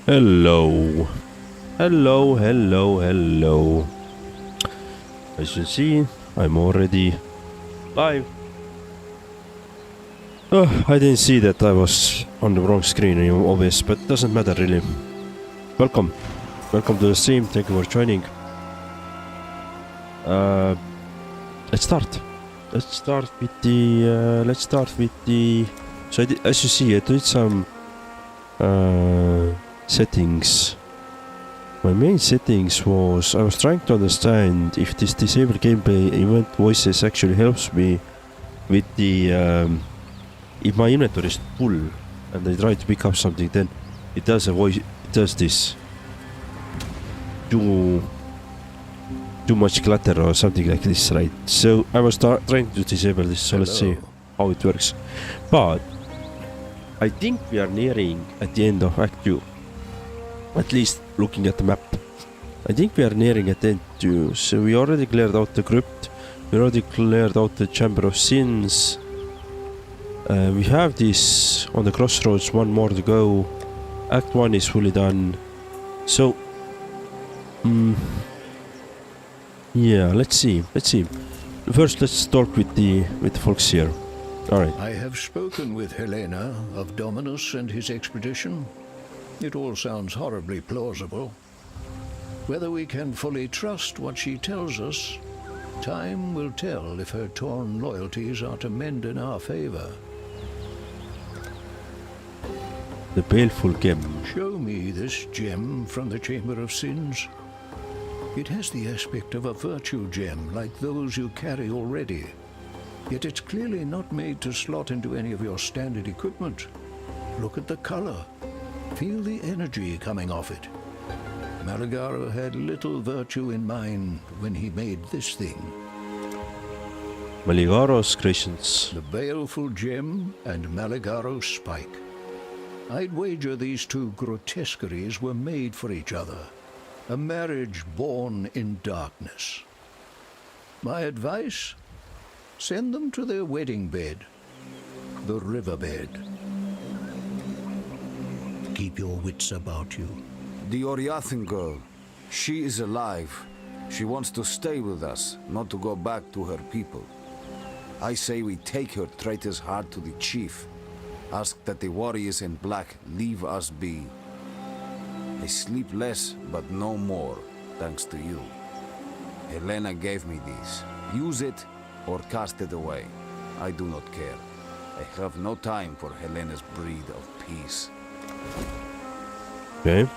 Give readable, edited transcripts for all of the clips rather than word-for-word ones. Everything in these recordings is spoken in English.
Hello. Hello. As you can see, I'm already live. Oh, I didn't see that I was on the wrong screen, obvious, but doesn't matter really. Welcome to the stream. Thank you for joining. Let's start with the. So as you see, I did some settings. My main settings was I was trying to understand if this disable gameplay event voices actually helps me with the if my inventory is full and I try to pick up something, then it does a voice. It does this too much clutter or something like this, right? So I was trying to disable this. So let's see how it works. But I think we are nearing at the end of Act 2. At least looking at the map. I think we are nearing at end 2. So we already cleared out the crypt. We already cleared out the Chamber of Sins. We have this on the crossroads, one more to go. Act 1 is fully done. So yeah, let's see. First let's talk with the folks here. Alright. I have spoken with Helena of Dominus and his expedition. It all sounds horribly plausible. Whether we can fully trust what she tells us, time will tell if her torn loyalties are to mend in our favor. The baleful gem. Show me this gem from the Chamber of Sins. It has the aspect of a virtue gem, like those you carry already. Yet it's clearly not made to slot into any of your standard equipment. Look at the color. Feel the energy coming off it. Maligaro had little virtue in mind when he made this thing. Maligaro's creations. The baleful gem and Maligaro's spike. I'd wager these two grotesqueries were made for each other. A marriage born in darkness. My advice? Send them to their wedding bed. The riverbed. Keep your wits about you. The Oriathan girl. She is alive. She wants to stay with us, not to go back to her people. I say we take her traitor's heart to the chief. Ask that the warriors in black leave us be. I sleep less, but no more, thanks to you. Helena gave me these. Use it or cast it away. I do not care. I have no time for Helena's breed of peace. Okay.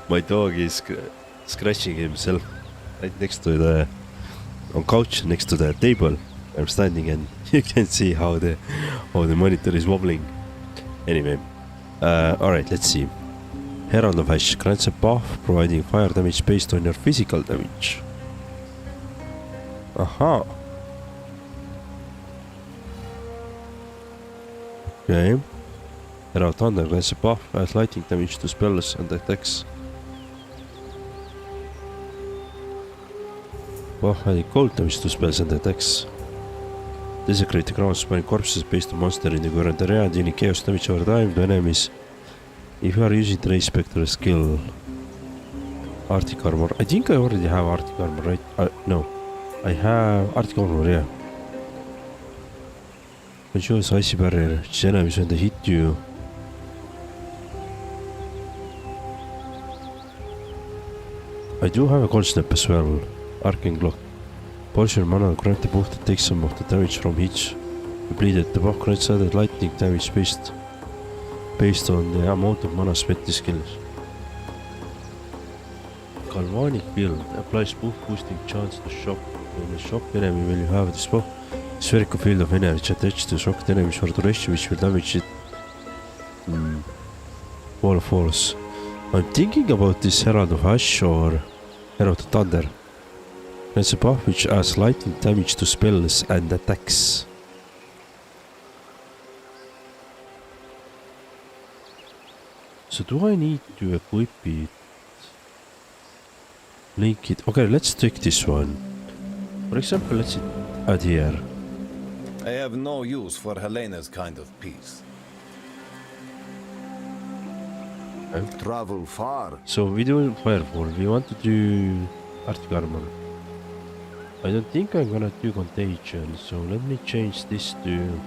My dog is scratching himself right next to the couch next to the table. I'm standing and you can see how the monitor is wobbling. Anyway, alright, let's see. Herald of Ash grants a buff providing fire damage based on your physical damage. Aha. Okay. Herald Thunder grants a buff as lightning damage to spells and attacks. Buff adding cold damage to spells and attacks. Desecrate the ground, spawning corpses based on monster in the current area, dealing chaos damage over time to enemies. If you are using the Ray Spectre skill. Arctic armor. I think I already have Arctic armor, right? No. I have Arctic armor, yeah. Consumes icy barrier, which enemies when they hit you. I do have a cold snap as well. Arcane Glock. Portion mana grant the buff that takes some of the damage from each depleted. The buff grants added lightning damage based on the amount of mana spent in skills. Galvanic build applies buff boosting chance to shock. When the shock enemy will you have this buff. Spherical field of energy attached to shocked enemies for duration which will damage it. Wall of Force. I'm thinking about this Herald of Ash or Herald of Thunder. It's a buff which adds lightning damage to spells and attacks. So do I need to equip it? Link it. Okay, let's take this one. For example, let's adhere. I have no use for Helena's kind of peace. Travel far. So we do Firewall. We want to do Arctic Armor. I don't think I'm gonna do Contagion, so let me change this to...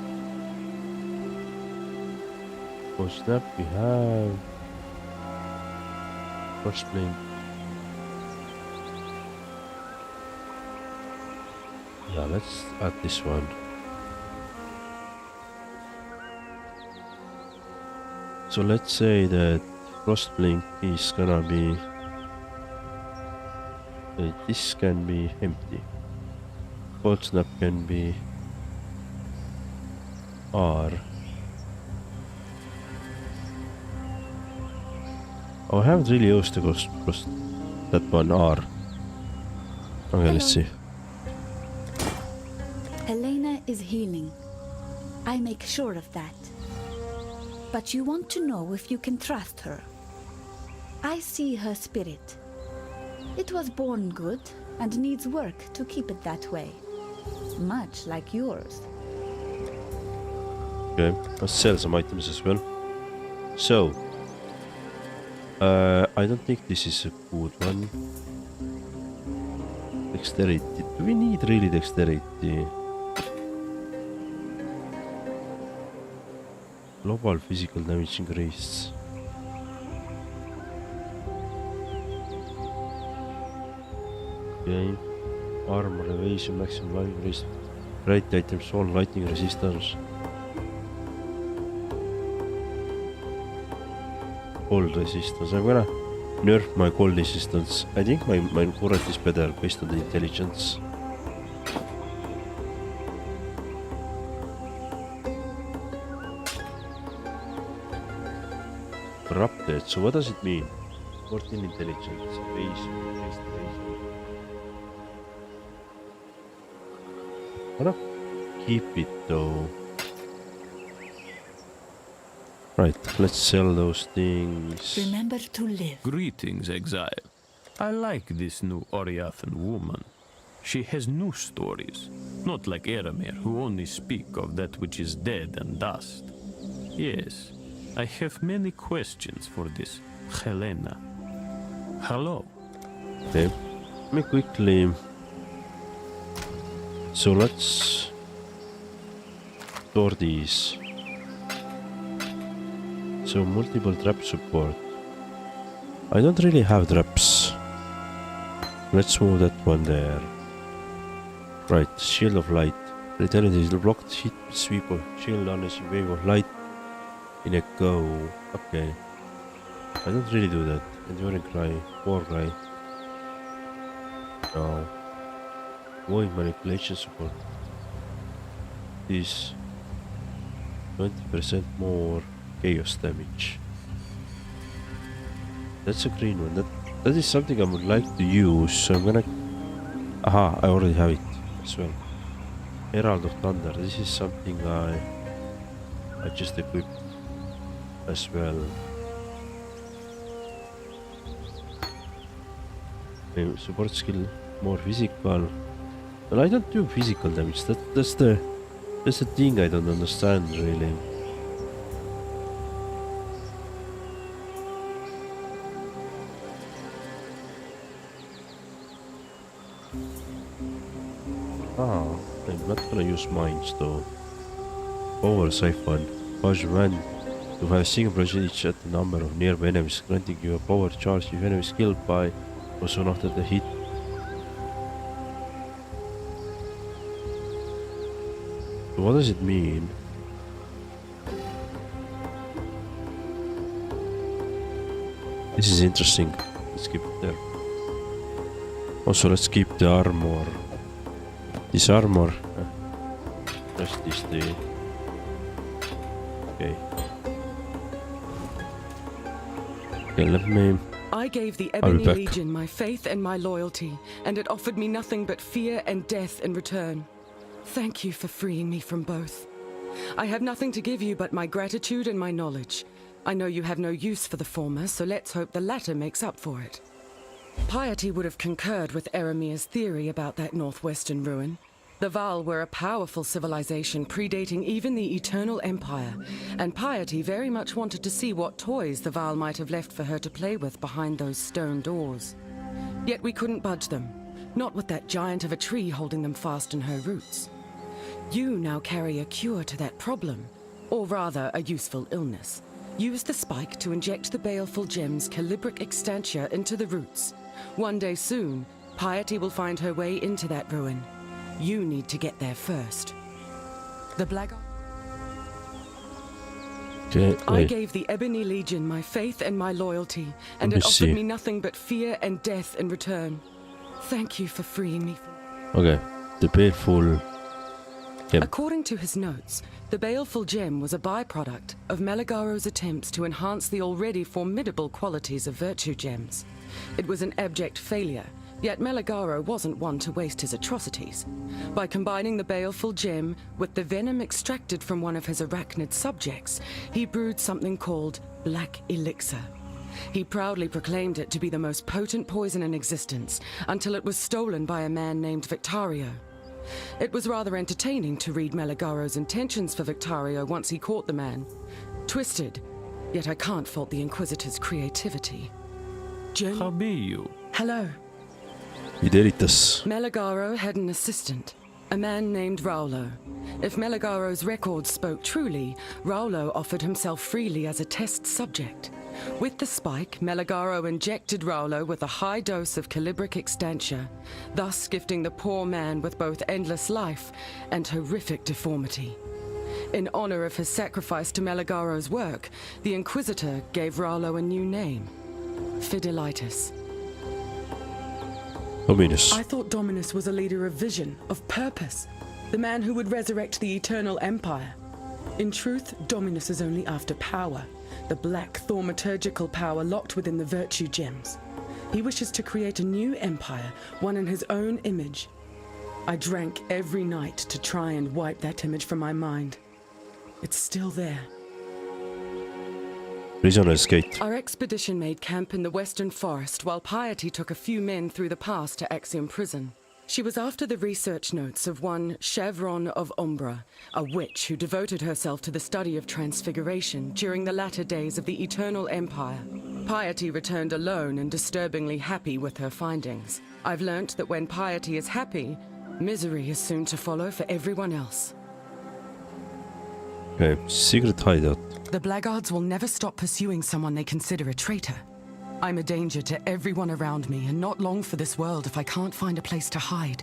For Snap we have... Frostblink. Yeah, let's add this one. So let's say that Frostblink is gonna be... this can be empty. Cold Snap can be R. Oh, I haven't really used the cost that one R. Okay, let's see. Helena is healing. I make sure of that. But you want to know if you can trust her. I see her spirit. It was born good and needs work to keep it that way. Much like yours. Okay, let's sell some items as well. So, I don't think this is a good one. Dexterity. Do we need really dexterity? Global physical damage increase. Okay. Armor evasion, maximum life increase. Right items, all lightning resistance. Cold resistance. I'm gonna nerf my cold resistance. I think my current is better based on the intelligence. Corrupted. So what does it mean? 14 intelligence. Base. I'm gonna keep it though. Right, let's sell those things. Remember to live. Greetings, Exile. I like this new Oriathan woman. She has new stories, not like Eramir, who only speak of that which is dead and dust. Yes, I have many questions for this Helena. Hello. Okay, let me quickly... So let's store these. So multiple trap support. I don't really have traps. Let's move that one there. Right, shield of light. Retaliate blocked hit sweep of shield unless you wave of light in a go. Okay. I don't really do that. Enduring cry, war cry. No. Void manipulation support. This 20% more chaos damage. That's a green one. That is something I would like to use. So I'm gonna... Aha, I already have it as well. Herald of Thunder. This is something I just equipped as well. Okay, support skill more physical. Well, I don't do physical damage. That's the thing I don't understand really. I'm not gonna use mines though. Power siphon. Cause one to have a single percentage at the number of nearby enemies, granting you a power charge if enemy is killed by or soon after the hit. So what does it mean? This is interesting. Let's keep it there. Also, let's keep the armor. This armor. Rest is the... Okay. Okay, let me... I gave the I'll be Ebony back. Legion my faith and my loyalty, and it offered me nothing but fear and death in return. Thank you for freeing me from both. I have nothing to give you but my gratitude and my knowledge. I know you have no use for the former, so let's hope the latter makes up for it. Piety would have concurred with Eramir's theory about that northwestern ruin. The Val were a powerful civilization predating even the Eternal Empire, and Piety very much wanted to see what toys the Val might have left for her to play with behind those stone doors. Yet we couldn't budge them, not with that giant of a tree holding them fast in her roots. You now carry a cure to that problem, or rather a useful illness. Use the spike to inject the baleful gem's calibric extantia into the roots. One day soon, Piety will find her way into that ruin. You need to get there first. The blackguard. Okay, I wait. gave the Ebony Legion my faith and my loyalty, and Let it me offered see. me nothing but fear and death in return. Thank you for freeing me. Okay, the baleful gem. According to his notes, the baleful gem was a byproduct of Meligaro's attempts to enhance the already formidable qualities of virtue gems. It was an abject failure, yet Meligaro wasn't one to waste his atrocities. By combining the baleful gem with the venom extracted from one of his arachnid subjects, he brewed something called Black Elixir. He proudly proclaimed it to be the most potent poison in existence, until it was stolen by a man named Victario. It was rather entertaining to read Meligaro's intentions for Victario once he caught the man. Twisted, yet I can't fault the Inquisitor's creativity. How be you? Hello. Ideritas. Meligaro had an assistant, a man named Raulo. If Meligaro's records spoke truly, Raulo offered himself freely as a test subject. With the spike, Meligaro injected Raulo with a high dose of calibric extantia, thus gifting the poor man with both endless life and horrific deformity. In honor of his sacrifice to Meligaro's work, the Inquisitor gave Raulo a new name, Fidelitas. Dominus. I thought Dominus was a leader of vision, of purpose, the man who would resurrect the Eternal Empire. In truth, Dominus is only after power, the black thaumaturgical power locked within the virtue gems. He wishes to create a new empire, one in his own image. I drank every night to try and wipe that image from my mind. It's still there. Prisoner's Gate. Our expedition made camp in the Western Forest while Piety took a few men through the pass to Axiom Prison. She was after the research notes of one Chevron of Umbra, a witch who devoted herself to the study of transfiguration during the latter days of the Eternal Empire. Piety returned alone and disturbingly happy with her findings. I've learnt that when Piety is happy, misery is soon to follow for everyone else. Okay, secret hideout. The blackguards will never stop pursuing someone they consider a traitor. I'm a danger to everyone around me, and not long for this world if I can't find a place to hide.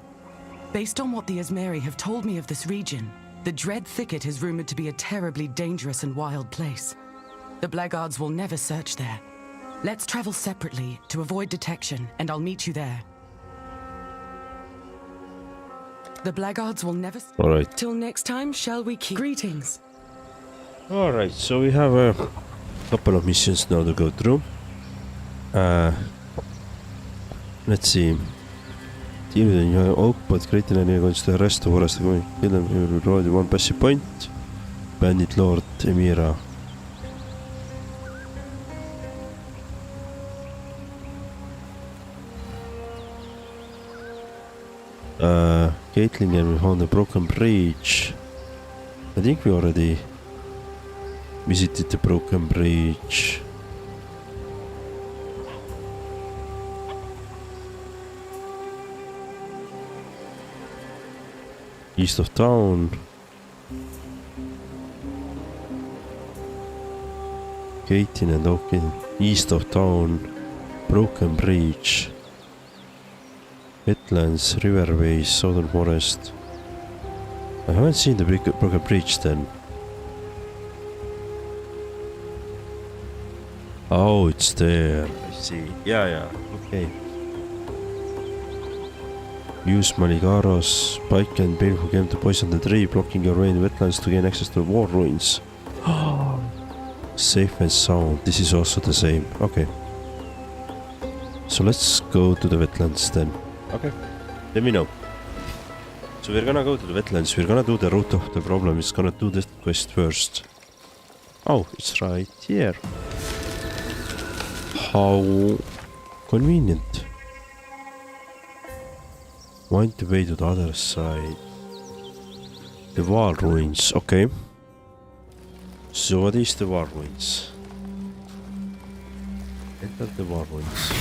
Based on what the Esmeri have told me of this region, the Dread Thicket is rumored to be a terribly dangerous and wild place. The blackguards will never search there. Let's travel separately to avoid detection, and I'll meet you there. The blackguards will never... Alright. Till next time, shall we keep... Greetings. Alright, so we have a couple of missions now to go through. Let's see. Deal with your oak, but great enemy against the rest of us. Kill them, you will roll one passive point. Bandit Lord Emira. Caitlin and we found the broken bridge. I think we already visited the broken bridge. East of town. Gating and Oaken. East of town. Broken bridge. Wetlands, riverways, southern forest. I haven't seen the broken bridge then. Oh, it's there. I see. Yeah, okay. Use Maligaro's spike and baleful gem to poison the tree, blocking your way in wetlands to gain access to the war ruins. Safe and sound. This is also the same. Okay. So let's go to the wetlands then. Okay. Let me know. So we're gonna go to the wetlands. We're gonna do the root of the problem. It's gonna do this quest first. Oh, it's right here. How convenient. Wind the way to the other side. The wall ruins, okay. So what is the wall ruins? Enter the wall ruins.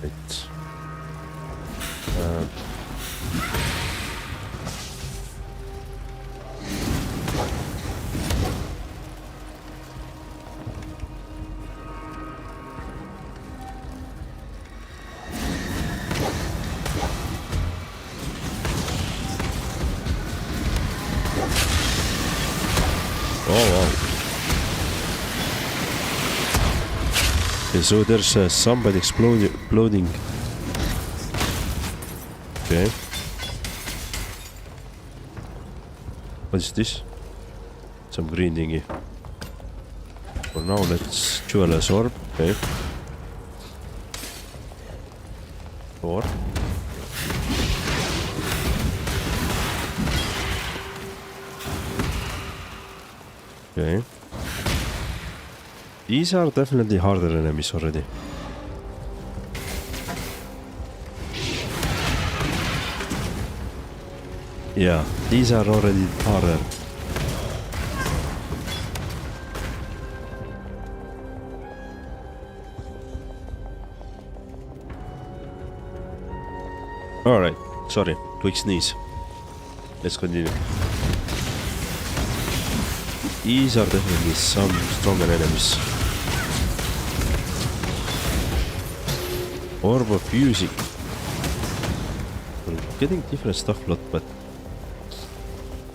Right. Oh wow. Okay, so there's somebody exploding. Okay. What is this? Some green thingy. For now, let's jewel a orb. Okay. Or. Okay. These are definitely harder enemies already. Yeah, these are already harder. Alright, sorry, quick sneeze. Let's continue. These are definitely some stronger enemies. Orb of fusing. We're getting different stuff a lot, but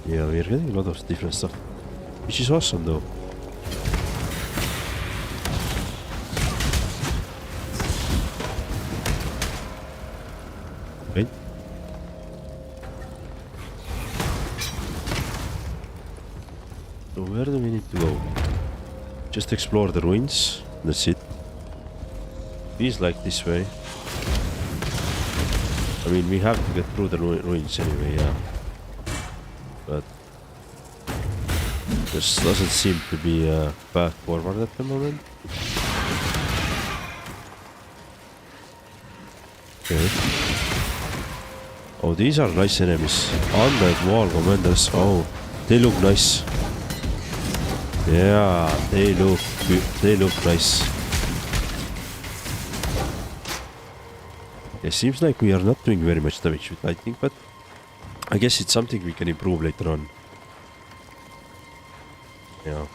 yeah, we're getting a lot of different stuff, which is awesome though. Okay. So where do we need to go? Just explore the ruins. That's it. Feels like this way. I mean, we have to get through the ruins anyway, yeah. But there doesn't seem to be a path forward at the moment. Okay. Oh, these are nice enemies. Undead wall commanders. Oh, they look nice. Yeah, they look nice. It seems like we are not doing very much damage with lightning, but I guess it's something we can improve later on. Yeah.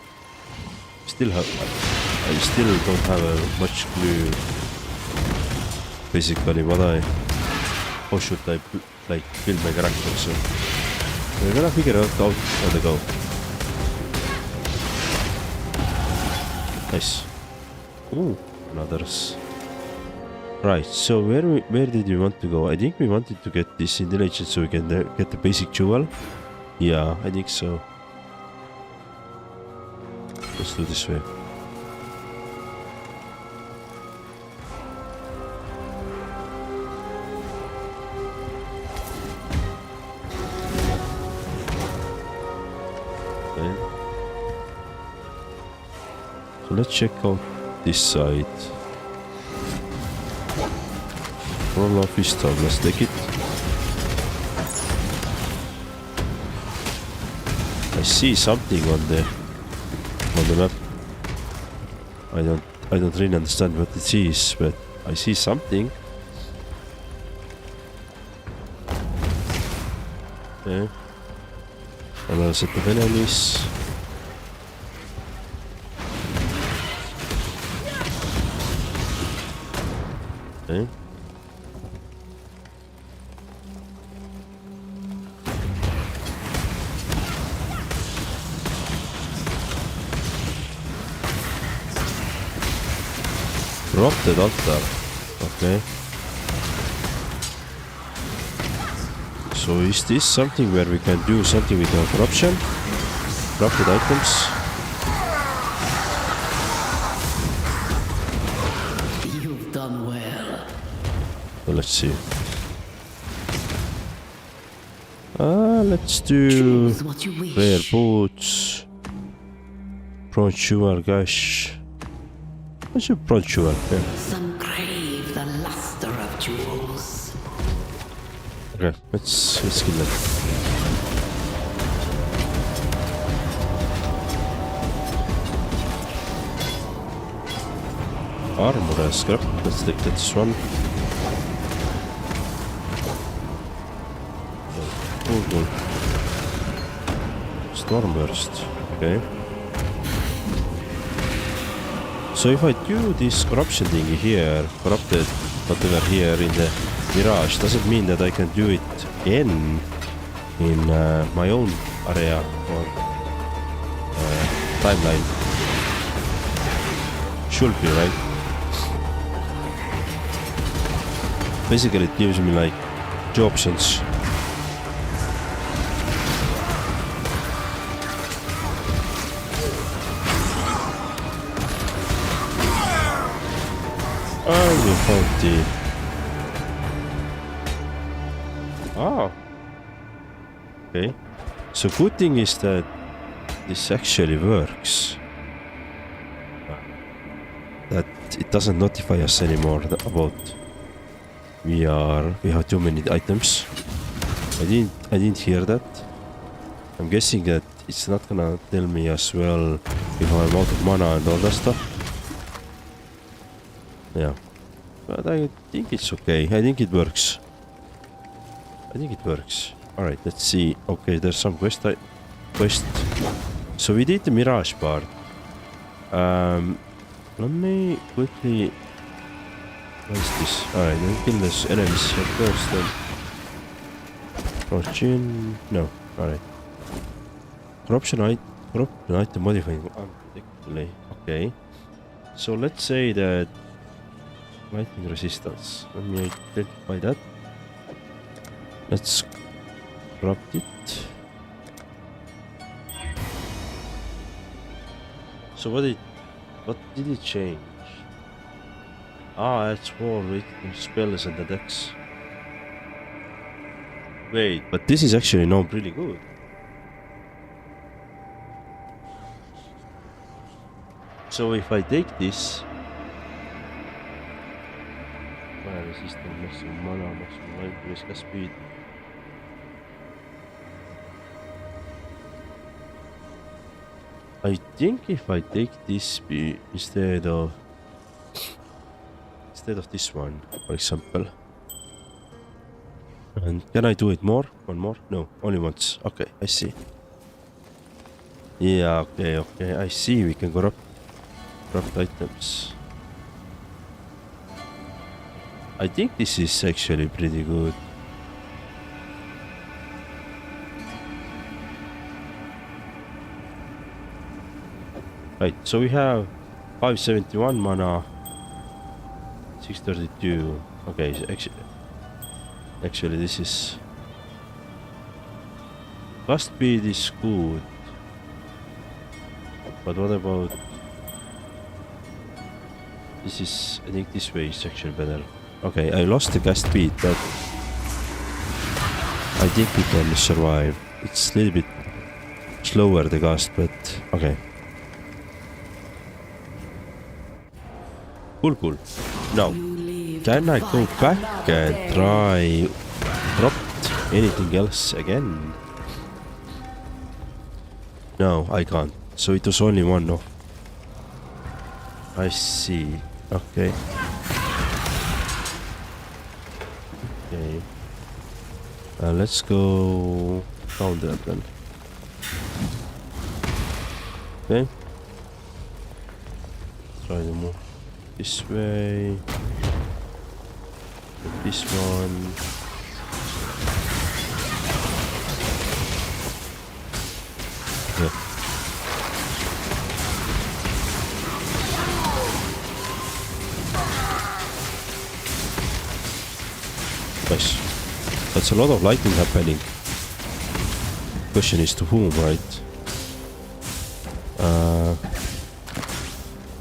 I still don't have a much clue. Basically, how should I like build my character? So we're gonna figure out on the go. Nice. Ooh, another's. Right, so where did we want to go? I think we wanted to get this intelligence so we can get the basic jewel. Yeah, I think so. Let's do this way. Okay. So let's check out this side. Roll off his stone, let's take it. I see something on the map. I don't really understand what it is, but I see something. Okay. Another set of enemies. Okay. Corrupted altar. Okay. So is this something where we can do something with our corruption? Corrupted items? You've done well. So let's see. Let's do Choose what you wish. rare boots. Bronze jewel, gosh. What's your bronze jewel? Yeah. Some crave the luster of jewels. Okay, let's kill them. Armor scrap. Let's take this one. Cool. Stormburst. Okay. So if I do this corruption thing here, corrupted whatever here in the Mirage, doesn't mean that I can do it again in my own area or timeline. Should be, right? Basically it gives me like two options. I will find the... Ah. Okay. So good thing is that this actually works. That it doesn't notify us anymore about we have too many items. I didn't hear that. I'm guessing that it's not gonna tell me as well if I'm out of mana and all that stuff. Yeah, but I think it's okay. I think it works. Alright, let's see. Okay, there's some quest. So we did the Mirage part. Let me quickly... What is this? Alright, then kill this enemies here first then. Corruption... No, alright. Corruption item modifying... Particularly. Okay. So let's say that... Lightning resistance. Let me identify that. Let's corrupt it. So what did it change? Ah, it's more written spells and the decks. Wait, but this is actually now really good. So if I take this, fire resistance, maximum mana, maximum life, risk speed. I think if I take this instead of this one, for example. And can I do it more? One more? No, only once. Okay, I see. Yeah, okay, I see. We can corrupt items. I think this is actually pretty good. Right, so we have 571 mana, 632. Okay, so actually this is... Blast speed is good. But what about... This is... I think this way is actually better. Okay, I lost the cast speed, but... I think we can survive. It's a little bit slower the cast, but... Okay. Cool. Now, can I go back and try corrupt anything else again? No, I can't. So it was only one off. I see. Okay. Okay. Let's go down there then. Okay. Try to move this way. This one. Yeah. Nice. That's a lot of lightning happening. Question is to whom, right?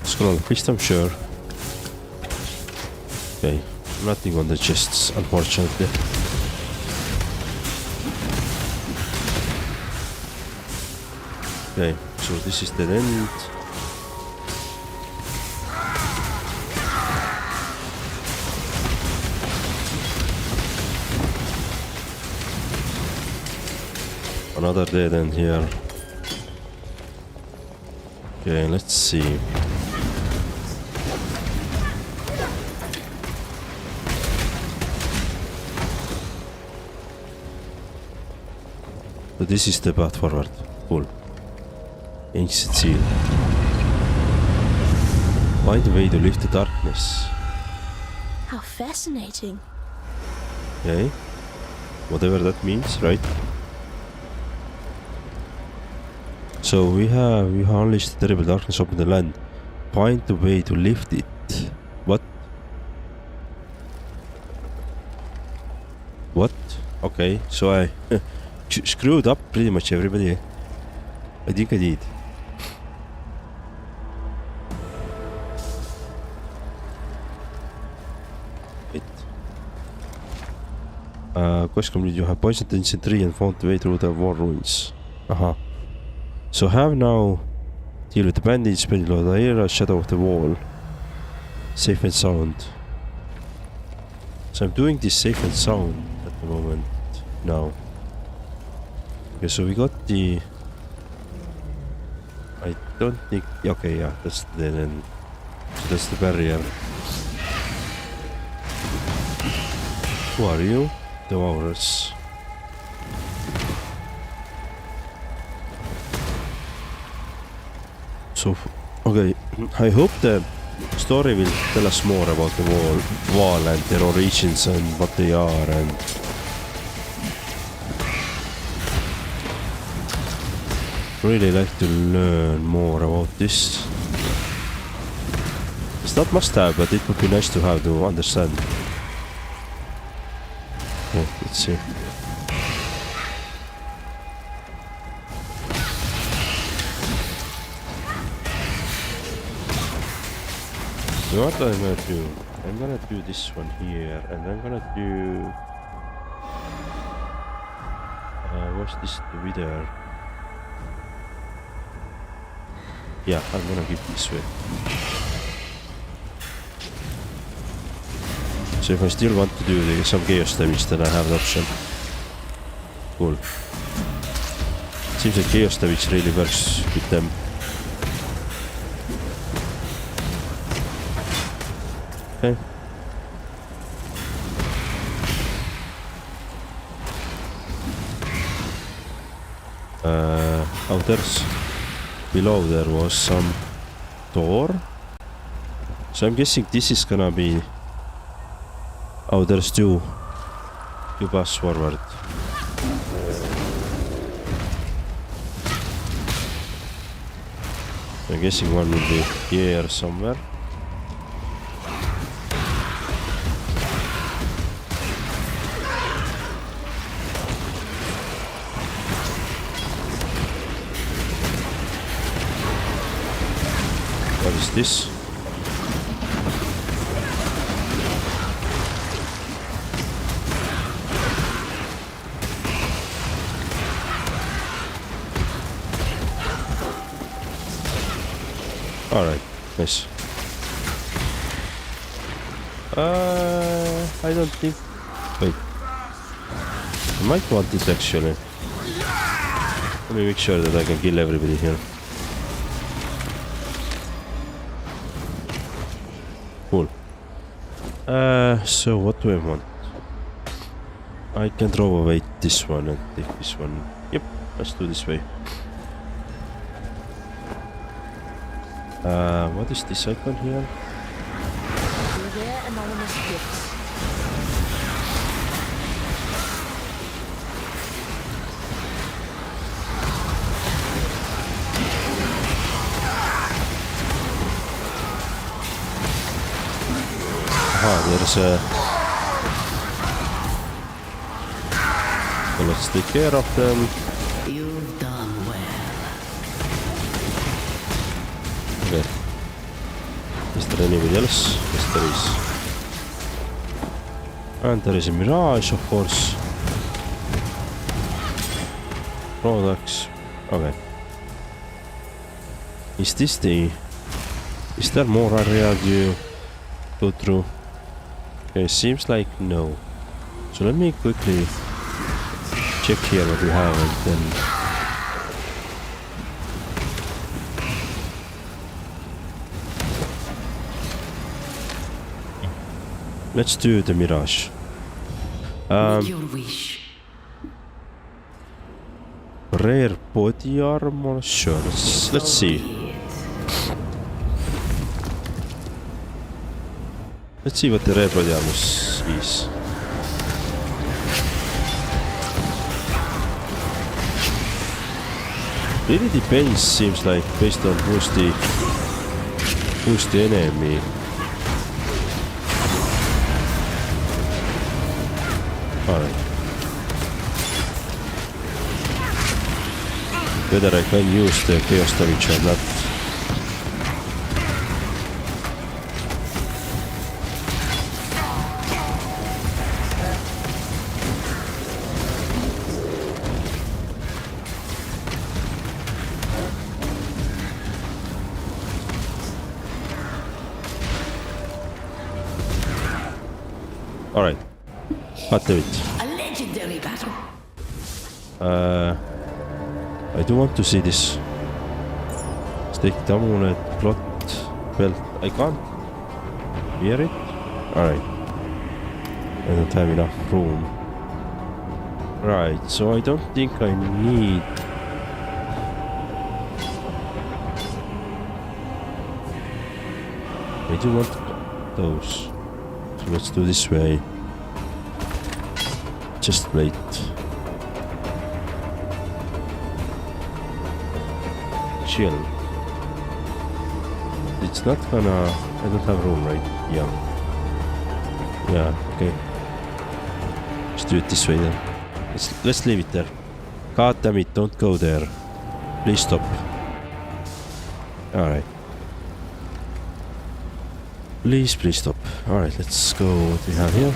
Scroll system, sure. Okay, nothing on the chests, unfortunately. Okay, so this is the end. Another dead end here. Okay, let's see. So this is the path forward. Cool. Ancient seal. Find a way to lift the darkness. How fascinating. Okay. Whatever that means, right? So we have unleashed the terrible darkness upon the land. Find a way to lift it. What? What? Okay, so I screwed up pretty much everybody. I think I did. Question: did you have poisoned the ancient tree and found the way through the war ruins? So have now deal with the bandits, below the air, shadow of the wall. Safe and sound. So I'm doing this safe and sound at the moment now. Okay, so we got the... I don't think... Okay, yeah, that's the end. So that's the barrier. Who are you? Devourers. So, okay, I hope the story will tell us more about the wall and their origins and what they are and... Really like to learn more about this. It's not must have, but it would be nice to have to understand. Okay, let's see. So what I'm gonna do? I'm gonna do this one here, and I'm gonna do... what's this wither? Yeah, I'm gonna give this way. So if I still want to do some chaos damage, then I have an option. Cool. Seems like chaos damage really works with them. Okay. Below there was some door. So I'm guessing this is gonna be... Oh, there's two paths forward. I'm guessing one will be here somewhere. What is this? Alright, nice. I don't think... Wait. I might want it actually. Let me make sure that I can kill everybody here. Cool. So what do I want? I can throw away this one and take this one. Yep, let's do this way. What is this icon here? Beware anonymous gifts. There's a... So let's take care of them. You've done well. Okay. Is there anybody else? Yes, there is. And there is a Mirage, of course. Products. Okay. Is this the... Is there more area to go through? Okay, seems like no. So let me quickly check here what we have and then... Let's do the Mirage. Make your wish. Rare body armor, sure, let's see. Let's see what the rare body armor is. Really depends, seems like, based on who's the enemy. Alright. Whether I can use the chaos damage or not. Alright. What do it? A legendary battle. I do want to see this. Stick the amulet, plot, belt. I can't wear it. Alright. I don't have enough room. Right, so I don't think I need... I do want those. So let's do this way. Just plate. Chill. It's not gonna... I don't have room, right? Yeah. Yeah, okay. Let's do it this way then. Let's leave it there. God damn it, don't go there. Please stop. Alright. Please stop. Alright, let's go what we have here.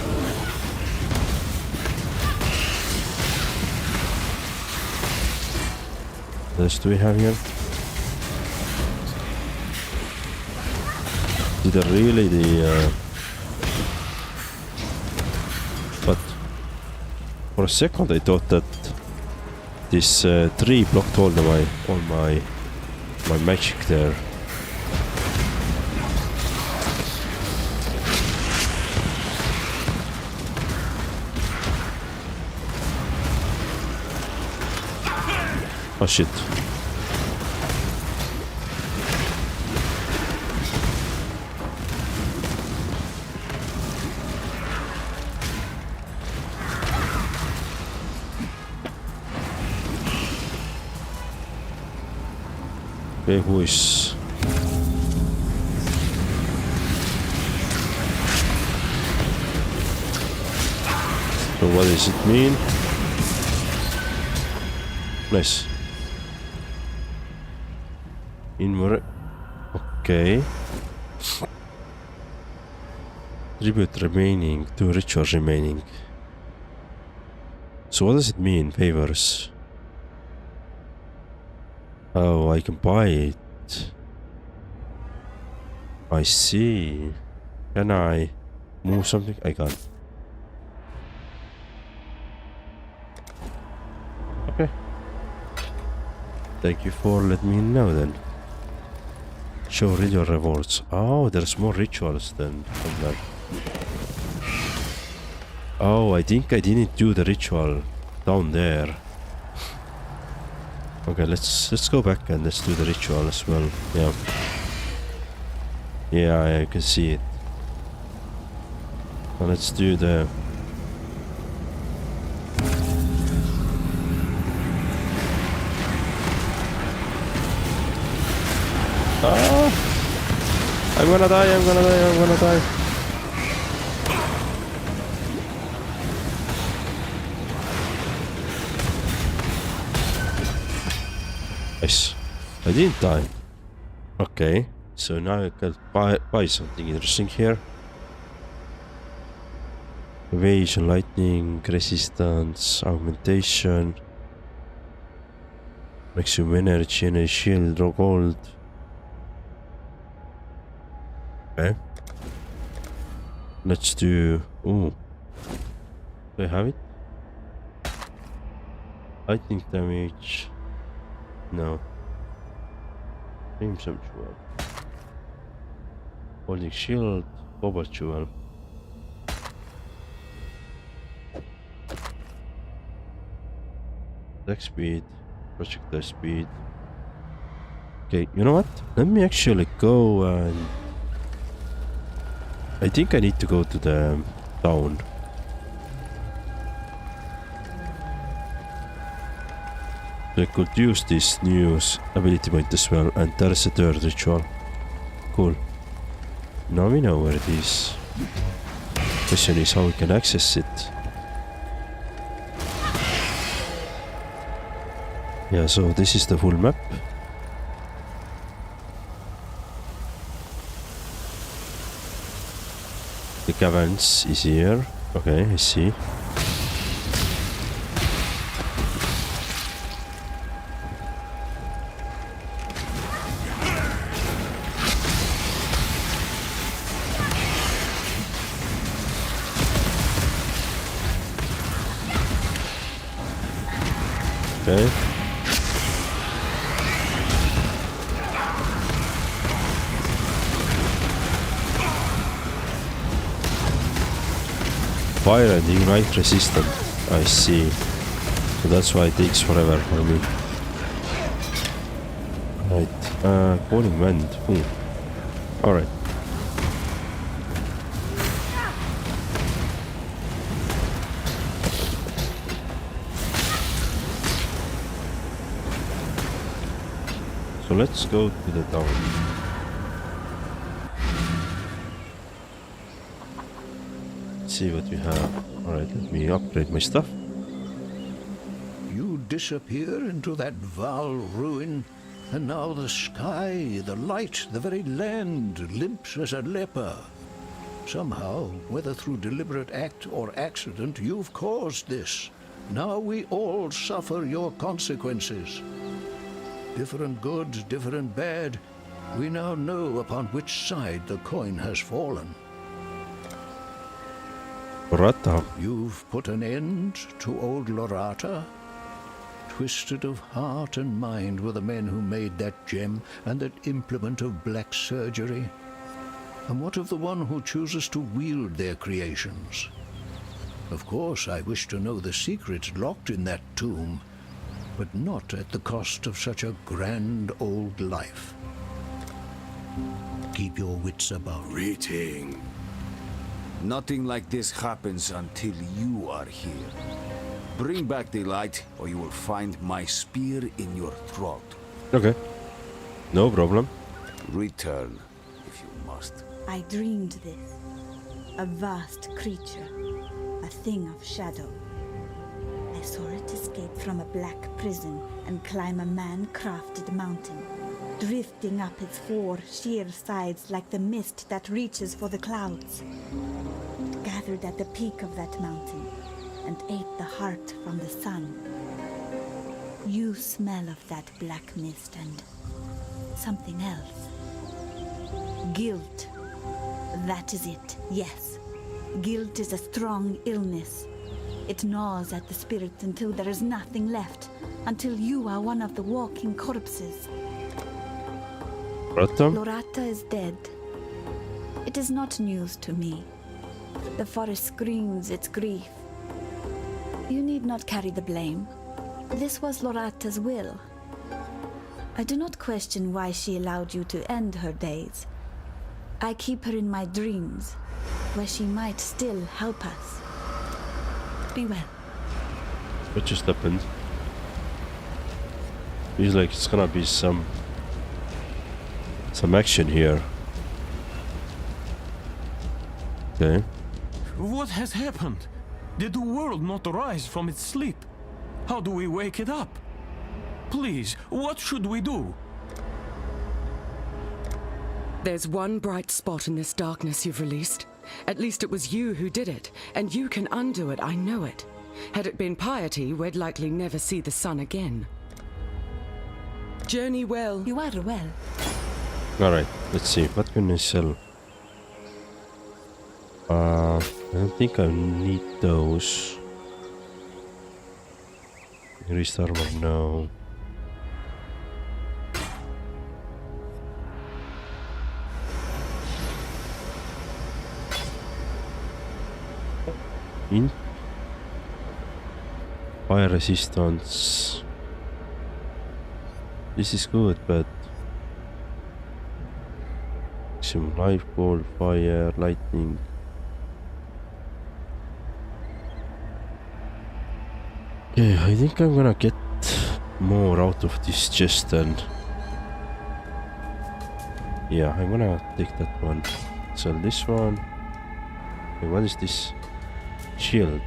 What else do we have here? Did I really but for a second I thought that this tree blocked all my magic there. Oh shit. Okay, who is... So what does it mean? Nice. Okay. Tribute remaining, 2 rituals remaining. So what does it mean, favors? Oh, I can buy it. I see. Can I move something? I can't. Okay. Thank you for letting me know then. Show ritual rewards. Oh, there's more rituals than from that. Oh, I think I didn't do the ritual down there. Okay, let's go back and let's do the ritual as well. Yeah. Yeah, I can see it. Well, let's do the... Ah! I'm gonna die. Nice. I didn't die. Okay, so now I can buy something interesting here. Evasion, lightning, resistance, augmentation, maximum energy, energy shield, draw gold. Okay. Let's do... Ooh. Do I have it? Lightning damage. No. Crimson jewel. Holding shield. Cobalt jewel. Attack speed. Projectile speed. Okay, you know what? Let me actually go and... I think I need to go to the town. I could use this new ability point as well, and there's a third ritual. Cool. Now we know where it is. Question is how we can access it. Yeah, so this is the full map. The caverns is here. Okay, I see. Okay. Fire and ignite resistant. I see. So that's why it takes forever for me. Right. Calling wind. Alright. So let's go to the town. See what we have. Alright, let me upgrade my stuff. You disappear into that vile ruin, and now the sky, the light, the very land limps as a leper. Somehow, whether through deliberate act or accident, you've caused this. Now we all suffer your consequences. Different good, different bad, we now know upon which side the coin has fallen. Lorata. You've put an end to old Lorata? Twisted of heart and mind were the men who made that gem and that implement of black surgery. And what of the one who chooses to wield their creations? Of course, I wish to know the secrets locked in that tomb, but not at the cost of such a grand old life. Keep your wits about you. Greeting. Nothing like this happens until you are here. Bring back the light, or you will find my spear in your throat. Okay. No problem. Return, if you must. I dreamed this. A vast creature. A thing of shadow. I saw it escape from a black prison and climb a man-crafted mountain, drifting up its 4 sheer sides like the mist that reaches for the clouds. It gathered at the peak of that mountain and ate the heart from the sun. You smell of that black mist and something else. Guilt. That is it, yes. Guilt is a strong illness. It gnaws at the spirit until there is nothing left, until you are one of the walking corpses. Lorata? Lorata is dead. It is not news to me. The forest screams its grief. You need not carry the blame. This was Lorata's will. I do not question why she allowed you to end her days. I keep her in my dreams, where she might still help us. Be well. What just happened? Feels like it's gonna be some action here. Okay. What has happened? Did the world not rise from its sleep? How do we wake it up? Please, what should we do? There's one bright spot in this darkness you've released. At least it was you who did it, and you can undo it, I know it. Had it been piety, we'd likely never see the sun again. Journey well. You are well. Alright, let's see. What can I sell? I don't think I need those. Increased armor, no. In fire resistance. This is good, but maximum life, cold, fire, lightning. Yeah, I think I'm gonna get more out of this chest than. Yeah, I'm gonna take that one. Sell this one. Okay, what is this? Shield.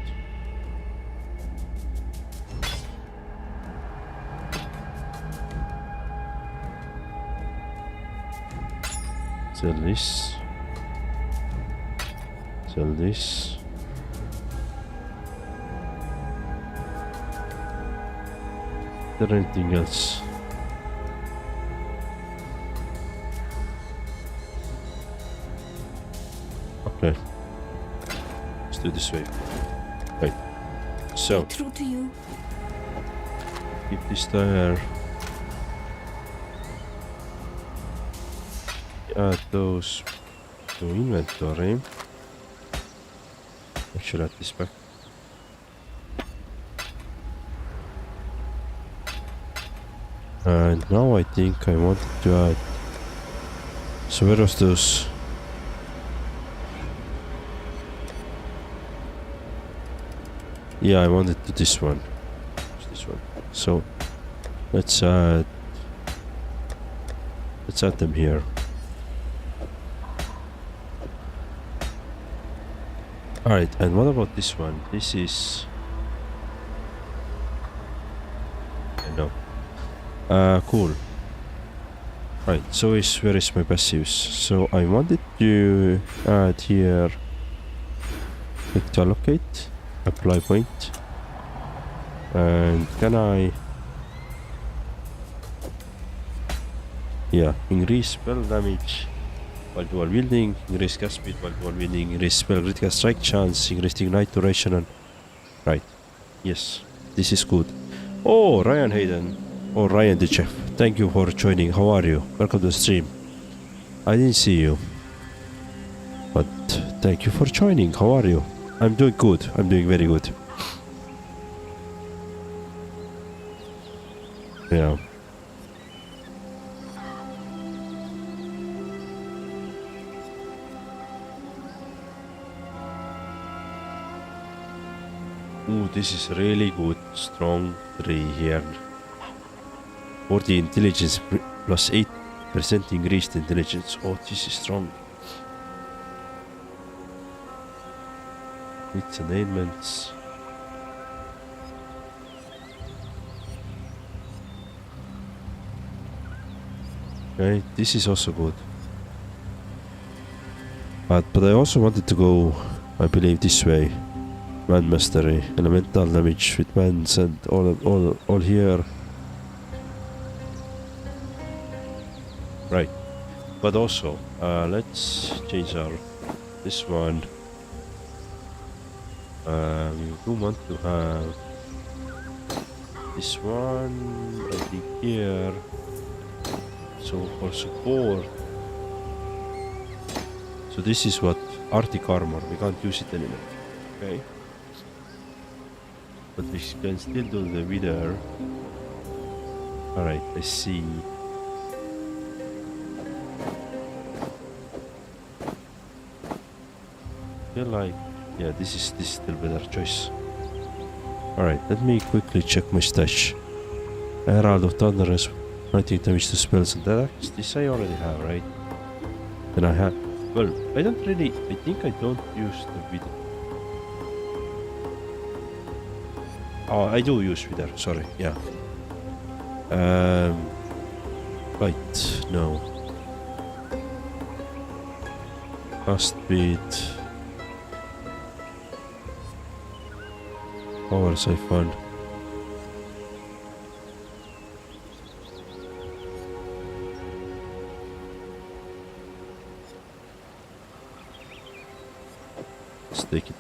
Sell this. Sell this. Is there anything else? Okay. Let's do this way. Right. So, True to you. keep this there. Add those to inventory. Actually, add this back. And now I think I wanted to add. So where was those? Yeah, I wanted to this one. This one. So let's add them here. Alright, and what about this one? This is no. Cool. Right, so where is my passives? So I wanted to add here, click to allocate, apply point, and can I, yeah, increase spell damage while dual wielding, increase cast speed while dual wielding, increase spell critical strike chance, increase ignite duration, and right, yes, this is good. Oh, Ryan Hayden. Oh, Ryan the Chef, thank you for joining. How are you? Welcome to the stream. I didn't see you, but thank you for joining. How are you? I'm doing good. I'm doing very good. Yeah. Ooh, this is really good. Strong 3 here. 40 intelligence plus 8% increased intelligence. Oh, this is strong. It's enablements. Okay, this is also good. But I also wanted to go, I believe, this way. Man mastery, elemental damage with bands and all here. Right, but also let's change our this one. We do want to have this one, I think, here. So for support, so this is what Arctic armor. We can't use it anymore. Okay, but we can still do the wither. All right, I see. Feel like, yeah, this is still better choice. Alright, let me quickly check my stash. Herald of Thunderous, 19 damage to spells and attacks. This I already have, right? Then I have, well, I don't really, I think I don't use the wither. Oh, I do use wither, sorry, yeah. Right, no. Cast speed. Powers I found. Let's take it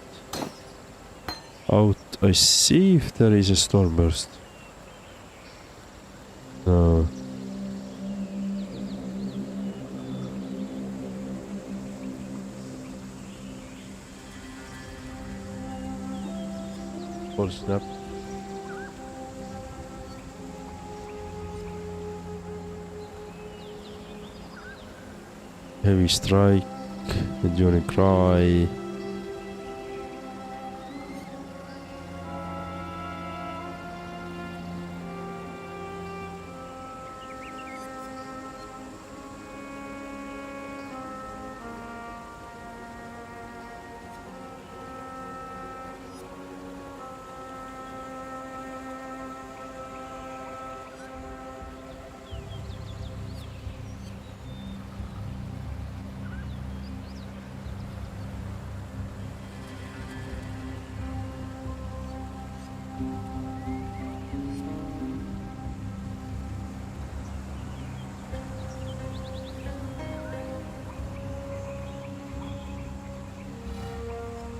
out. I see if there is a storm burst. No. Full snap. Heavy strike, enduring cry.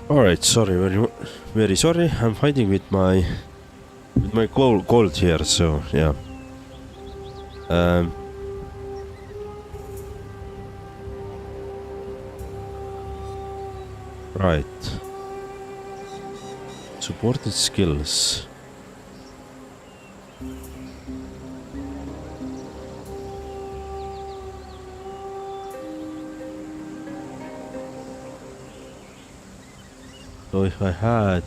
Alright, sorry, very sorry. I'm fighting with my gold here, so yeah. Right. Supported skills. So if I had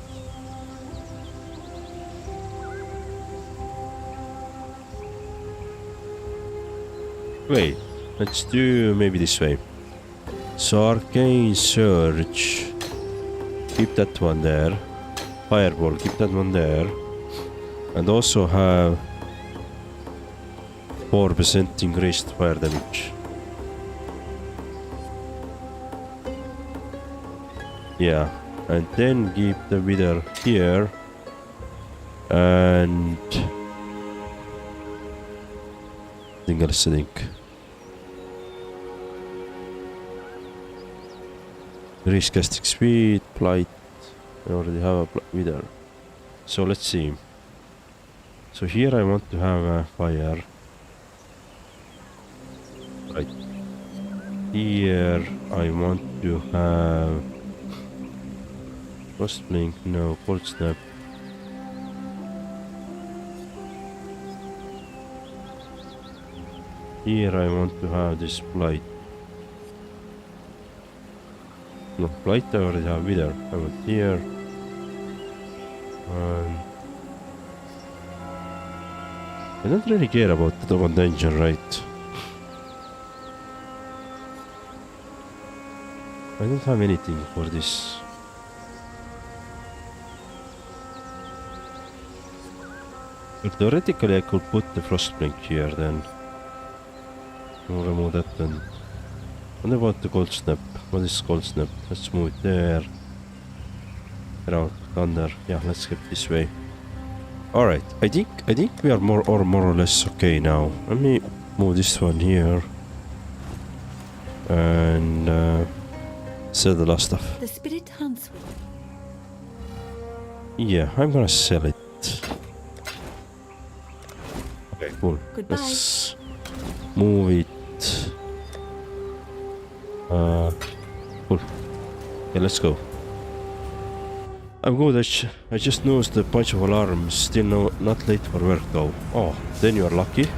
wait, let's do maybe this way. So arcane surge, keep that one there. Fireball, keep that one there. And also have 4% increased fire damage. Yeah. And then keep the wither here and nothing else, I think. Increase casting speed, blight. I already have a wither. So let's see. So here I want to have a fire. Right. Here I want to have Frost blink, no, cold snap. Here I want to have this blight. No, blight I already have wither. I want here. I don't really care about the one dungeon, right? I don't have anything for this. But theoretically I could put the frostblink here then. We'll remove that then. What about the cold snap? What is cold snap? Let's move it there. Around thunder. Yeah, let's get this way. Alright, I think we are more or less okay now. Let me move this one here. And sell the last stuff. The spirit hunts with Yeah, I'm gonna sell it. Okay, cool. Goodbye. Let's move it. Cool. Okay, let's go. I'm good. I just noticed a bunch of alarms. Still not late for work though. Oh, then you are lucky.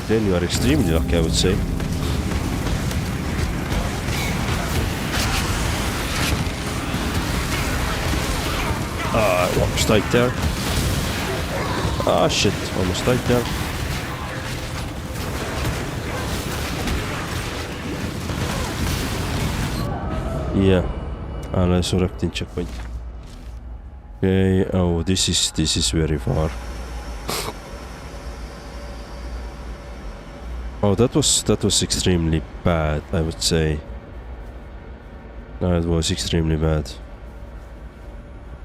Then you are extremely lucky, I would say. Almost died there. Ah, shit. Almost died there. Yeah. And I selected checkpoint. Okay. Oh, this is very far. Oh, that was extremely bad, I would say. That was extremely bad.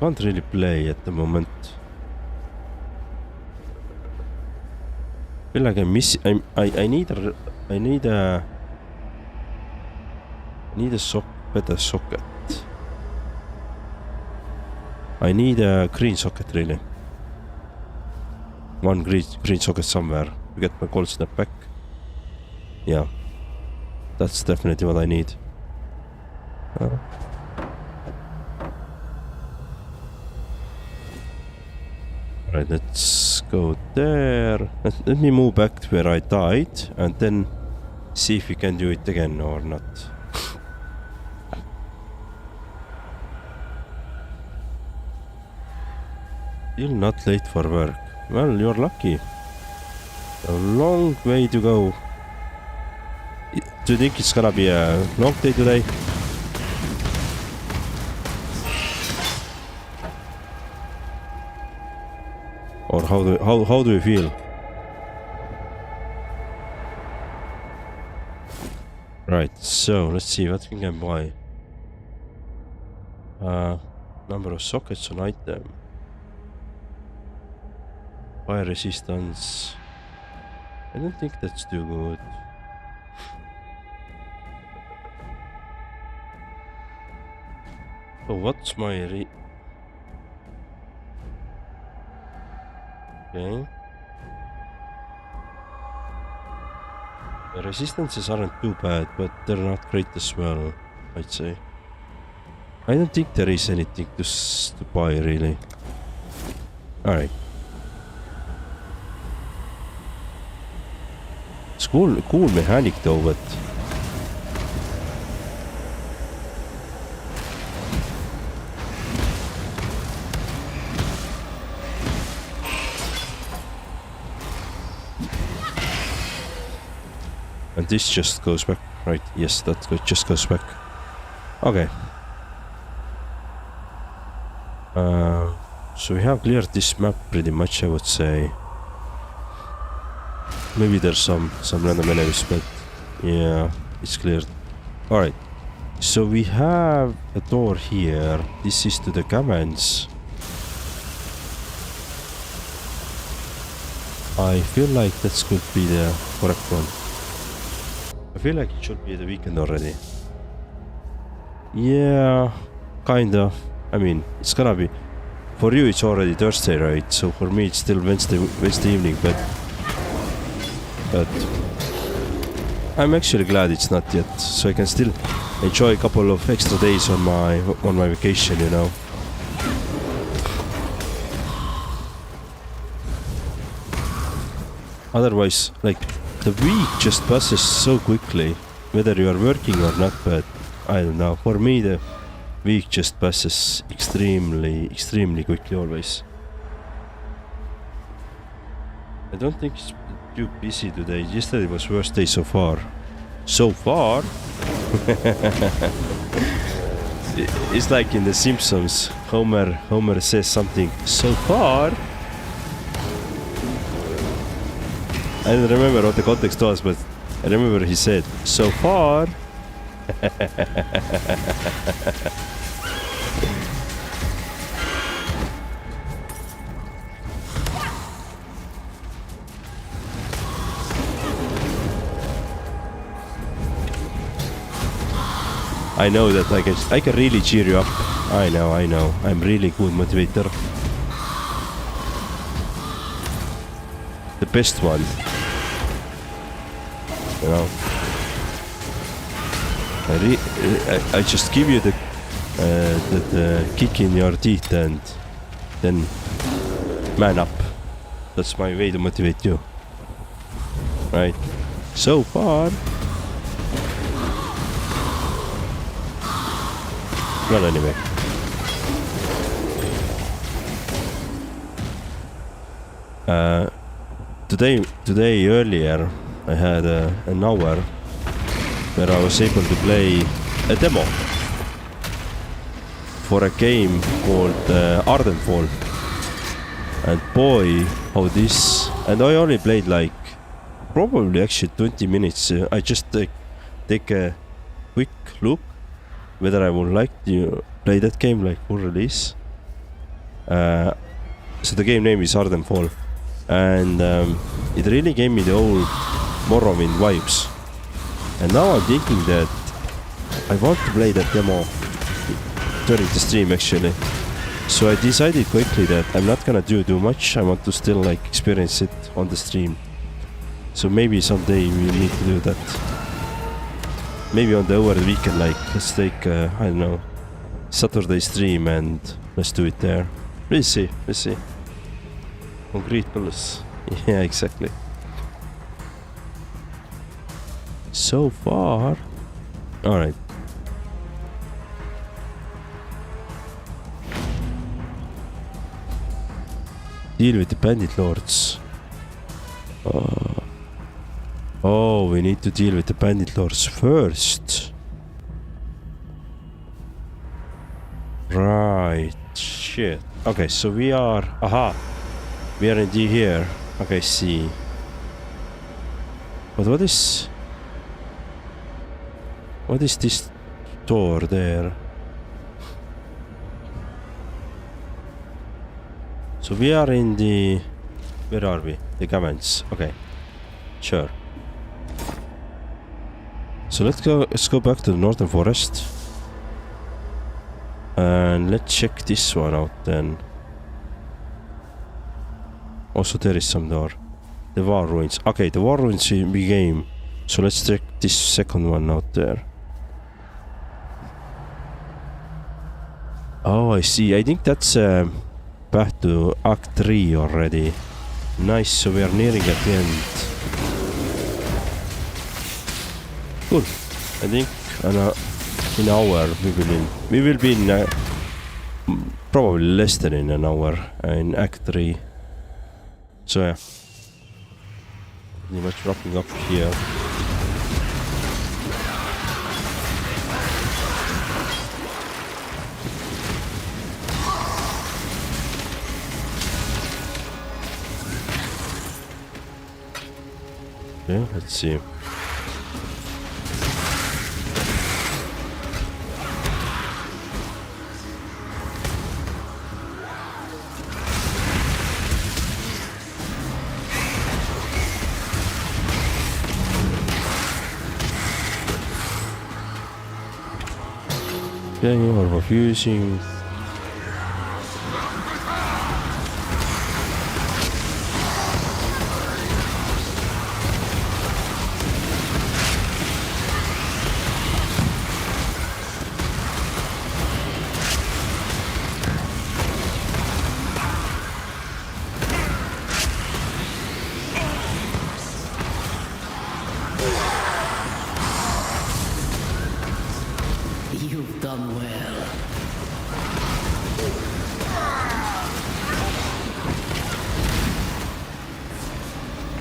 Can't really play at the moment. Feel like I need a better socket. I need a green socket really. one green socket somewhere to get my cold snap back. Yeah, that's definitely what I need. Alright, let's go there. Let me move back to where I died and then see if we can do it again or not. Still not late for work. Well, you're lucky. A long way to go. Do you think it's gonna be a long day today? Or how do you feel? Right, so let's see what we can buy. Number of sockets on item. Fire resistance. I don't think that's too good. So what's my okay. The resistances aren't too bad, but they're not great as well, I'd say. I don't think there is anything to buy really. Alright. It's cool mechanic though, but and this just goes back, right? Yes, that just goes back. Okay. So we have cleared this map pretty much, I would say. Maybe there's some random enemies, but yeah, it's cleared. Alright. So we have a door here. This is to the caverns. I feel like that could be the correct one. I feel like it should be the weekend already. Yeah, kind of. I mean, it's gonna be... For you it's already Thursday, right? So for me it's still Wednesday evening, but I'm actually glad it's not yet. So I can still enjoy a couple of extra days on my vacation, you know. Otherwise, like, the week just passes so quickly, whether you are working or not, but I don't know. For me, the week just passes extremely quickly always. I don't think it's too busy today. Yesterday was worst day so far. So far? It's like in The Simpsons. Homer says something. So far? I don't remember what the context was, but I remember he said, so far. I know that I can really cheer you up. I know. I'm really good motivator. The best one. You know. I just give you the kick in your teeth and then man up. That's my way to motivate you. Right. So far. Well, anyway. Today earlier I had an hour where I was able to play a demo for a game called Ardenfall. And boy, how this... And I only played like probably actually 20 minutes. I just take a quick look whether I would like to play that game like full release. So the game name is Ardenfall, and it really gave me the old Morrowind vibes. And now I'm thinking that I want to play that demo during the stream actually. So I decided quickly that I'm not gonna do too much. I want to still like experience it on the stream. So maybe someday we need to do that. Maybe on the over the weekend, like let's take I don't know, Saturday stream and let's do it there. We'll see. Concrete pillars. Yeah, exactly. So far, all right. Deal with the bandit lords. Oh, we need to deal with the bandit lords first. Right. Shit. Okay, so we are... Aha. We are indeed here. Okay, see. But what is... What is this door there? So we are in the... Where are we? The caverns. Okay. Sure. So let's go back to the northern forest. And let's check this one out then. Also there is some door. The war ruins. Okay, the war ruins we game. So let's check this second one out there. Oh, I see. I think that's Path to Act 3 already. Nice, so we are nearing at the end. Cool. I think in an hour we will be in probably less than in an hour in Act 3. So yeah, pretty much wrapping up here. Yeah, let's see. Okay, we're refusing. You've done well.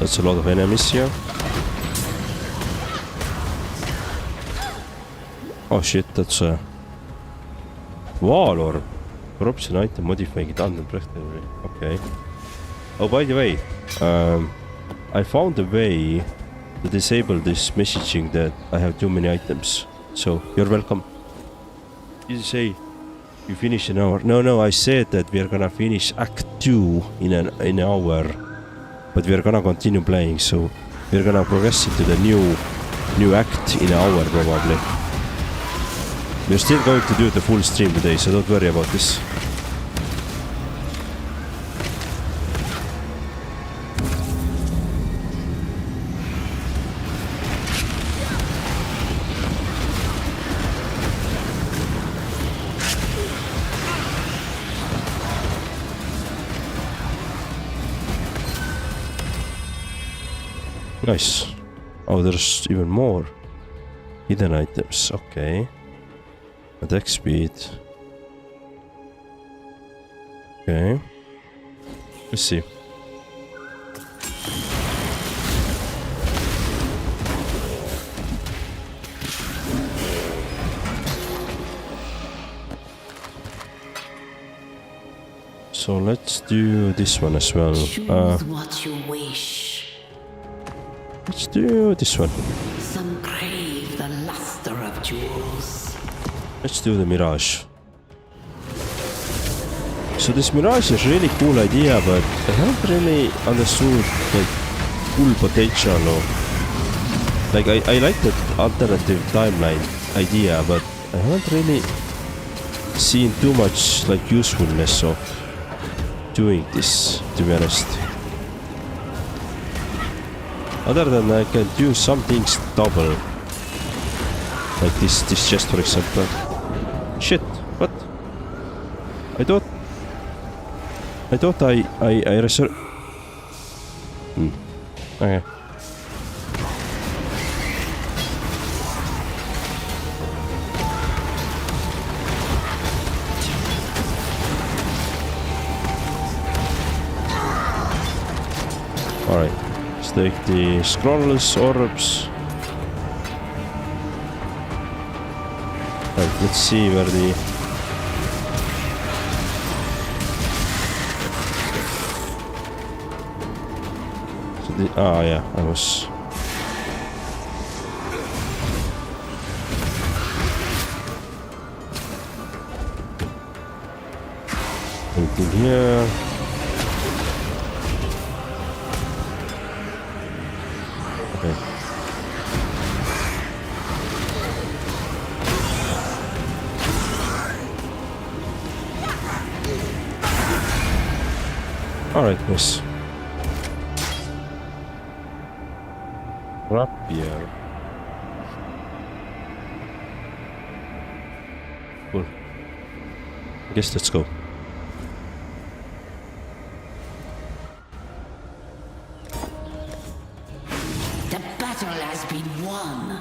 That's a lot of enemies here. Oh shit, that's a wall orb. Corruption item modifying it unpredictably. Okay. Oh, by the way, I found a way to disable this messaging that I have too many items. So you're welcome. Did you say you finish an hour? No, I said that we are gonna finish Act 2 in an hour, but we are gonna continue playing. So we're gonna progress into the new act in an hour probably. We're still going to do the full stream today, so don't worry about this. Nice. Oh, there's even more hidden items. Okay. Attack speed. Okay. Let's see. So let's do this one as well. Choose what you wish. Let's do this one. Some crave the luster of jewels. Let's do the Mirage. So this Mirage is a really cool idea, but I haven't really understood the full potential of... Like, I like the alternative timeline idea, but I haven't really seen too much like usefulness of doing this, to be honest. Other than I can do some things double, like this chest for example. Shit, what? I thought I reserve. Okay. Alright, let's take the scrolls, orbs. Right, let's see where the... Ah, yeah, I was... Anything here? Okay. Alright, nice. Rapier. Cool. I guess let's go. The battle has been won.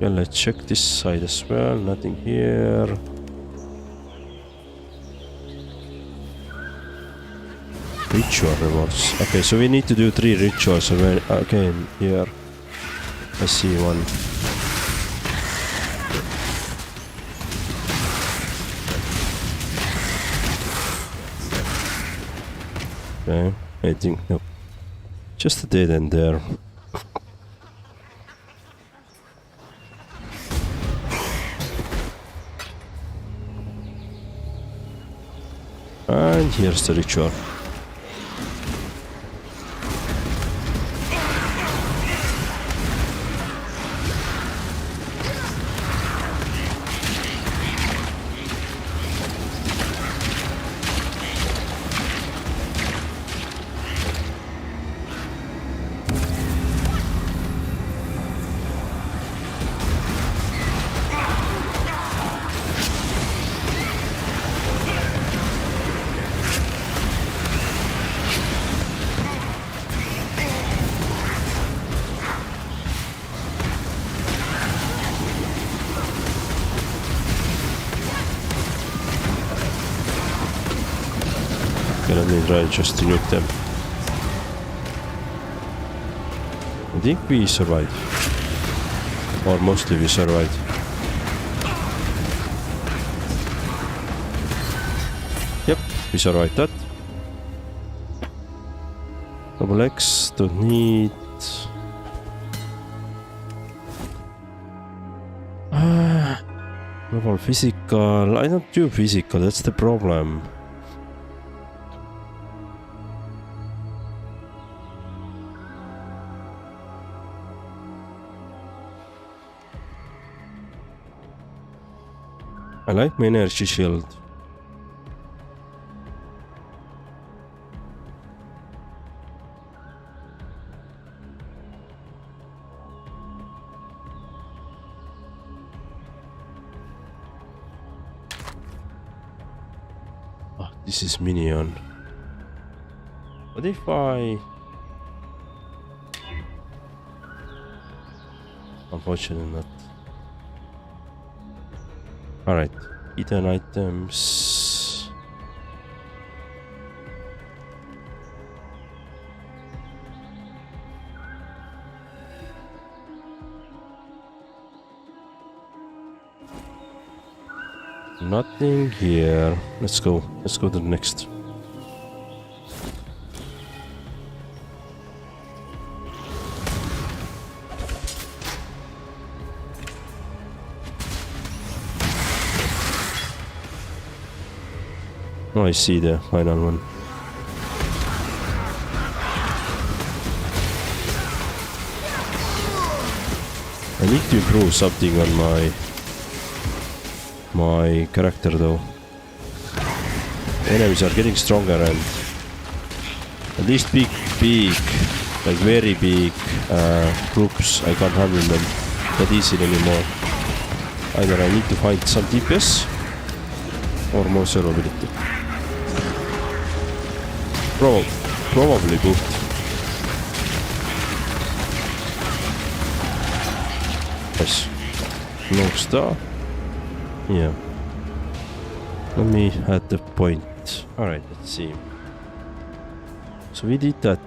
Yeah, let's check this side as well. Nothing here. Ritual rewards. Okay, so we need to do 3 rituals again here. I see one. Okay, I think nope. Just a dead end there. And here's the ritual. Let me try just to nuke them. I think we survived. Or mostly we survived. Yep, we survived that. Double X, don't need. Global physical. I don't do physical, that's the problem. I like my energy shield. Oh, this is minion. What if I... Unfortunately not. Alright, hidden items. Nothing here. Let's go to the next. Oh, I see the final one. I need to improve something on my character though. Enemies are getting stronger and these big, like very big groups, I can't handle them that easily anymore. Either I need to find some DPS or more survivability. Probably both. Yes. No star. Yeah. Let me add the point. Alright, let's see. So we did that.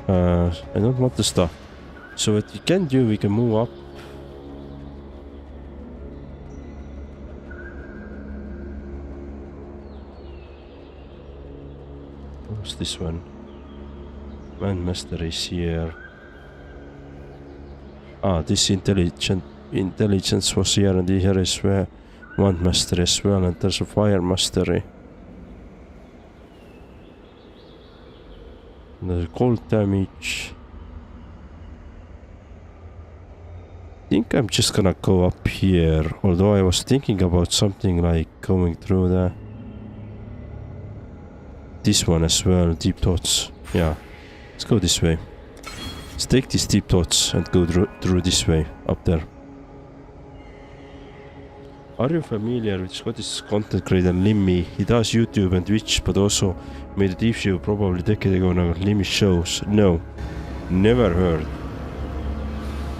I don't want the star. So what we can do, we can move up. What's this one? Master is here. Ah, this intelligence was here, and here is where Master as well, and there's a fire mastery. There's cold damage. I think I'm just gonna go up here, although I was thinking about something like going through this one as well, deep thoughts. Yeah, let's go this way. Let's take these deep thoughts and go through this way, up there. Are you familiar with Scottish content creator Limmy? He does YouTube and Twitch, but also made a deep show probably a decade ago now. Limmy shows. No, never heard.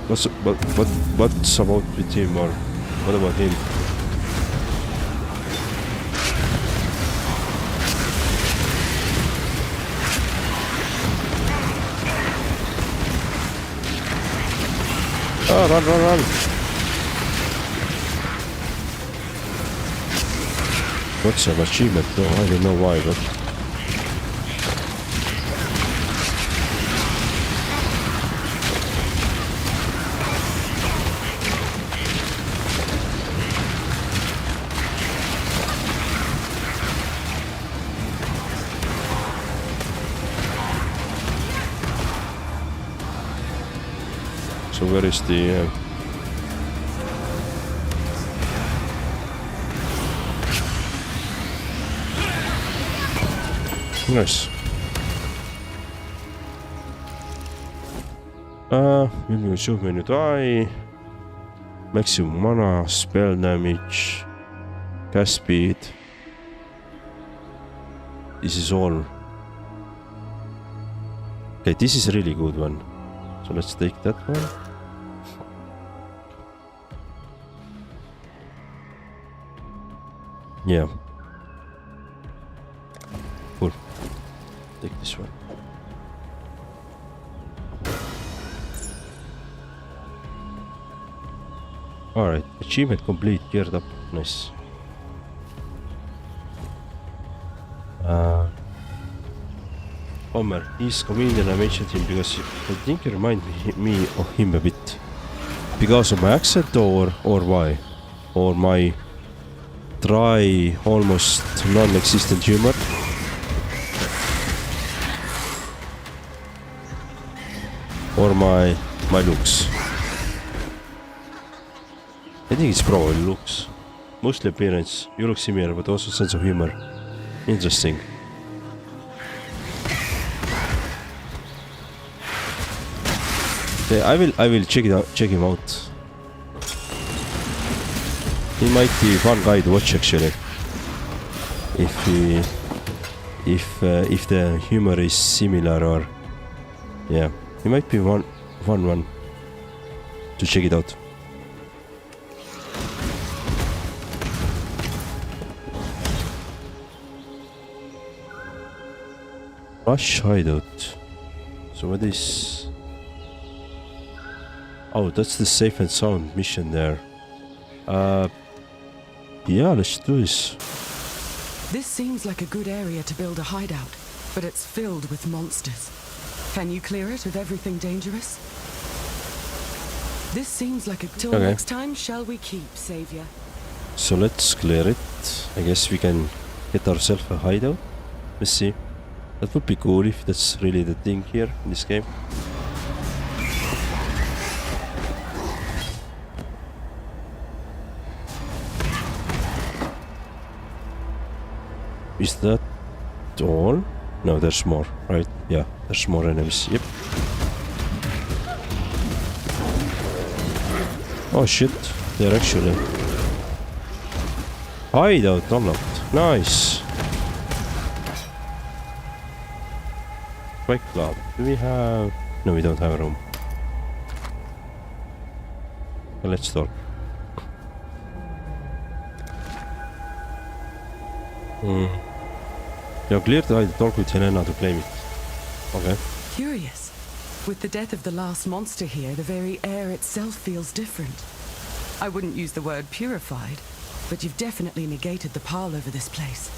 What's about with him, or what about him? Oh, run! What's an achievement though? I don't know why, but... So where is the... Nice. Will show when you die. Maximum mana, spell damage, cast speed. This is all. Okay, this is a really good one. So let's take that one. Yeah. Cool. Take this one. Alright, achievement complete, geared up. Nice. Homer, he's comedian. I mentioned him because I think he reminds me of him a bit. Because of my accent or why? Or my dry, almost non-existent humor? Or my looks? I think it's probably looks. Mostly appearance. You look similar, but also sense of humor. Interesting. Okay, I will check him out. He might be a fun guy to watch actually. If the humor is similar, or yeah, he might be one to check it out. Rush hideout. So what is... Oh, that's the safe and sound mission there. Yeah, let's do this. This seems like a good area to build a hideout, but it's filled with monsters. Can you clear it with everything dangerous? This seems like a... Till next time, shall we keep, Savior? So let's clear it. I guess we can get ourselves a hideout. Let's see. That would be cool if that's really the thing here in this game. Is that all? No, there's more, right? Yeah, there's more enemies. Yep. Oh shit, they're actually hideout unlocked. Nice. Quick club. Do we have? No, we don't have a room. Well, let's talk. You cleared the talk with Helena to claim it. Okay. Curious. With the death of the last monster here, the very air itself feels different. I wouldn't use the word purified, but you've definitely negated the pile over this place.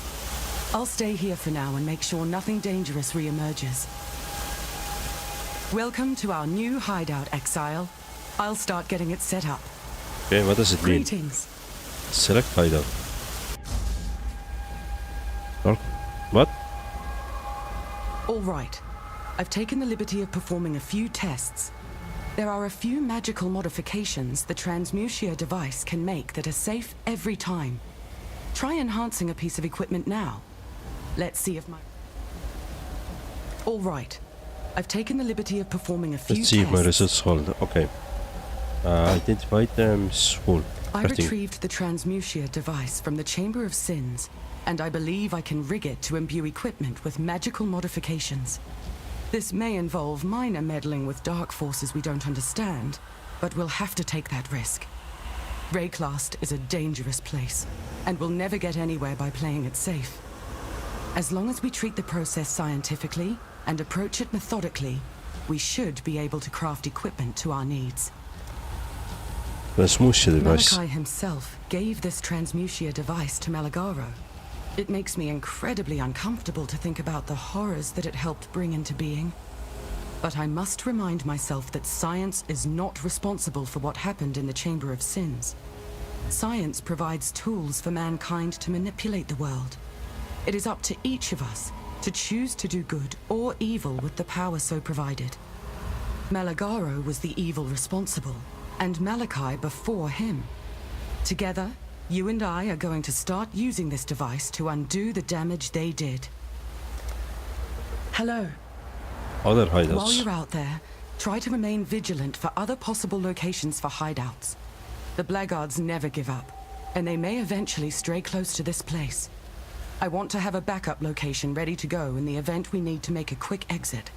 I'll stay here for now and make sure nothing dangerous re-emerges. Welcome to our new hideout, Exile. I'll start getting it set up. Okay, what does it mean? Greetings. Select hideout. What? All right. I've taken the liberty of performing a few tests. There are a few magical modifications the transmutia device can make that are safe every time. Try enhancing a piece of equipment now. Let's see if my... All right. I've taken the liberty of performing a few Let's see if my tests. results hold. Okay. Identify items. Full. I retrieved the transmutia device from the Chamber of Sins, and I believe I can rig it to imbue equipment with magical modifications. This may involve minor meddling with dark forces we don't understand, but we'll have to take that risk. Rayclast is a dangerous place, and we'll never get anywhere by playing it safe. As long as we treat the process scientifically and approach it methodically, we should be able to craft equipment to our needs. Transmutia device. Malachi himself gave this transmutia device to Malagaro. It makes me incredibly uncomfortable to think about the horrors that it helped bring into being. But I must remind myself that science is not responsible for what happened in the Chamber of Sins. Science provides tools for mankind to manipulate the world. It is up to each of us to choose to do good or evil with the power so provided. Malagaro was the evil responsible, and Malachi before him. Together, you and I are going to start using this device to undo the damage they did. Hello. Other hideouts. While you're out there, try to remain vigilant for other possible locations for hideouts. The blackguards never give up, and they may eventually stray close to this place. I want to have a backup location ready to go in the event we need to make a quick exit.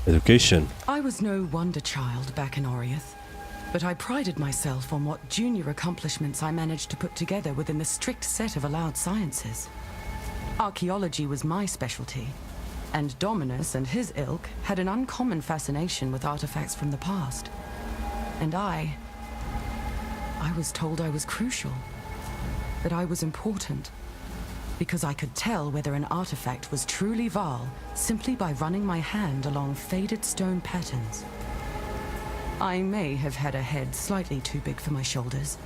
Education. I was no wonder child back in Oriath, but I prided myself on what junior accomplishments I managed to put together within the strict set of allowed sciences. Archaeology was my specialty, and Dominus and his ilk had an uncommon fascination with artifacts from the past. And I was told I was crucial, that I was important, because I could tell whether an artifact was truly Val simply by running my hand along faded stone patterns. I may have had a head slightly too big for my shoulders.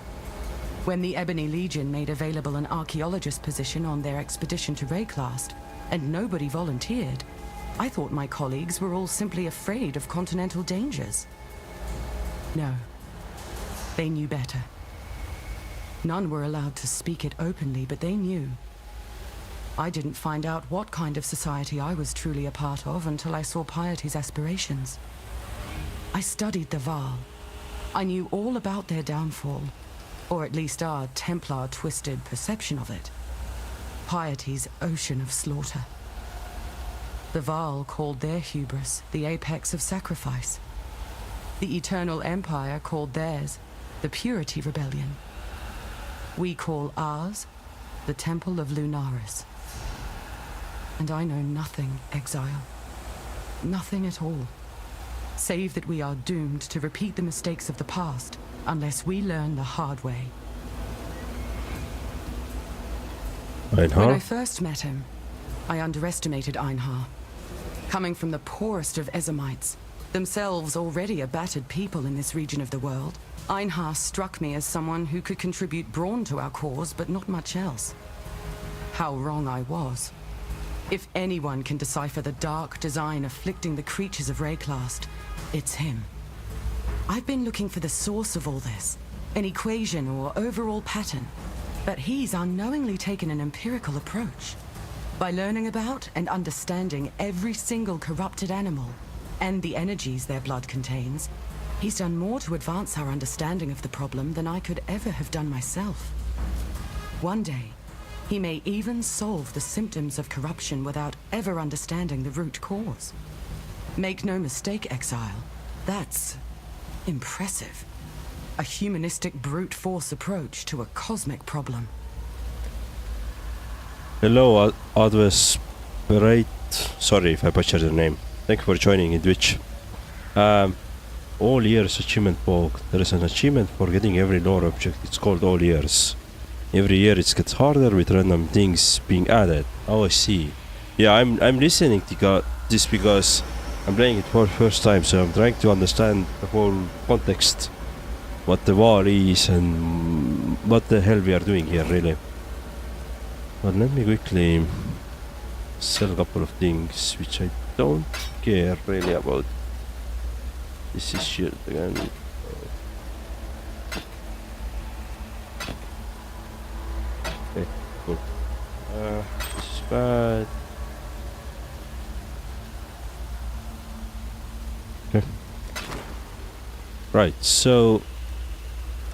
When the Ebony Legion made available an archaeologist position on their expedition to Rayclast, and nobody volunteered, I thought my colleagues were all simply afraid of continental dangers. No, they knew better. None were allowed to speak it openly, but they knew. I didn't find out what kind of society I was truly a part of until I saw Piety's aspirations. I studied the Val. I knew all about their downfall, or at least our Templar-twisted perception of it. Piety's ocean of slaughter. The Val called their hubris the apex of sacrifice. The Eternal Empire called theirs the Purity Rebellion. We call ours the Temple of Lunaris. And I know nothing, Exile. Nothing at all. Save that we are doomed to repeat the mistakes of the past unless we learn the hard way. When I first met him, I underestimated Einhar. Coming from the poorest of Ezamites, themselves already a battered people in this region of the world, Einhar struck me as someone who could contribute brawn to our cause, but not much else. How wrong I was. If anyone can decipher the dark design afflicting the creatures of Rayclast, it's him. I've been looking for the source of all this, an equation or overall pattern. But he's unknowingly taken an empirical approach. By learning about and understanding every single corrupted animal and the energies their blood contains, he's done more to advance our understanding of the problem than I could ever have done myself. One day, he may even solve the symptoms of corruption without ever understanding the root cause. Make no mistake, Exile, that's impressive. A humanistic brute force approach to a cosmic problem. Hello, Adves Bereit. Sorry if I butchered your name. Thank you for joining in Twitch. All years achievement book. There is an achievement for getting every lore object. It's called all years. Every year it gets harder with random things being added. Oh, I see. Yeah, I'm listening to this because I'm playing it for the first time, so I'm trying to understand the whole context, what the war is and what the hell we are doing here, really. But let me quickly sell a couple of things which I don't care really about. This is shield again. Okay, cool. This is bad. Okay. Right, so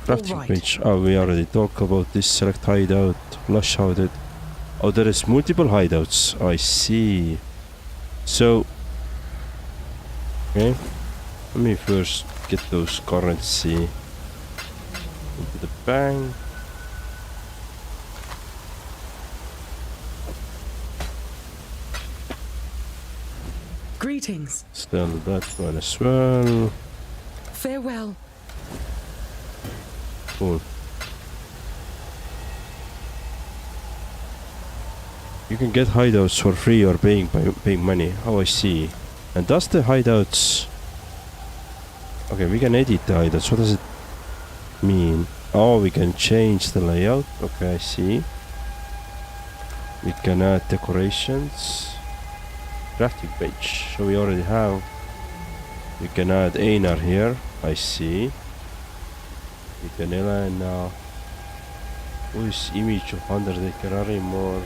crafting page. Oh, we already talked about this. Select hideout, flush hideout. Oh, there is multiple hideouts. I see. So, okay. Let me first get those currency into the bank. Greetings. Sell that one as well. Farewell. Cool. You can get hideouts for free or paying money. Oh, I see. And does the hideouts... Okay, we can edit the hideouts. What does it mean? Oh, we can change the layout. Okay, I see. We can add decorations. Crafting page. So we already have. We can add Einar here. I see. We can add now. What is image of Undertaker Arimor?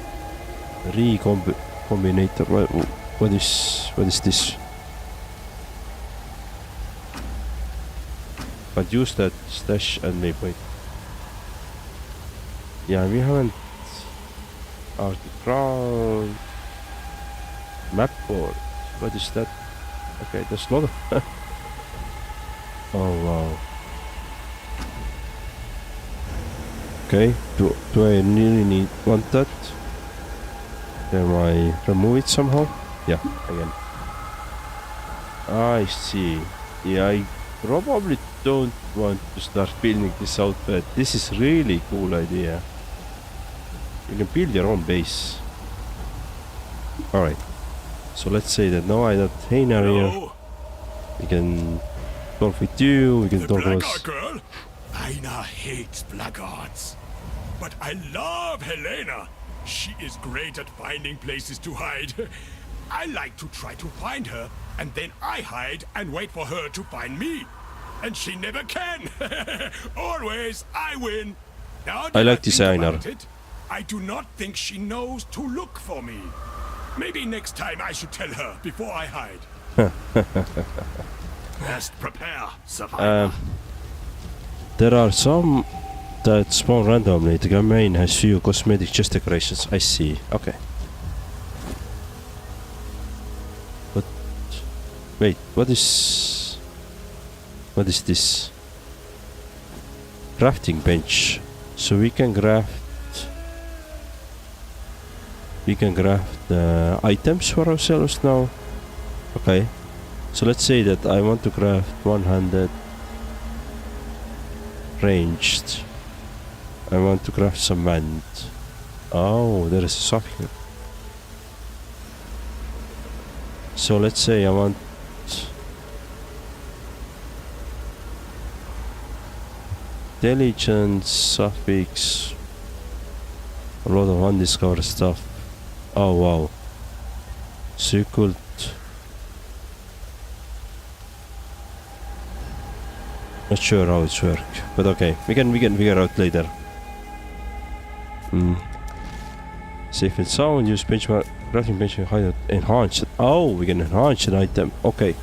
Recombinator. What is this? But use that stash and waypoint. Yeah, we haven't. Arctic Crown. Map board. What is that? Okay, there's a lot of. Oh wow. Okay, do I really want that? Can I remove it somehow? Yeah, again. I see. Yeah, I probably don't want to start building this out, but this is really cool idea. You can build your own base. Alright. So let's say that now I got Einar here. We can talk with you, we can talk about... girl? Einar hates blackguards. But I love Helena. She is great at finding places to hide. I like to try to find her, and then I hide and wait for her to find me. And she never can. Always I win. Now I like this Einar. I do not think she knows to look for me. Maybe next time I should tell her before I hide. Best prepare, survivor. There are some that spawn randomly. The domain has few cosmetic chest decorations. I see. Okay. But wait, what is this? Crafting bench. So we can craft items for ourselves now. Okay. So let's say that I want to craft 100 ranged. I want to craft some wand. Oh, there is a shop here. So let's say I want intelligence, suffix, a lot of undiscovered stuff. Oh wow. So you could... Not sure how it's work, but okay, we can figure out later. Safe and sound, use benchmark, crafting benchmark, hide, enhance it. Oh, we can enhance an item. Okay.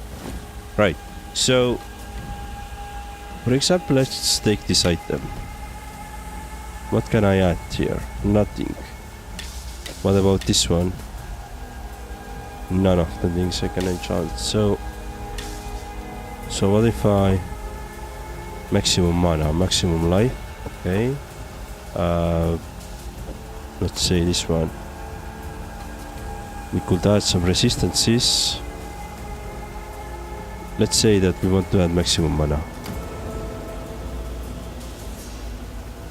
Right. So, for example, let's take this item. What can I add here? Nothing. What about this one? None of the things I can enchant. So what if I maximum mana, maximum life? Okay. Let's say this one. We could add some resistances. Let's say that we want to add maximum mana.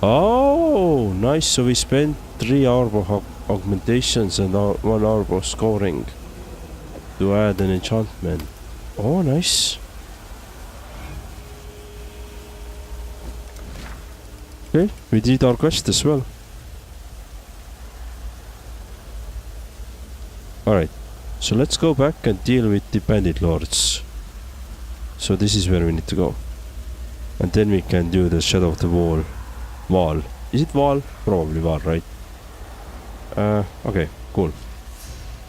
Oh, nice. So we spent 3 arbor augmentations and 1 arbor scoring to add an enchantment. Oh, nice. Okay, we did our quest as well. Alright, so let's go back and deal with the bandit lords. So this is where we need to go. And then we can do the shadow of the wall. Wall. Is it wall? Probably wall, right? Okay, cool.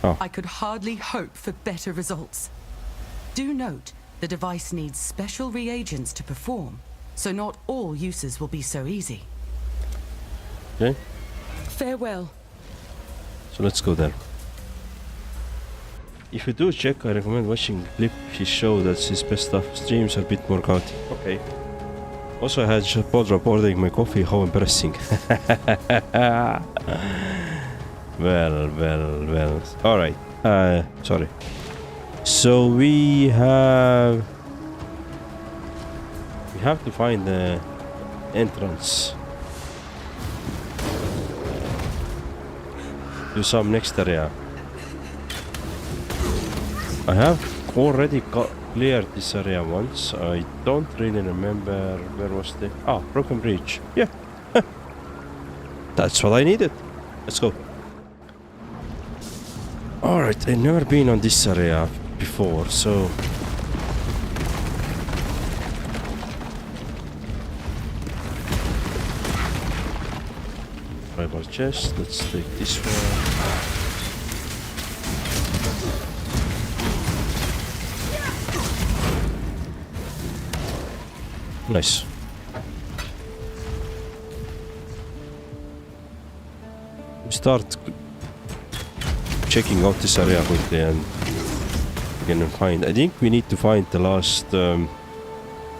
Oh. I could hardly hope for better results. Do note, the device needs special reagents to perform, so not all uses will be so easy. Okay. Farewell. So let's go there. If you do check, I recommend watching the clip he showed that his best stuff streams are a bit more chaotic. Okay. Also, I had Podra pouring my coffee, how embarrassing. Well. Alright. Sorry. So we have to find the entrance to some next area. I have already cleared this area once. I don't really remember where was the... Broken Bridge. Yeah. That's what I needed. Let's go. Alright, I've never been on this area before, so... Tribal chest, let's take this one. Nice. We start checking out this area quickly and we can find... I think we need to find the last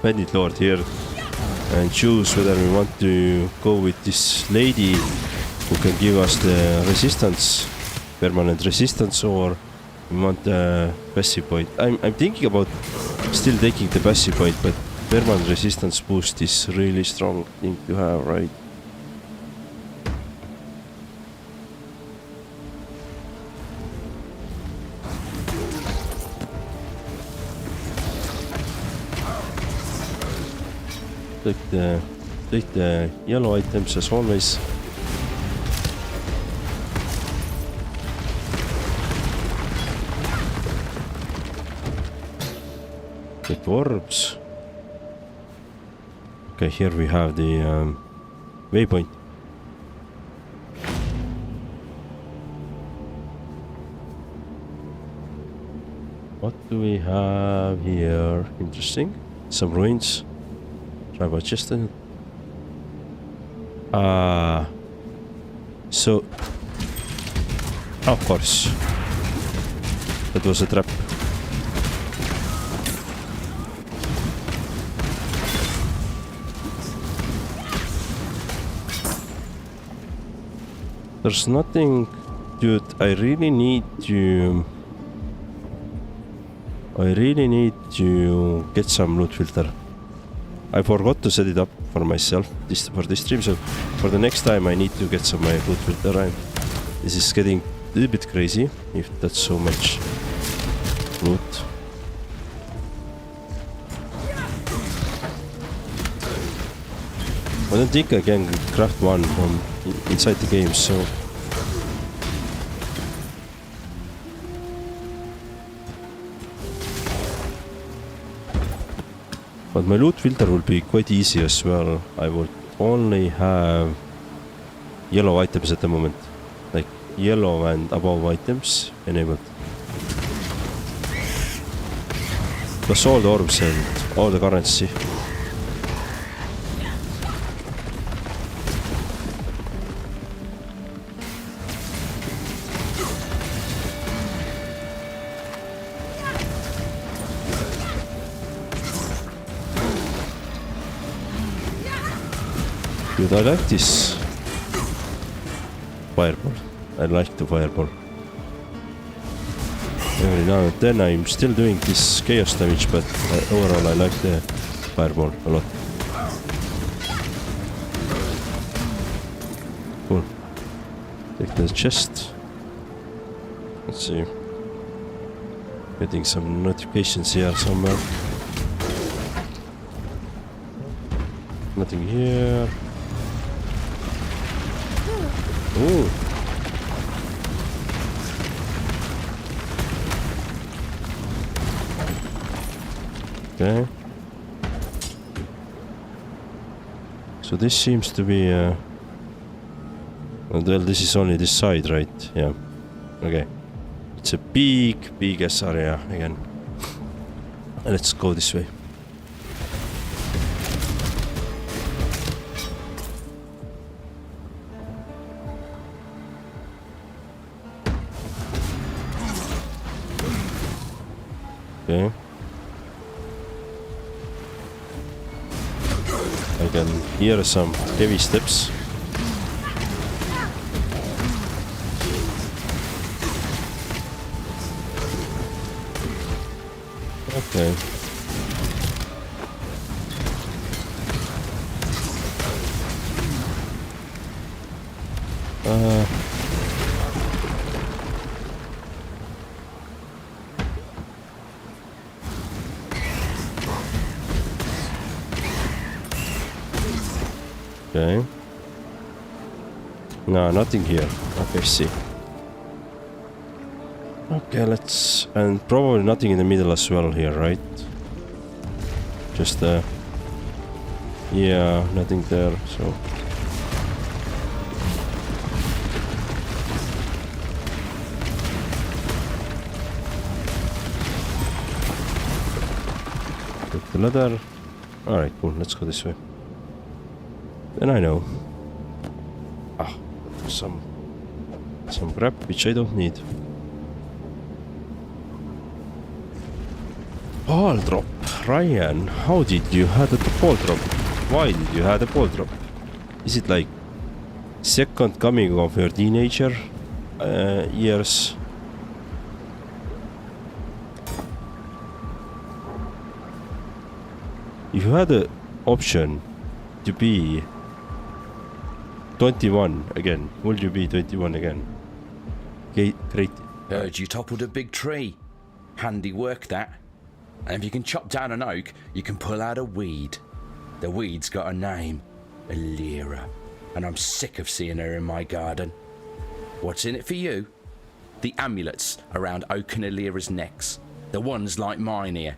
bandit lord here and choose whether we want to go with this lady who can give us the resistance, permanent resistance, or we want the passive point. I'm thinking about still taking the passive point, but permanent resistance boost is really strong thing to have, right? Take the yellow items as always. Take orbs. Okay, here we have the waypoint. What do we have here? Interesting. Some ruins. Tribal chest. So, of course, that was a trap. There's nothing, dude. I really need to get some loot filter. I forgot to set it up for myself for this stream, so for the next time I need to get some loot filter. This is getting a little bit crazy if that's so much loot. I don't think I can craft one from inside the game, so... But my loot filter will be quite easy as well. I would only have yellow items at the moment. Like yellow and above items enabled. Plus all the orbs and all the currency. Dude, I like this fireball. I like the fireball. Every now and then I'm still doing this chaos damage, but overall I like the fireball a lot. Cool. Take the chest. Let's see. Getting some notifications here somewhere. Nothing here. Ooh. Okay. So this seems to be well, this is only this side, right? Yeah. Okay. It's a big ass area again. Let's go this way. Okay. I can hear some heavy steps. Okay. Okay. No, nothing here. Okay, see. Okay, let's... And probably nothing in the middle as well here, right? Just yeah, nothing there, so... Take the ladder. Alright, cool, let's go this way. Then I know. Ah, some crap which I don't need. Ball drop. Ryan, how did you have the ball drop? Why did you have the ball drop? Is it like second coming of your teenager years? If you had the option to be 21 again, will you be 21 again? Okay, great. Heard you toppled a big tree. Handy work that. And if you can chop down an oak, you can pull out a weed. The weed's got a name, Alira, and I'm sick of seeing her in my garden. What's in it for you? The amulets around Oak and Alira's necks. The ones like mine here.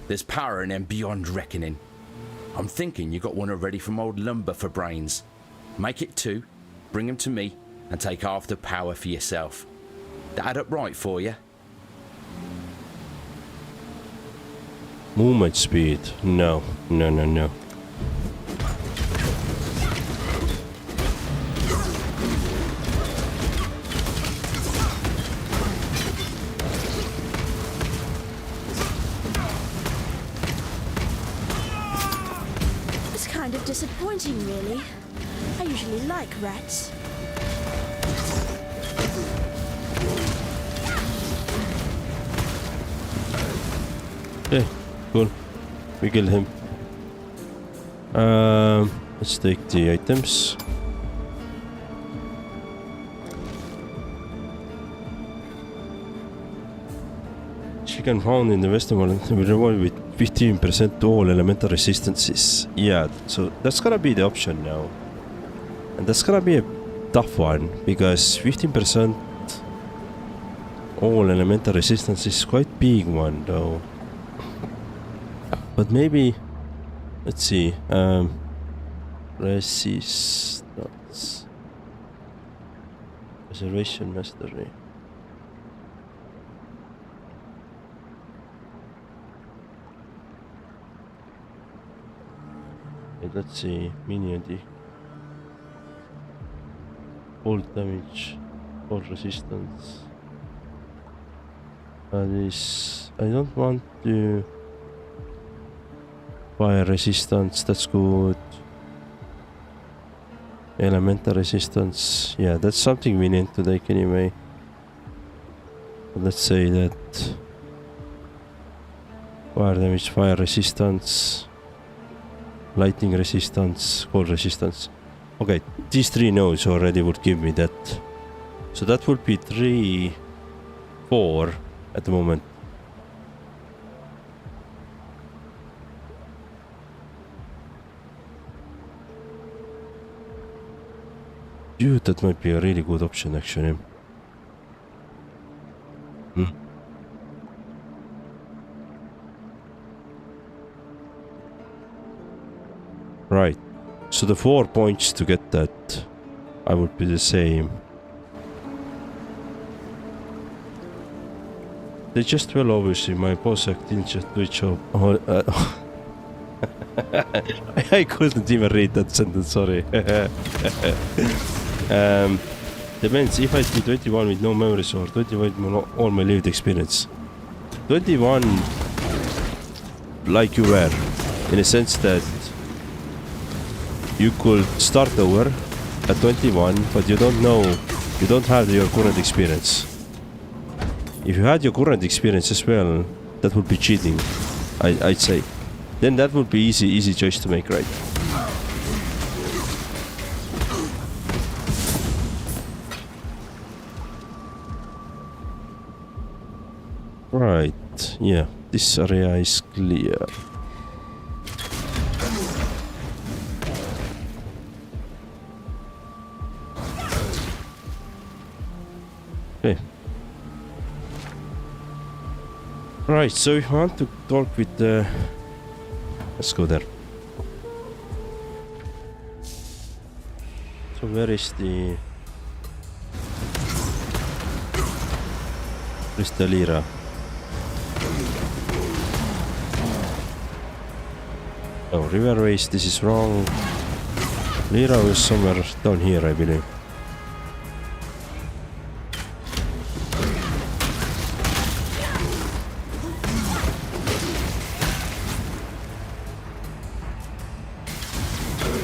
There's power in them beyond reckoning. I'm thinking you got one already from old Lumber for brains. Make it 2, bring them to me, and take half the power for yourself. That add up right for you? Movement speed. No. It's kind of disappointing, really. I usually like rats. Okay, cool. We killed him. Let's take the items. Chicken found in the western world will revolve with 15% to all elemental resistances. Yeah, so that's gonna be the option now. And that's gonna be a tough one, because 15% all elemental resistance is quite big one though. But maybe, let's see, resistance. Reservation mastery. Okay, let's see. Minion cold damage, cold resistance. This I don't want to fire resistance. That's good. Elemental resistance. Yeah, that's something we need to take anyway. But let's say that fire damage, fire resistance, lightning resistance, cold resistance. Okay, these 3 nodes already would give me that. So that would be 3, 4 at the moment. Dude, that might be a really good option actually. Right. So the 4 points to get that, I would be the same. They just well, obviously, my boss didn't just do a job. I couldn't even read that sentence, sorry. Depends, if I do 21 with no memories or 21 with all my lived experience. 21 like you were, in a sense that you could start over at 21, but you don't know, you don't have your current experience. If you had your current experience as well, that would be cheating, I'd say. Then that would be easy choice to make, right? Right, yeah, this area is clear. Okay. Right, so if I want to talk with the... Let's go there. So where is the... Where's the Lyra? Oh, Riverways, this is wrong. Lyra was somewhere down here, I believe.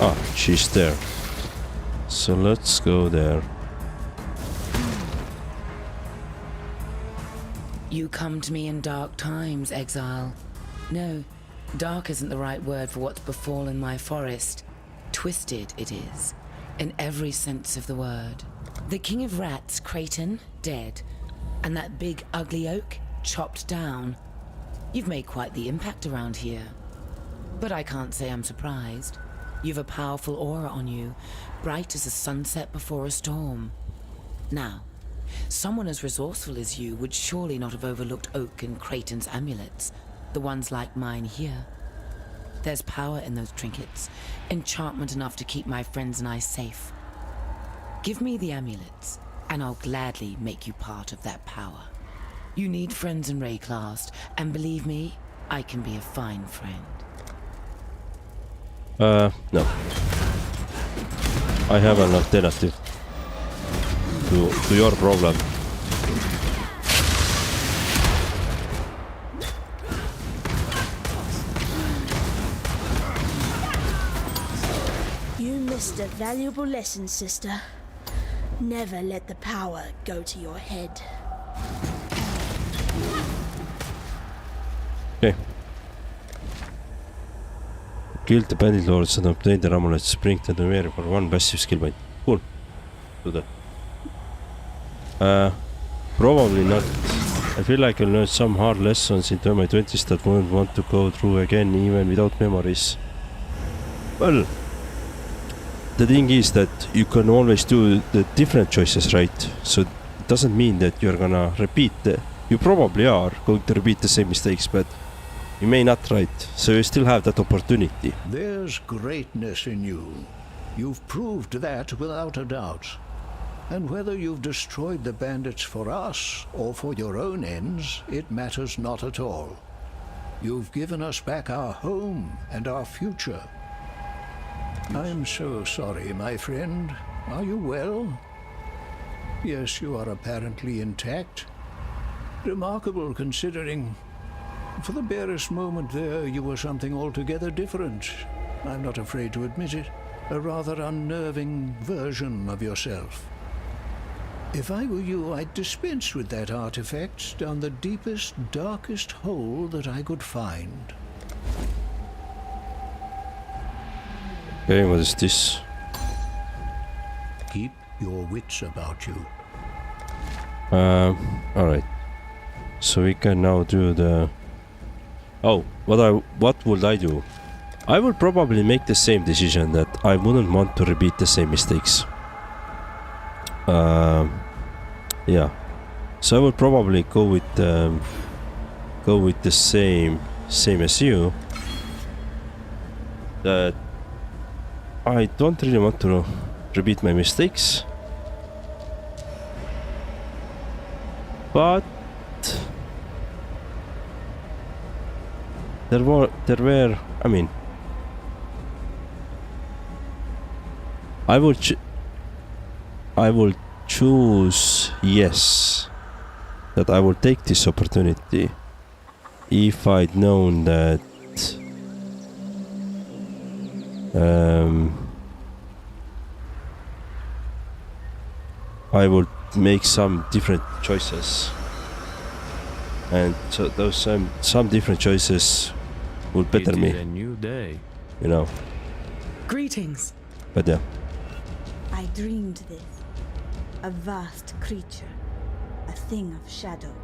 Ah, she's there. So let's go there. You come to me in dark times, Exile. No, dark isn't the right word for what's befallen my forest. Twisted it is, in every sense of the word. The king of rats, Creighton, dead. And that big ugly oak, chopped down. You've made quite the impact around here. But I can't say I'm surprised. You've a powerful aura on you, bright as a sunset before a storm. Now, someone as resourceful as you would surely not have overlooked Oak and Creighton's amulets, the ones like mine here. There's power in those trinkets, enchantment enough to keep my friends and I safe. Give me the amulets, and I'll gladly make you part of that power. You need friends in Rayclast, and believe me, I can be a fine friend. No. I have an alternative to your problem. You missed a valuable lesson, sister. Never let the power go to your head. Okay. Killed the bandit lords and obtained their amulets, bring them to the for 1 passive skill point. Cool. Do that. Probably not. I feel like I learned some hard lessons into my 20s that wouldn't want to go through again even without memories. Well, the thing is that you can always do the different choices, right? So it doesn't mean that you're gonna repeat you probably are going to repeat the same mistakes, but you may not, right? So you still have that opportunity. There's greatness in you. You've proved that without a doubt. And whether you've destroyed the bandits for us or for your own ends, it matters not at all. You've given us back our home and our future. I'm so sorry, my friend. Are you well? Yes, you are apparently intact. Remarkable considering, for the barest moment there, you were something altogether different. I'm not afraid to admit it. A rather unnerving version of yourself. If I were you, I'd dispense with that artifact down the deepest, darkest hole that I could find. Okay, what is this? Keep your wits about you. Alright. So we can now do the... Oh, what would I do? I would probably make the same decision that I wouldn't want to repeat the same mistakes. Yeah. So I would probably go with the same as you. That I don't really want to repeat my mistakes. But there were I mean, I will choose yes, that I will take this opportunity if I'd known that I would make some different choices, and so those some different choices would better me. It is a new day. You know. Greetings. But yeah. I dreamed this. A vast creature. A thing of shadow.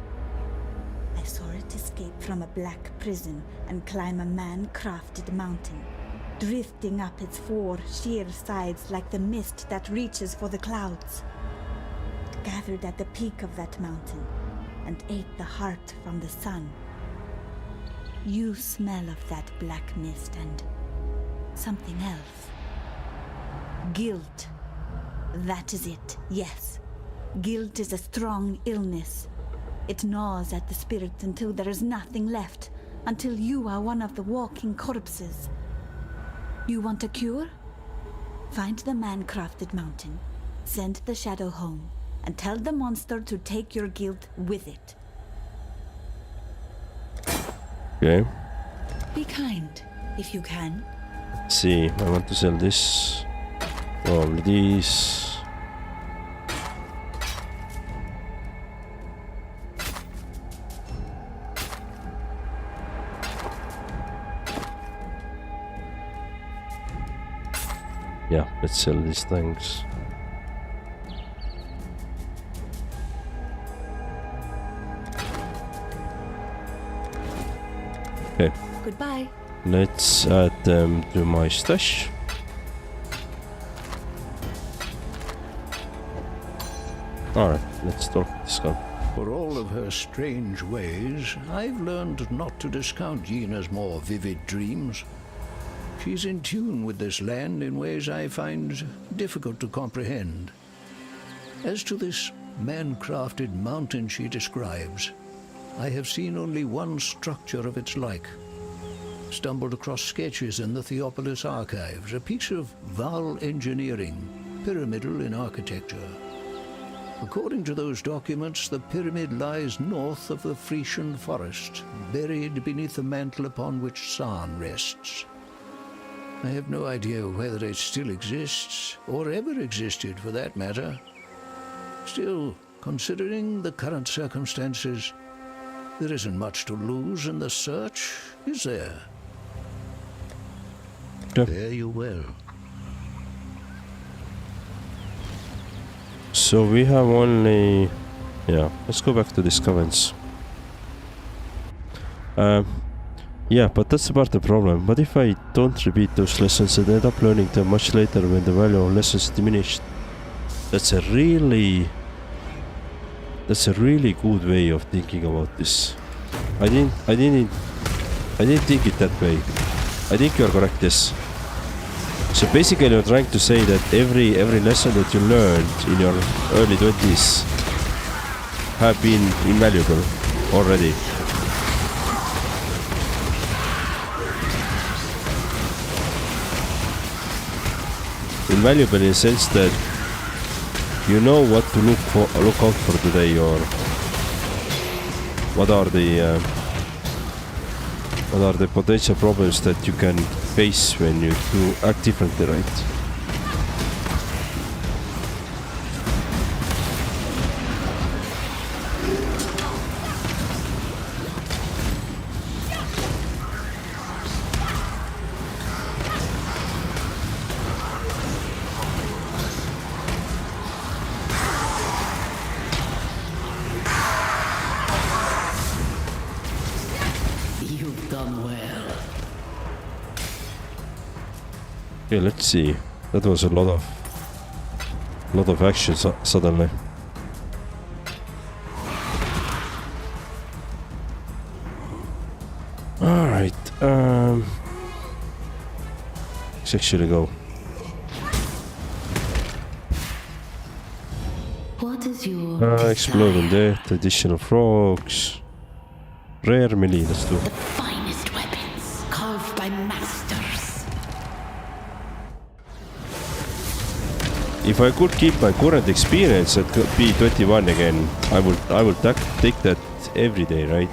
I saw it escape from a black prison and climb a man-crafted mountain, drifting up its 4 sheer sides like the mist that reaches for the clouds. It gathered at the peak of that mountain and ate the heart from the sun. You smell of that black mist and something else. Guilt. That is it, yes. Guilt is a strong illness. It gnaws at the spirit until there is nothing left, until you are one of the walking corpses. You want a cure? Find the man-crafted mountain, send the shadow home, and tell the monster to take your guilt with it. Okay. Be kind, if you can. Let's see, I want to sell this. Probably this. Yeah, let's sell these things. Okay. Goodbye. Let's add them to my stash. Alright, let's talk to this guy. For all of her strange ways, I've learned not to discount Yena's more vivid dreams. She's in tune with this land in ways I find difficult to comprehend. As to this man-crafted mountain she describes, I have seen only one structure of its like. Stumbled across sketches in the Theopolis archives, a piece of Val engineering, pyramidal in architecture. According to those documents, the pyramid lies north of the Frisian forest, buried beneath the mantle upon which San rests. I have no idea whether it still exists, or ever existed for that matter. Still, considering the current circumstances, there isn't much to lose in the search, is there? Fare you well. So we have only... Yeah, let's go back to these comments. Yeah, but that's about the problem. But if I don't repeat those lessons and end up learning them much later when the value of lessons diminished, that's a really good way of thinking about this. I didn't think it that way. I think you are correct, yes. So basically you're trying to say that every lesson that you learned in your early 20s have been invaluable already. Invaluable in the sense that you know what to look out for today, or what are the potential problems that you can face when you do act differently, right? Okay, let's see. That was a lot of action suddenly. All right. Let's actually go. What is your Exploding death, additional frogs, rare melee. Let's do. The finest weapons carved by masters. If I could keep my current experience at P21 again, I would take that every day, right?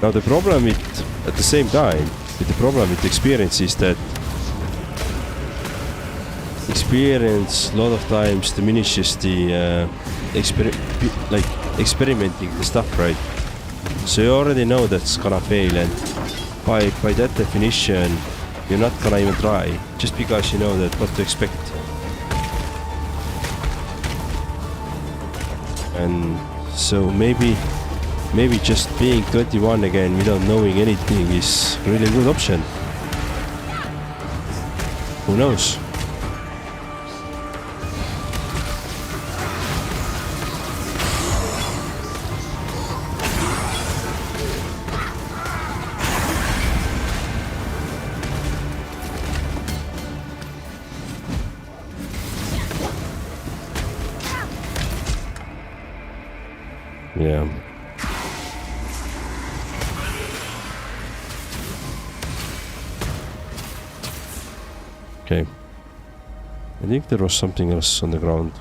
Now the problem with, at the same time, the problem with experience is that experience a lot of times diminishes the experimenting the stuff, right? So you already know that's gonna fail, and by that definition, you're not gonna even try, just because you know that what to expect. And so maybe just being 21 again without knowing anything is really a good option. Who knows? Yeah. Okay. I think there was something else on the ground.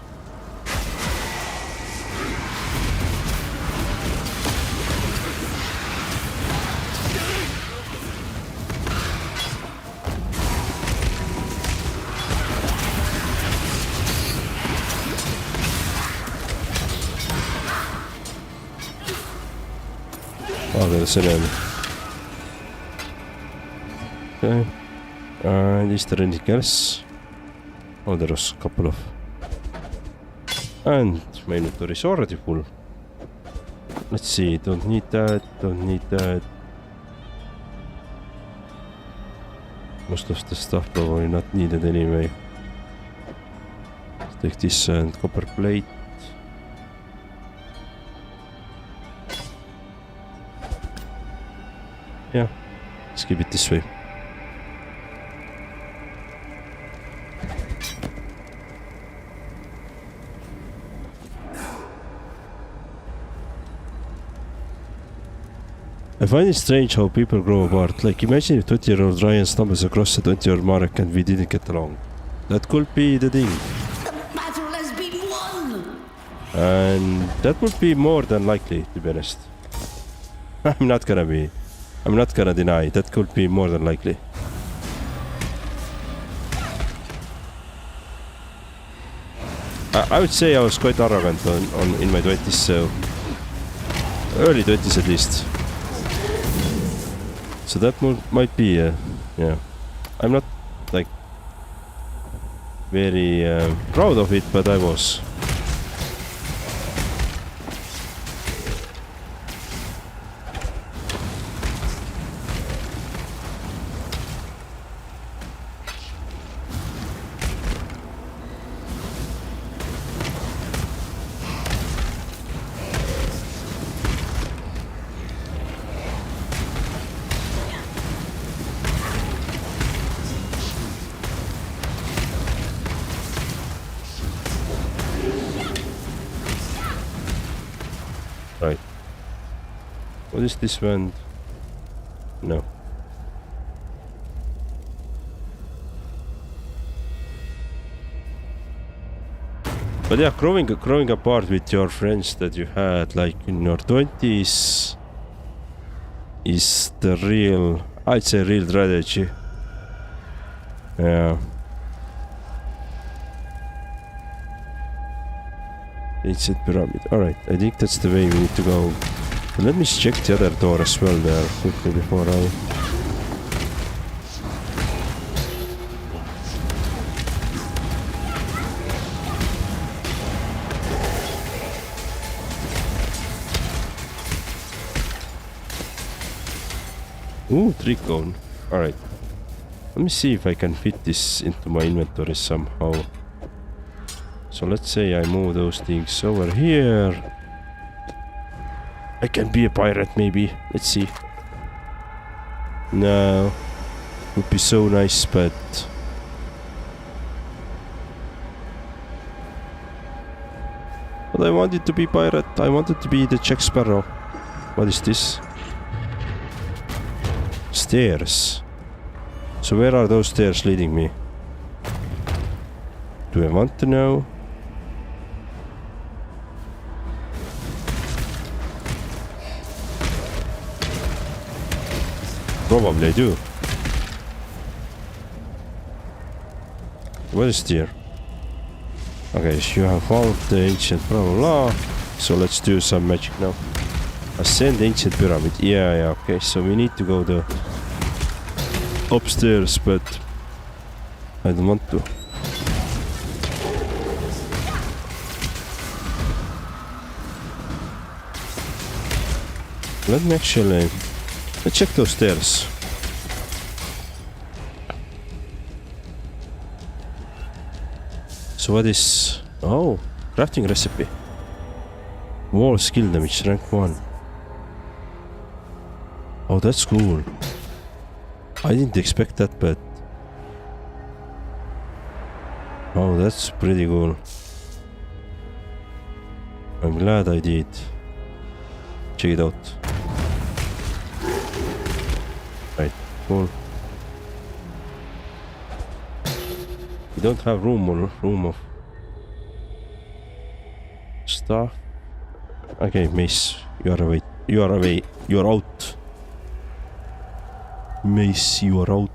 Oh, there's an enemy. Okay. And is there anything else? Oh, there was a couple of. And my inventory is already full. Let's see, don't need that, don't need that. Most of the stuff probably not needed anyway. Let's take this and copper plate. Yeah, let's keep it this way. I find it strange how people grow apart. Like, imagine if 20-year-old Ryan stumbles across a 20-year-old Marek and we didn't get along. That could be the thing. The battle has been won! And that would be more than likely, to be honest. I'm not gonna deny, that could be more than likely. I would say I was quite arrogant in my 20s, so early 20s at least. So that might be, yeah. I'm not like very proud of it, but I was. is this vent? No. But yeah, growing apart with your friends that you had like in your 20s is the real, I'd say, real tragedy. Yeah. Ancient pyramid. Alright, I think that's the way we need to go. But let me check the other door as well there quickly before I... Ooh, trickle. Alright. Let me see if I can fit this into my inventory somehow. So let's say I move those things over here. I can be a pirate maybe. Let's see. No. Would be so nice, but... But I wanted to be pirate. I wanted to be the Jack Sparrow. What is this? Stairs. So where are those stairs leading me? Do I want to know? Probably I do. What is there? Okay, so you have found the ancient blah blah blah. So let's do some magic now. Ascend ancient pyramid. Yeah, okay. So we need to go the upstairs, but I don't want to. Let me actually let's check those stairs. So what is... Oh, crafting recipe. Wall skill damage rank 1. Oh, that's cool. I didn't expect that, but... Oh, that's pretty cool. I'm glad I did. Check it out. Right, cool. We don't have room of stuff. Okay, Mace, you are away. You are away. You are out. Mace, you are out.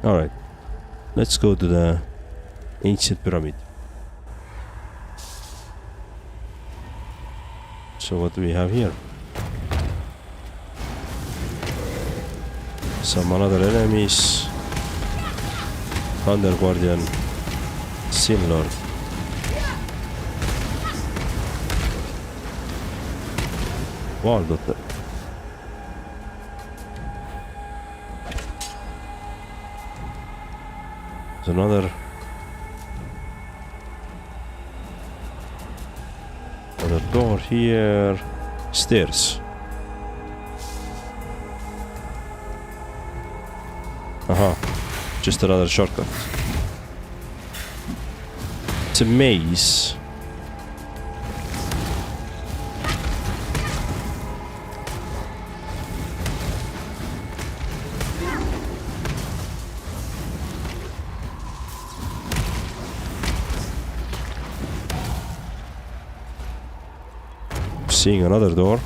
Alright. Let's go to the ancient pyramid. So what do we have here? Some other enemies. Thunder Guardian. Sin Lord. Wall Daughter. There's another door here. Stairs. Aha. Just another shortcut. It's a maze. Seeing another door.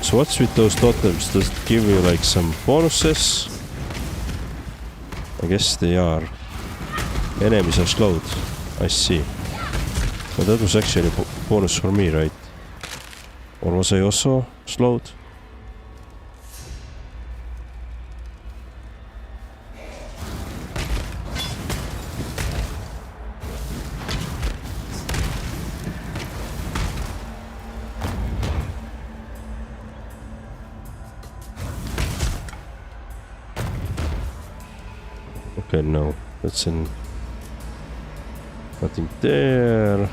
So what's with those totems? Does it give you like some bonuses? I guess they are. Enemies are slowed. I see. But that was actually a bonus for me, right? Or was I also slowed? Okay, no, that's in nothing there.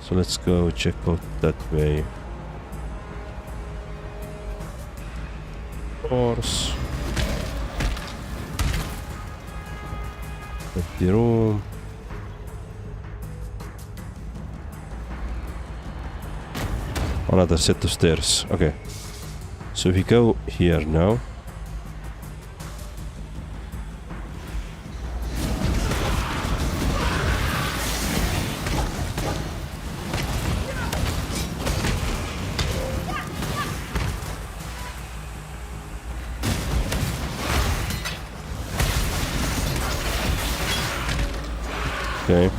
So let's go check out that way. Of course. Empty room. Another set of stairs. Okay. So we go here now. Okay.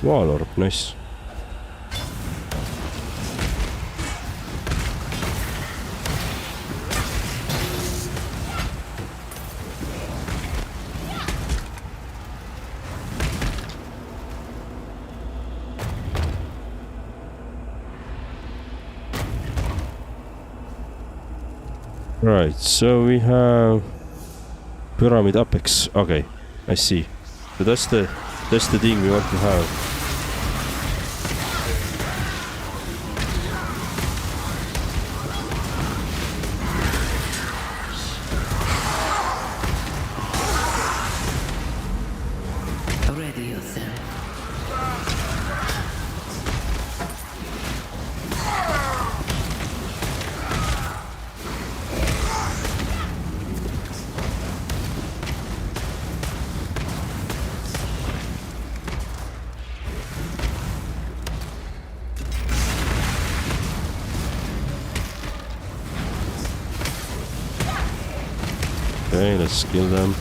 Wall orb, nice. Right, so we have pyramid apex. Okay, I see. So that's the thing we want to have. Ready yourself. Okay, let's kill them.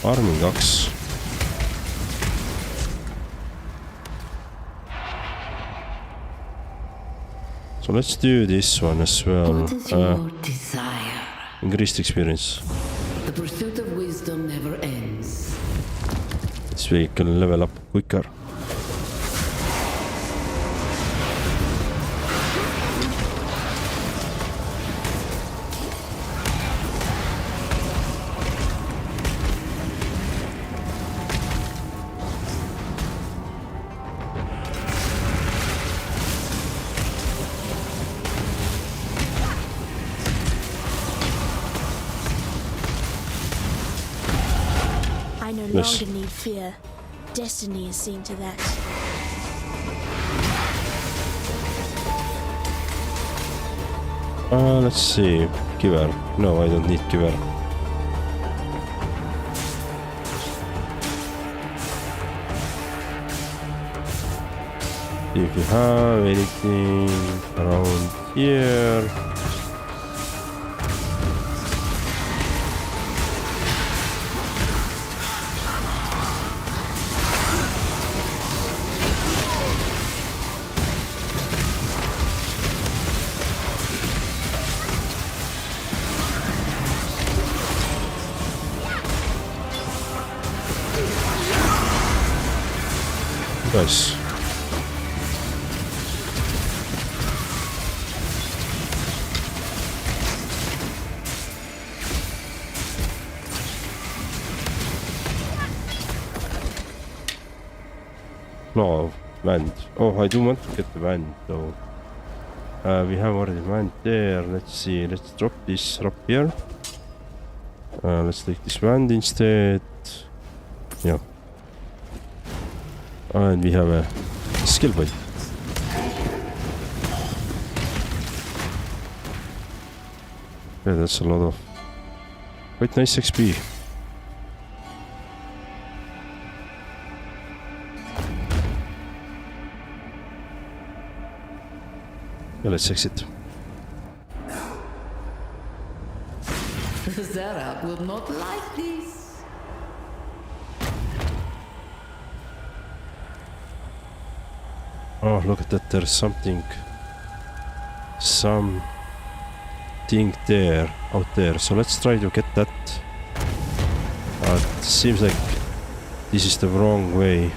Farming ox. So let's do this one as well. What is your desire? Increased experience. The pursuit of wisdom never ends. So we can level up quicker. I no Yes. longer need fear. Destiny is seen to that. Let's see. Kiver. No, I don't need kiver. If you have anything around here. Nice. No, wand. Oh, I do want to get the wand though. We have already wand there. Let's see. Let's drop this up here. Let's take this wand instead. Yeah. And we have a skill point. Yeah, that's a lot of quite nice XP. Yeah, let's exit. Zara will not like this. Oh, look at that, there's something there, out there. So let's try to get that. It seems like this is the wrong way.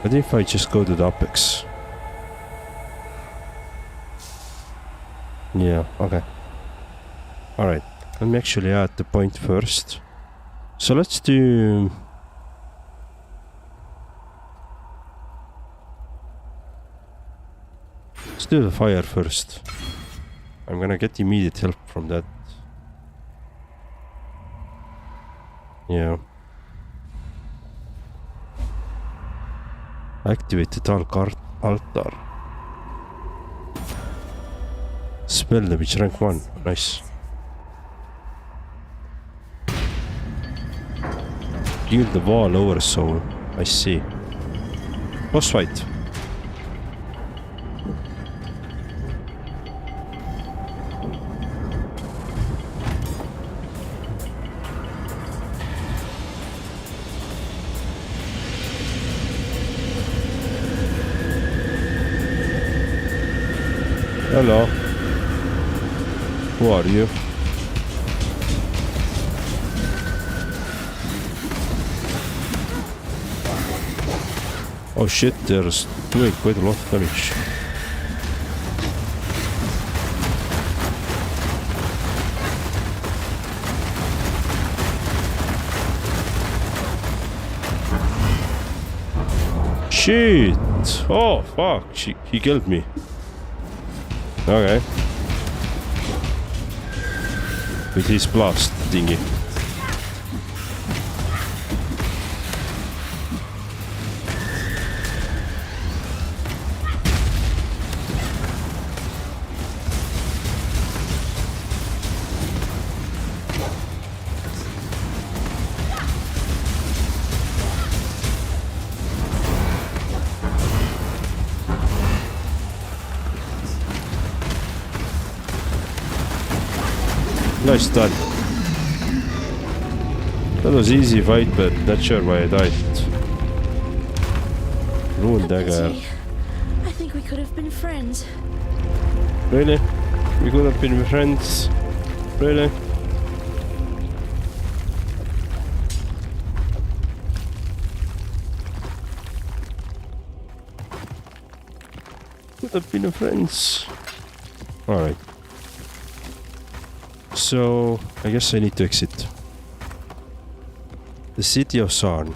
But if I just go to the apex? Yeah, okay. Alright, let me actually add the point first. So let's do Let's do the fire first. I'm gonna get immediate help from that. Yeah. Activate the dark altar. Spell damage rank 1. Nice. Heal the wall over soul. I see. Boss fight. Hello. Who are you? Oh shit, they're doing quite a lot of damage. Shit! Oh fuck, he killed me. Okay. With his blast thingy. Nice done. That was easy fight, but not sure why I died. Rune dagger. I think we could have been friends. Really? We could have been friends? Really? Could have been friends. Alright. So, I guess I need to exit. The city of Sarn.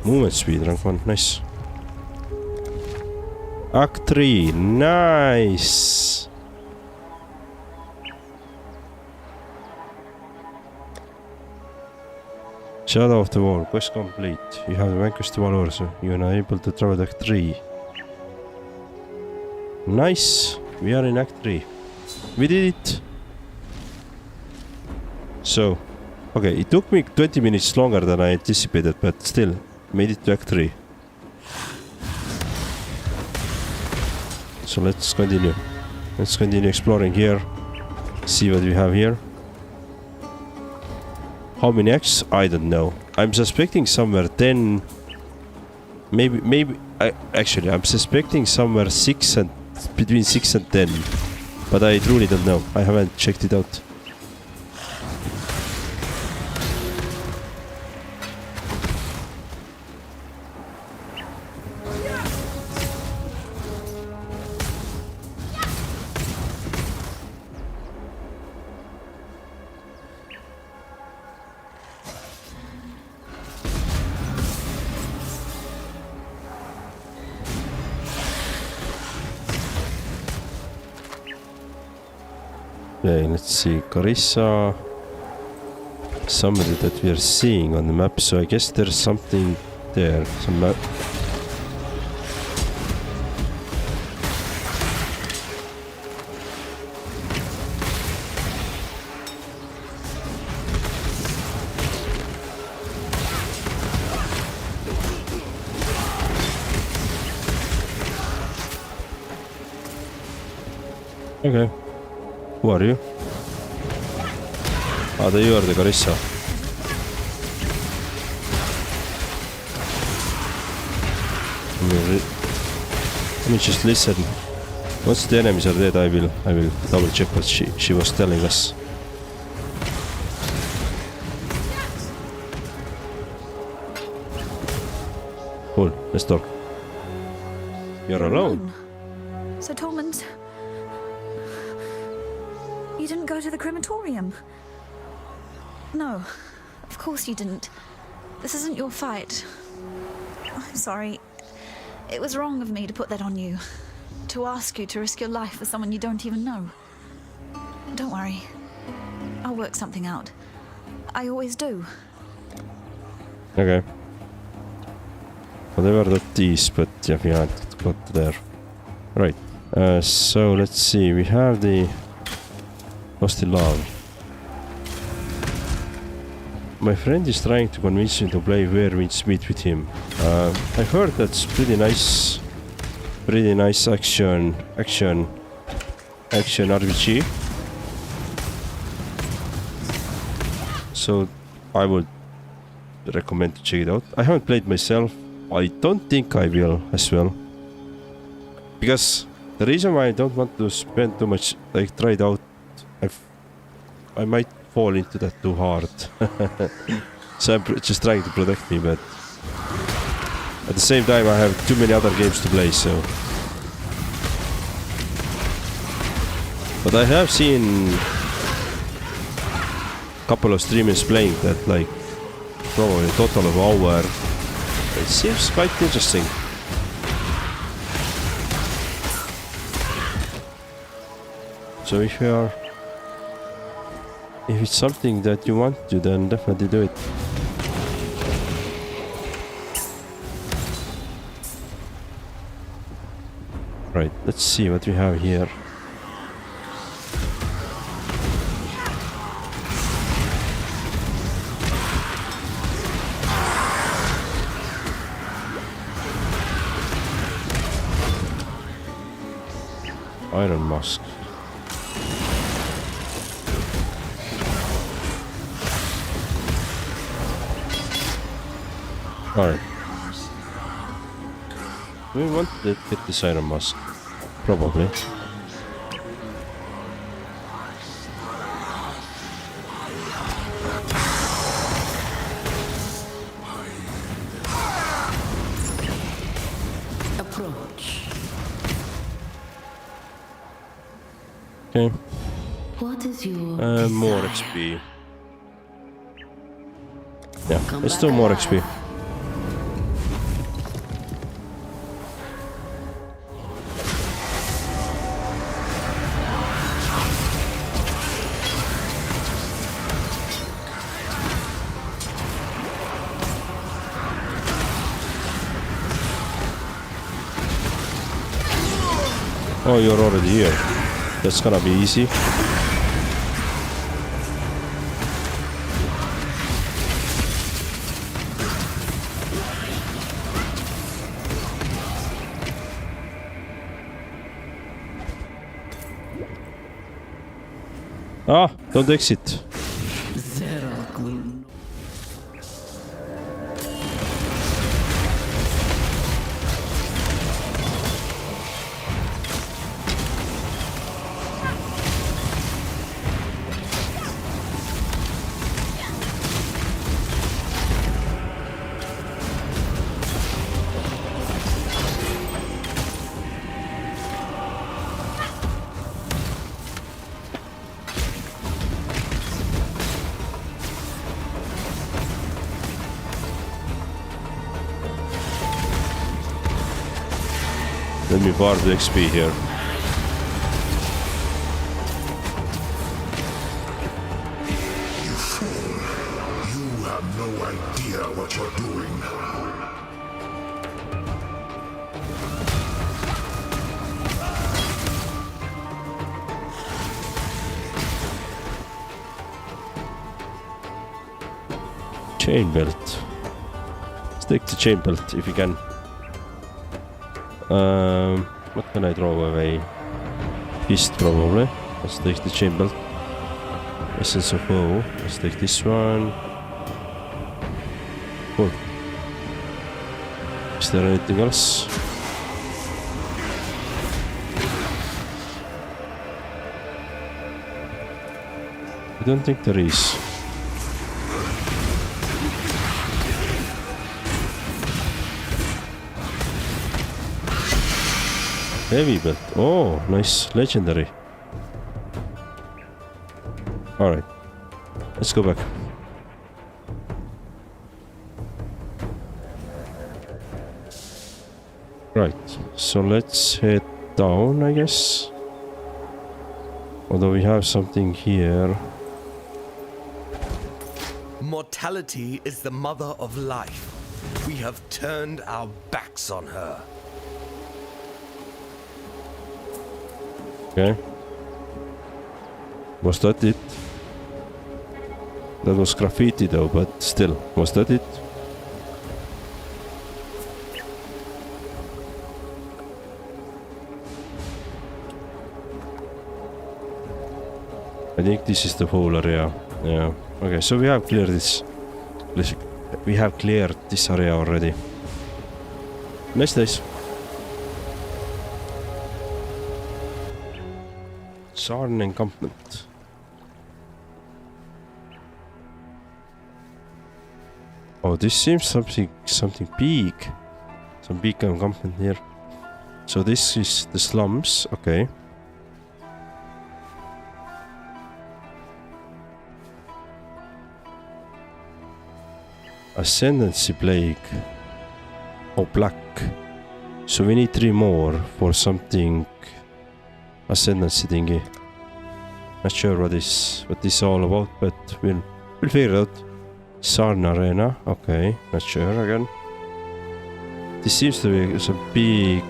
Movement speed, rank 1, nice. Act 3, nice! Shadow of the Wall, quest complete. You have vanquished the wall also. You are now able to travel to Act 3. Nice! We are in Act 3. We did it! So, okay, it took me 20 minutes longer than I anticipated, but still, made it to Act 3. So let's continue. Let's continue exploring here. See what we have here. How many acts? I don't know. I'm suspecting somewhere 10... Maybe... Actually, I'm suspecting somewhere 6 and... between 6 and 10. But I truly don't know. I haven't checked it out. Okay, let's see, Carissa, somebody that we are seeing on the map, so I guess there's something there, some map. Okay. Who are you? Ah, you are the Carissa. Let me just listen. Once the enemies are dead, I will double check what she was telling us. Cool, let's talk. You're alone. So Tolmond, you didn't go to the crematorium? No, of course you didn't. This isn't your fight. sorry. It was wrong of me to put that on you. To ask you to risk your life for someone you don't even know. Don't worry. I'll work something out. I always do. Okay. Whatever that is, but yeah, we haven't got there. Right. So let's see. We have the Lost in Love. My friend is trying to convince me to play Werewolves Meet with him. I heard that's pretty nice action RPG. So I would recommend to check it out. I haven't played myself. I don't think I will as well. Because the reason why I don't want to spend too much, like try it out, I might fall into that too hard. So I'm just trying to protect me, but at the same time I have too many other games to play, so. But I have seen a couple of streamers playing that, like probably a total of an hour. It seems quite interesting. So if it's something that you want to, then definitely do it. Right, let's see what we have here. Iron Mask. Alright. Do we want to get this Iron Mask? Probably. Approach. Okay. What is your more XP. Yeah, let's do more XP. Oh, you're already here. That's gonna be easy. Ah, don't exit. Let me bar the XP here. You fool. You have no idea what you're doing. Chain belt. Stick to chain belt if you can. What can I throw away? Fist probably. Let's take the chain belt. Essence of O. Let's take this one. Cool. Is there anything else? I don't think there is. Heavy belt. Oh, nice. Legendary. Alright. Let's go back. Right, so let's head down, I guess. Although we have something here. Mortality is the mother of life. We have turned our backs on her. Okay. Was that it? That was graffiti though, but still, was that it? I think this is the whole area. Yeah. Okay, so we have cleared this. We have cleared this area already. Nice. Sarn encampment. Oh, this seems something big. Some big encampment here. So this is the slums. Okay. Ascendancy plague. Oh, black. So we need 3 more for something. Ascendancy thingy. Not sure what this all about, but we'll figure it out. Sarn Arena. Okay, not sure again. This seems to be some big.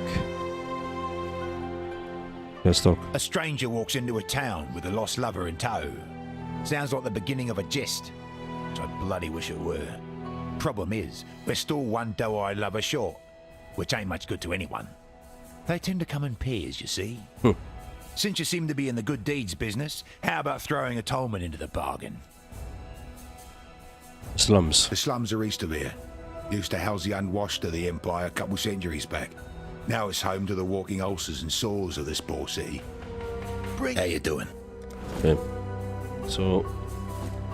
Let's talk. A stranger walks into a town with a lost lover in tow. Sounds like the beginning of a jest. I bloody wish it were. Problem is, we're still one doe-eyed lover short, which ain't much good to anyone. They tend to come in pairs, you see. Since you seem to be in the good deeds business, how about throwing a tollman into the bargain? Slums. The slums are east of here. Used to house the unwashed of the Empire a couple centuries back. Now it's home to the walking ulcers and sores of this poor city. How you doing? Okay. So...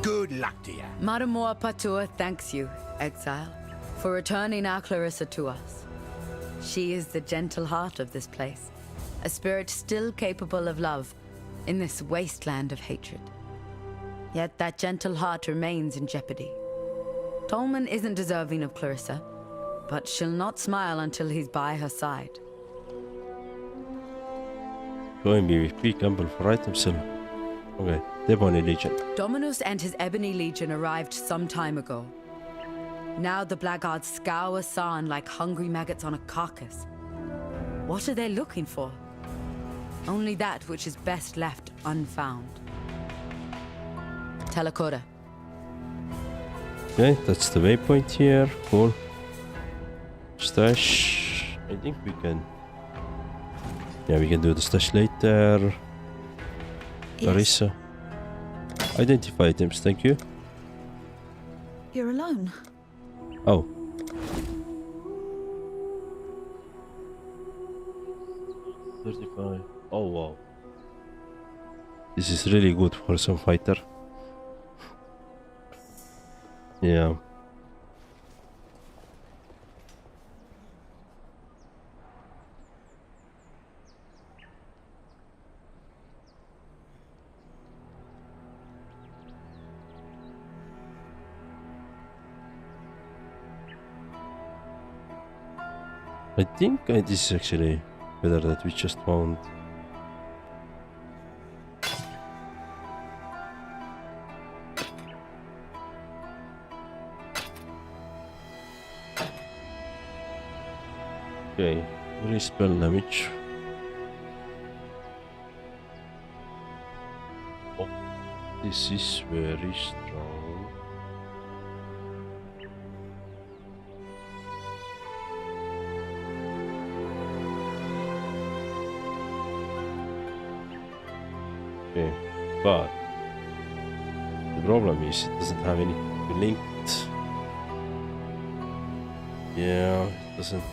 Good luck to you. Madamor Patur thanks you, Exile, for returning our Clarissa to us. She is the gentle heart of this place, a spirit still capable of love in this wasteland of hatred. Yet that gentle heart remains in jeopardy. Tolman isn't deserving of Clarissa, but she'll not smile until he's by her side. Going PvP gamble for items sale. Okay, the Ebony Legion. Dominus and his Ebony Legion arrived some time ago. Now the blackguards scour Sarn like hungry maggots on a carcass. What are they looking for? Only that which is best left unfound. Telekora. Okay, that's the waypoint here. Cool. Stash. I think we can... Yeah, we can do the stash later. Clarissa. Identify items, thank you. You're alone. Oh. $35. Oh wow. This is really good for some fighter. Yeah. I think this is actually better that we just found. Okay, what is spell damage? Oh, this is very strong. Okay, but the problem is it doesn't have any linked. Yeah, it doesn't.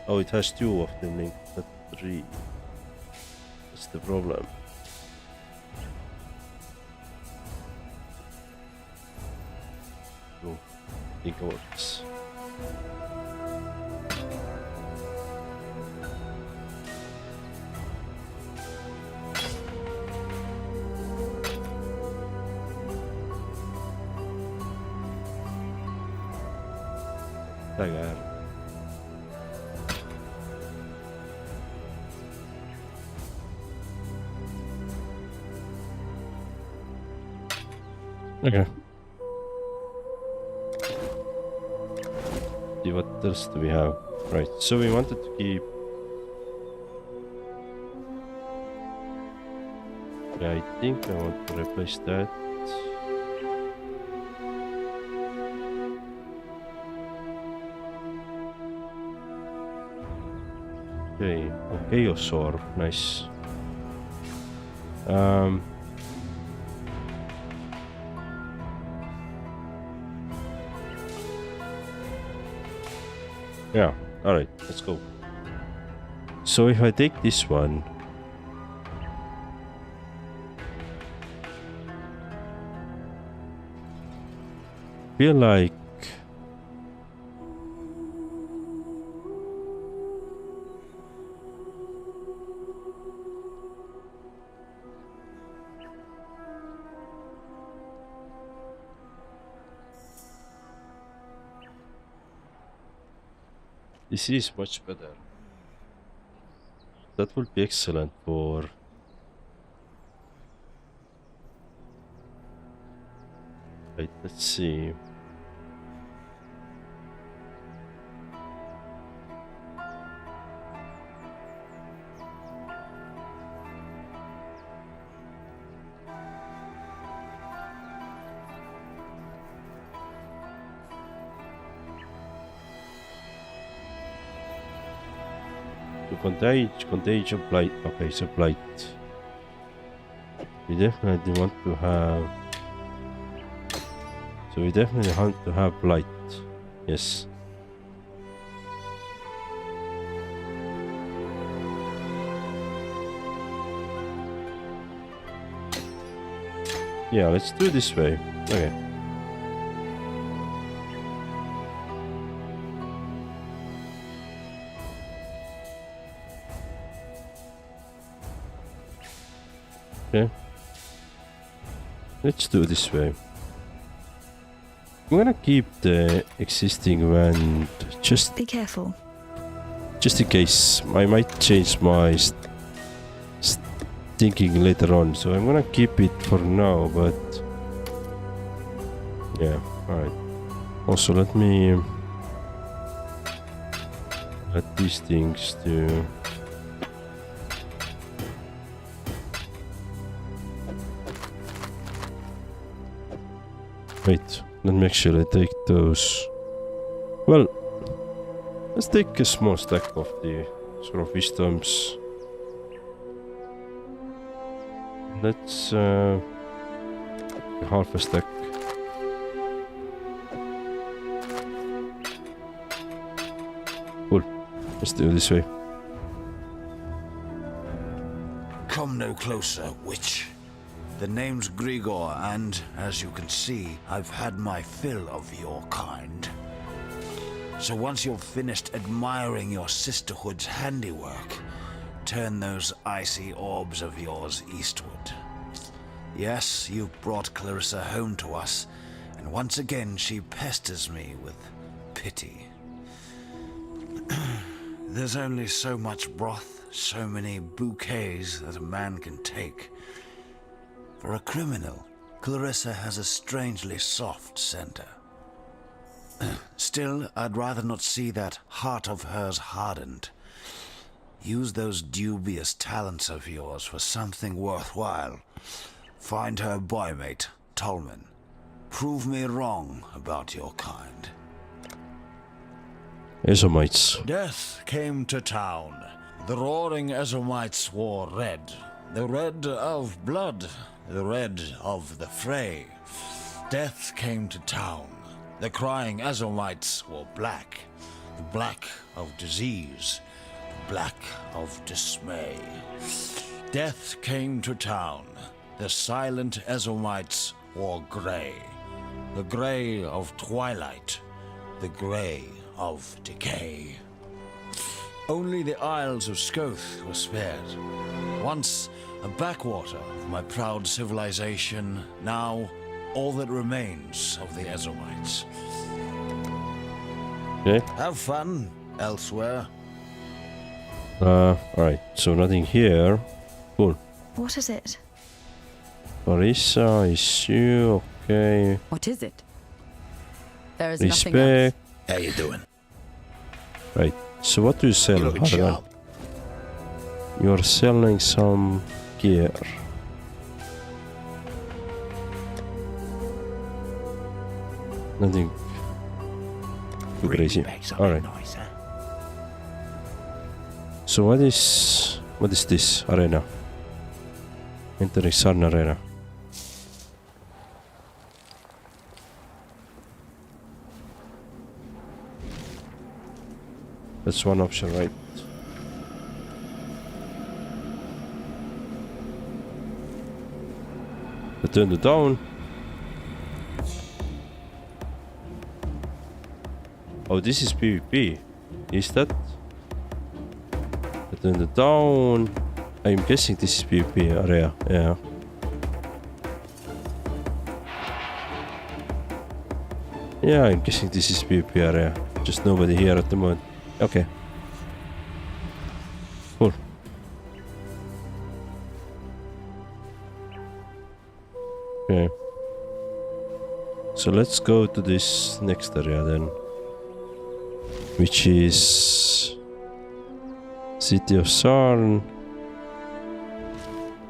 Oh, it has 2 of them linked, not 3. That's the problem. Oh, think about this. Okay. See what else do we have? Right, so we wanted to keep. Yeah, I think I want to replace that. Okay, Chaos Orb, nice. Yeah, alright, let's go. So if I take this one, feel like this is much better. That will be excellent for right, let's see. Contagion, blight. Okay, so blight. We definitely want to have. So we definitely want to have blight. Yes. Yeah, let's do it this way. Okay. Okay. Let's do it this way. I'm gonna keep the existing one just be careful. Just in case. I might change my thinking later on, so I'm gonna keep it for now, but yeah, alright. Also let me add these things to wait, let me actually take those. Well, let's take a small stack of the sort of wisdoms. Let's half a stack. Cool. Let's do it this way. Come no closer, witch. The name's Grigor, and as you can see, I've had my fill of your kind. So once you're finished admiring your sisterhood's handiwork, turn those icy orbs of yours eastward. Yes, you've brought Clarissa home to us, and once again she pesters me with pity. There's only so much broth, so many bouquets that a man can take. For a criminal, Clarissa has a strangely soft center. Still, I'd rather not see that heart of hers hardened. Use those dubious talents of yours for something worthwhile. Find her boymate, Tolman. Prove me wrong about your kind. Ezomites. Death came to town. The roaring Ezomites wore red. The red of blood. The red of the fray. Death came to town. The crying Ezomites wore black. The black of disease. The black of dismay. Death came to town. The silent Ezomites wore grey. The grey of twilight. The grey of decay. Only the Isles of Scoth were spared. Once a backwater of my proud civilization, now all that remains of the Ezomites. Okay. Have fun elsewhere. Alright, so nothing here. Cool. What is it? Larissa, issue, Okay. What is it? There is nothing Respect. else. How you doing? Right. So what do you sell? You looking Harlan? sharp. You are selling some gear. Nothing too crazy. Alright. Nice, huh? So what is this arena? Entering Sun Arena. That's one option, right? Turn it down. Oh, this is PvP. Is that? Turn it down. I'm guessing this is PvP area. Yeah. Yeah, I'm guessing this is PvP area. Just nobody here at the moment. Okay. Cool. Okay. So let's go to this next area then. Which is City of Sarn.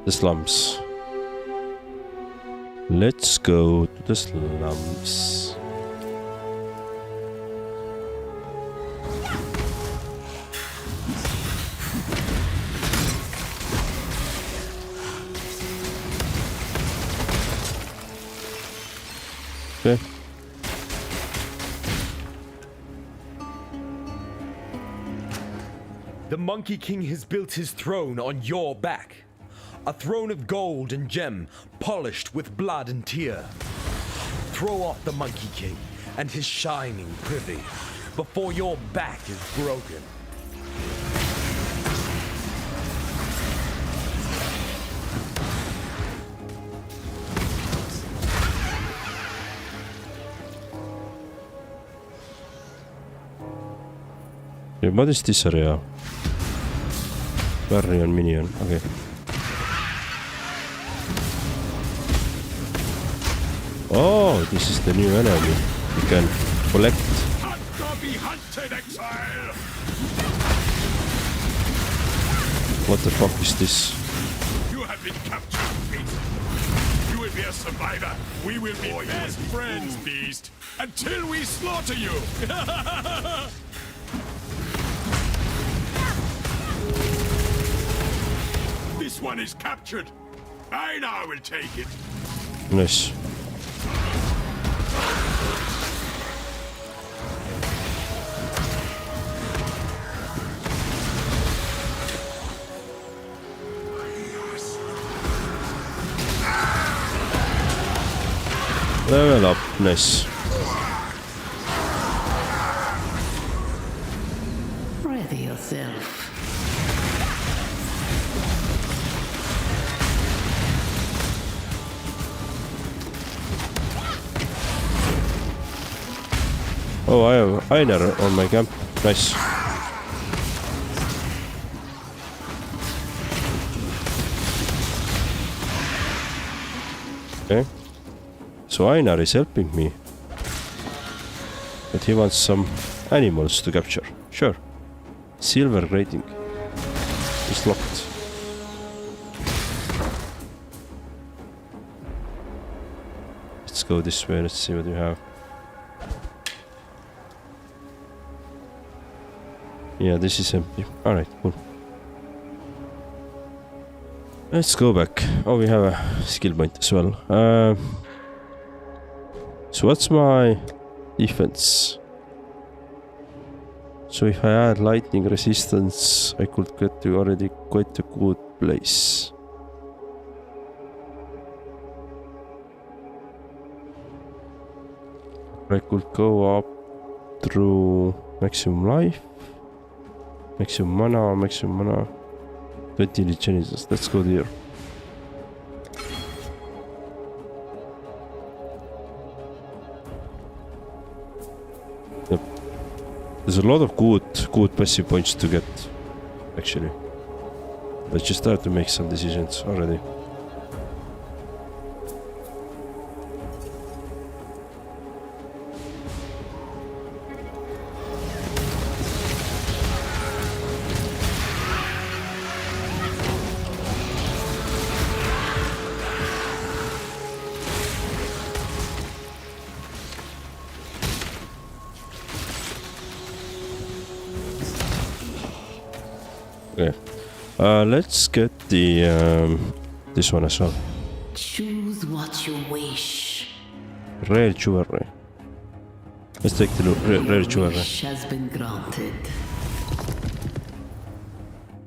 The slums. Let's go to the slums. Okay. The Monkey King has built his throne on your back. A throne of gold and gem, polished with blood and tear. Throw off the Monkey King and his shining privy before your back is broken. Yeah, what is this area? Barrion minion, okay. Oh, this is the new enemy. You can collect. Be hunted, exile! What the fuck is this? You have been captured, beast. You will be a survivor. We will be best friends, beast, until we slaughter you. This one is captured. I now will take it. Nice. Level up, nice. Ready yourself. Oh, I have Einar on my camp. Nice. Okay. So Einar is helping me. But he wants some animals to capture. Sure. Silver grating. It's locked. Let's go this way. Let's see what we have. Yeah, this is empty. Alright, cool. Let's go back. Oh, we have a skill point as well. So what's my defense? So if I add lightning resistance, I could get to already quite a good place. I could go up through maximum life. Maximum mana. 20 Genesis. Let's go there. Yep. There's a lot of good passive points to get, actually. But just have to make some decisions already. Okay. Let's get the this one as well. Choose what you wish. Rare jewelry. Let's take the rare jewelry. Wish has been granted.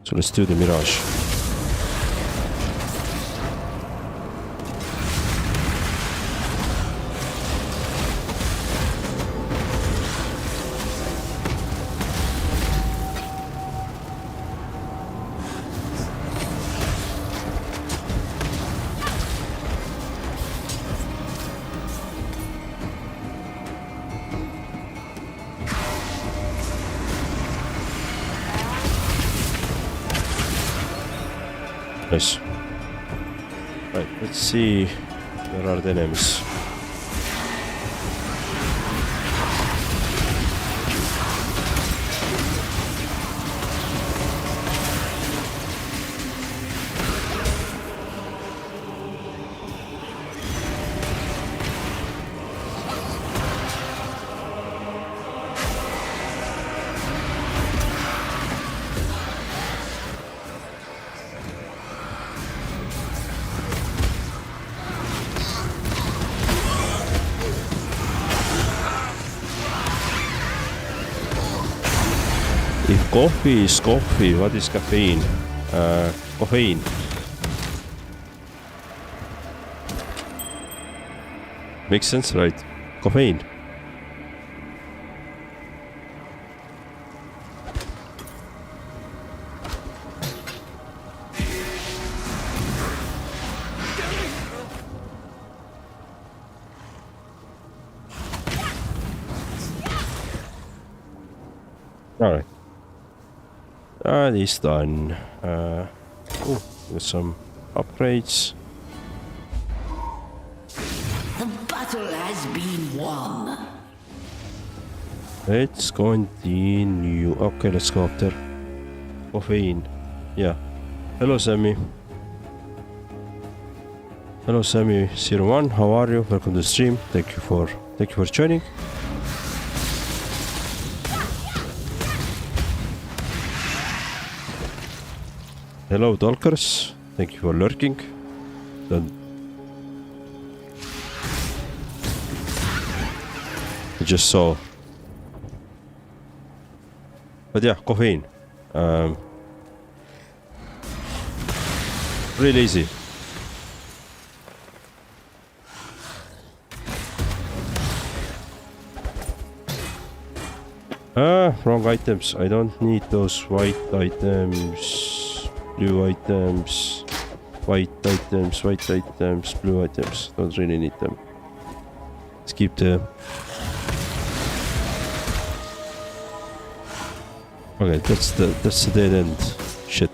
So let's do the Mirage. Nice. Right, let's see where are the enemies. If coffee is coffee, what is caffeine? Caffeine. Makes sense, right? Caffeine. Alright. That is done. With some upgrades. The battle has been won. Let's continue. Okay, let's go up there. Caffeine. Yeah. Hello, Sammy. Hello, Sammy01. How are you? Welcome to the stream. Thank you for joining. Hello, Dolkers. Thank you for lurking. I just saw. But yeah, caffeine. Really easy. Wrong items. I don't need those white items. Blue items, white items, white items, blue items. Don't really need them. Let's keep the... Okay, that's the dead end. Shit.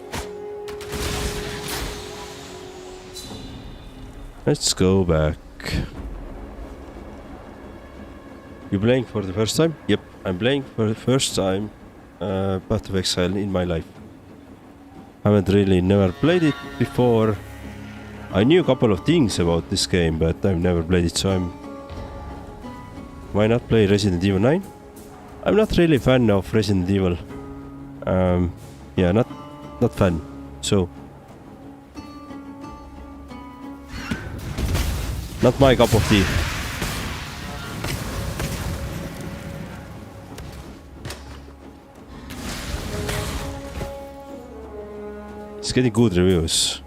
Let's go back. You playing for the first time? Yep, I'm playing for the first time Path of Exile in my life. Haven't really never played it before. I knew a couple of things about this game, but I've never played it, so why not play Resident Evil 9? I'm not really a fan of Resident Evil. Yeah, not fan. So not my cup of tea. It's getting good reviews.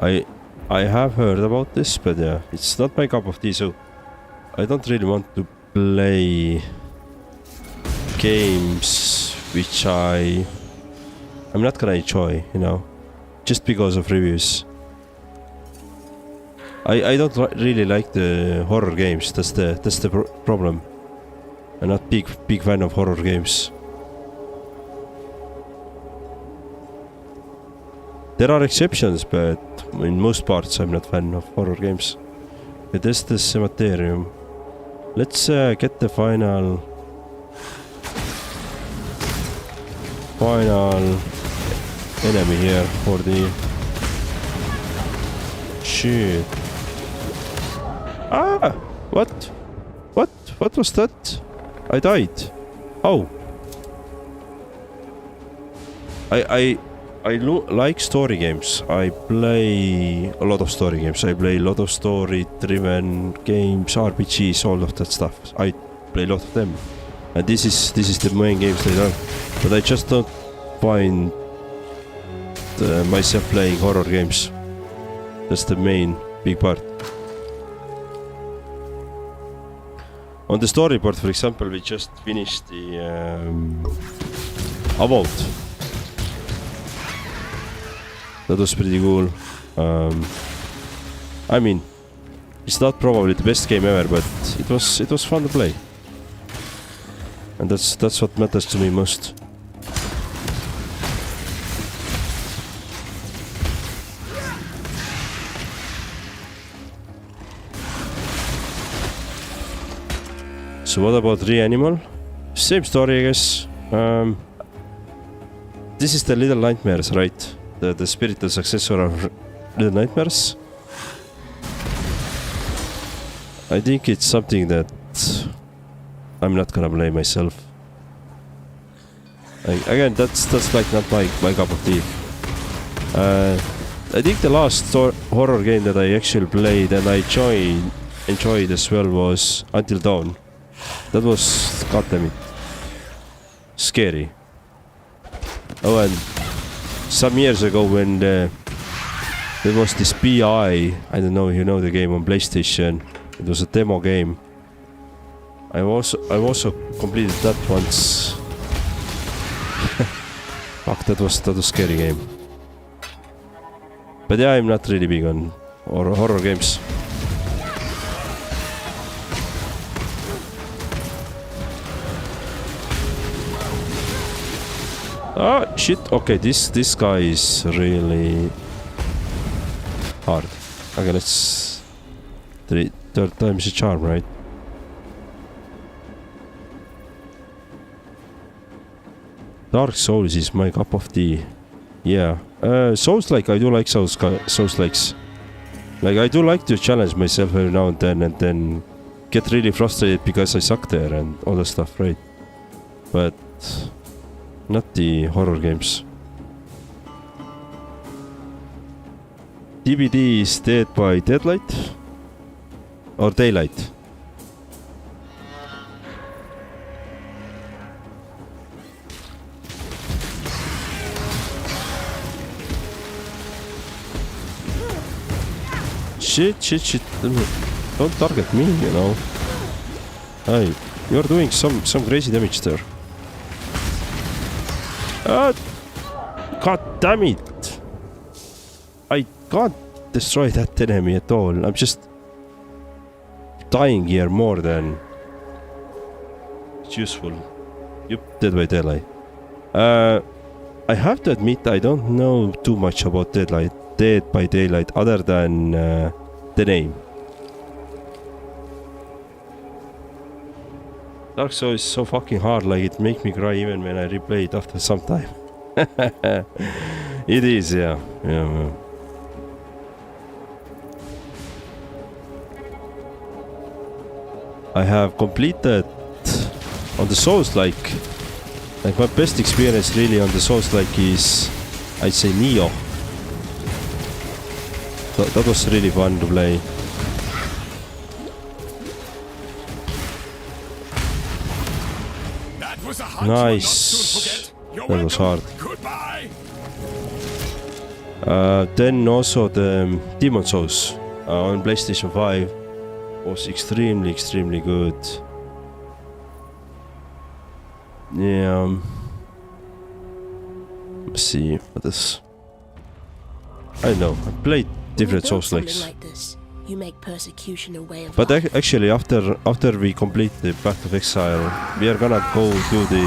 I have heard about this, but yeah, it's not my cup of tea, so I don't really want to play games which I'm not gonna enjoy, you know, just because of reviews. I don't really like the horror games. That's the problem. I'm not big fan of horror games. There are exceptions, but in most parts I'm not a fan of horror games. It is the cemeterium. Let's get the final enemy here for the... Shit. Ah! What? What was that? I died. Oh. like story games. I play a lot of story games. I play a lot of story-driven games, RPGs, all of that stuff. I play a lot of them, and this is the main games that I love. But I just don't find myself playing horror games. That's the main big part. On the story part, for example, we just finished the Avowed. That was pretty cool. I mean, it's not probably the best game ever, but it was fun to play, and that's what matters to me most. So what about Reanimal? Same story, I guess. This is the Little Nightmares, right? The spiritual successor of Little Nightmares. I think it's something that I'm not gonna blame myself. Again, that's like not my cup of tea. I think the last horror game that I actually played and I enjoyed as well was Until Dawn. That was, goddammit, scary. Oh, and some years ago when there was this BI, I don't know if you know the game on PlayStation. It was a demo game. I also completed that once. Fuck, that was a scary game. But yeah, I'm not really big on horror games. Ah, shit. Okay, this guy is really hard. Okay, let's... Third time's a charm, right? Dark Souls is my cup of tea. Yeah. Souls-like, I do like Souls-likes. Like, I do like to challenge myself every now and then get really frustrated because I suck there and all that stuff, right? But not the horror games. DBD is Dead by Deadlight? Or Daylight? Shit. Don't target me, you know. Hey, you're doing some crazy damage there. God damn it! I can't destroy that enemy at all. I'm just dying here more than it's useful. Yep, Dead by Daylight. I have to admit I don't know too much about Dead by Daylight other than the name. Dark Souls is so fucking hard, like it makes me cry even when I replay it after some time. It is, yeah. I have completed on the Souls-like my best experience really on the Souls-like is, I'd say, Neo. That was really fun to play. Nice. That was hard. Then also the Demon Souls on PlayStation 5 was extremely good. Yeah. Let's see what this. I don't know. I played different Souls-likes. Like this, you make persecution a way of but life. actually, after we complete the Path of Exile, we are gonna go do the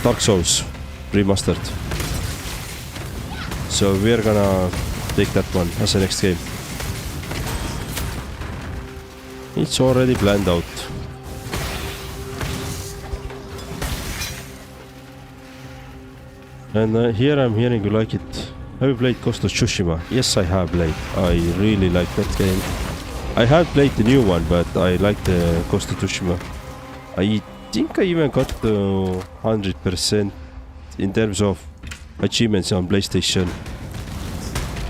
Dark Souls remastered. So we are gonna take that one as the next game. It's already planned out. And here I'm hearing you like it. Have you played Ghost of Tsushima? Yes, I have played. I really like that game. I have played the new one, but I like the Ghost of Tsushima. I think I even got the 100% in terms of achievements on PlayStation.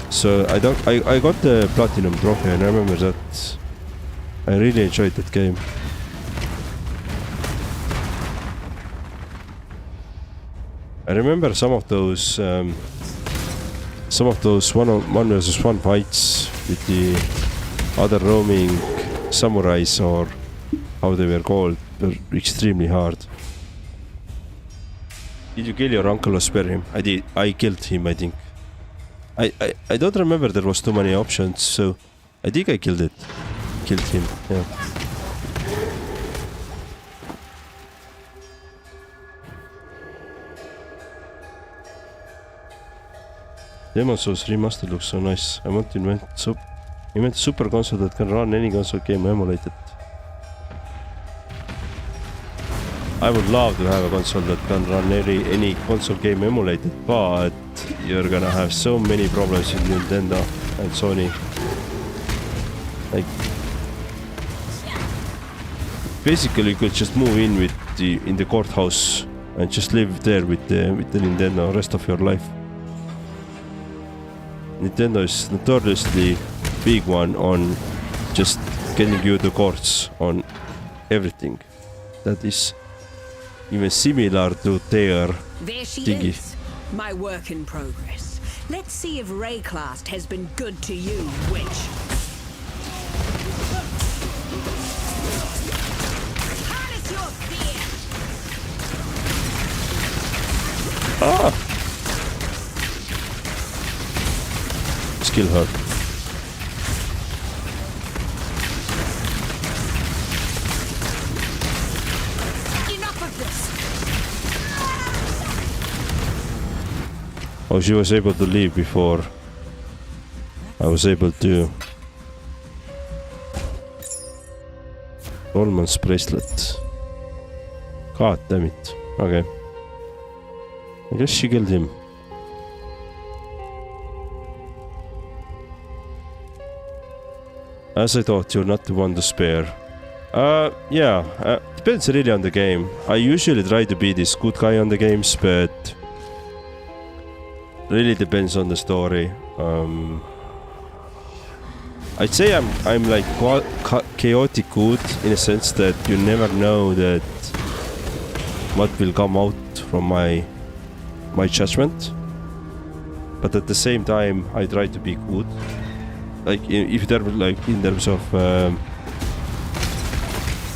So I got the Platinum trophy, and I remember that I really enjoyed that game. I remember some of those one versus one fights with the other roaming samurais, or how they were called, were extremely hard. Did you kill your uncle or spare him? I did. I killed him, I think. I don't remember there was too many options, so I think I killed him, yeah. Demon's Souls Remastered looks so nice. I want to invent a super console that can run any console game emulated. I would love to have a console that can run any console game emulated, but you're gonna have so many problems with Nintendo and Sony. Like, basically you could just move in in the courthouse and just live there with the Nintendo rest of your life. Nintendo is notoriously big one on just getting you the courts on everything that is even similar to their There she thingy. is, my work in progress. Let's see if Rayclast has been good to you, witch. Harness your fear. Ah! Kill her. Enough of this. Oh, she was able to leave before I was able to. Rollman's bracelet. God damn it. Okay. I guess she killed him. As I thought, you're not the one to spare. Yeah, depends really on the game. I usually try to be this good guy on the games, but really depends on the story. I'd say I'm like chaotic good in a sense that you never know that what will come out from my judgment, but at the same time I try to be good. Like if there were like in terms of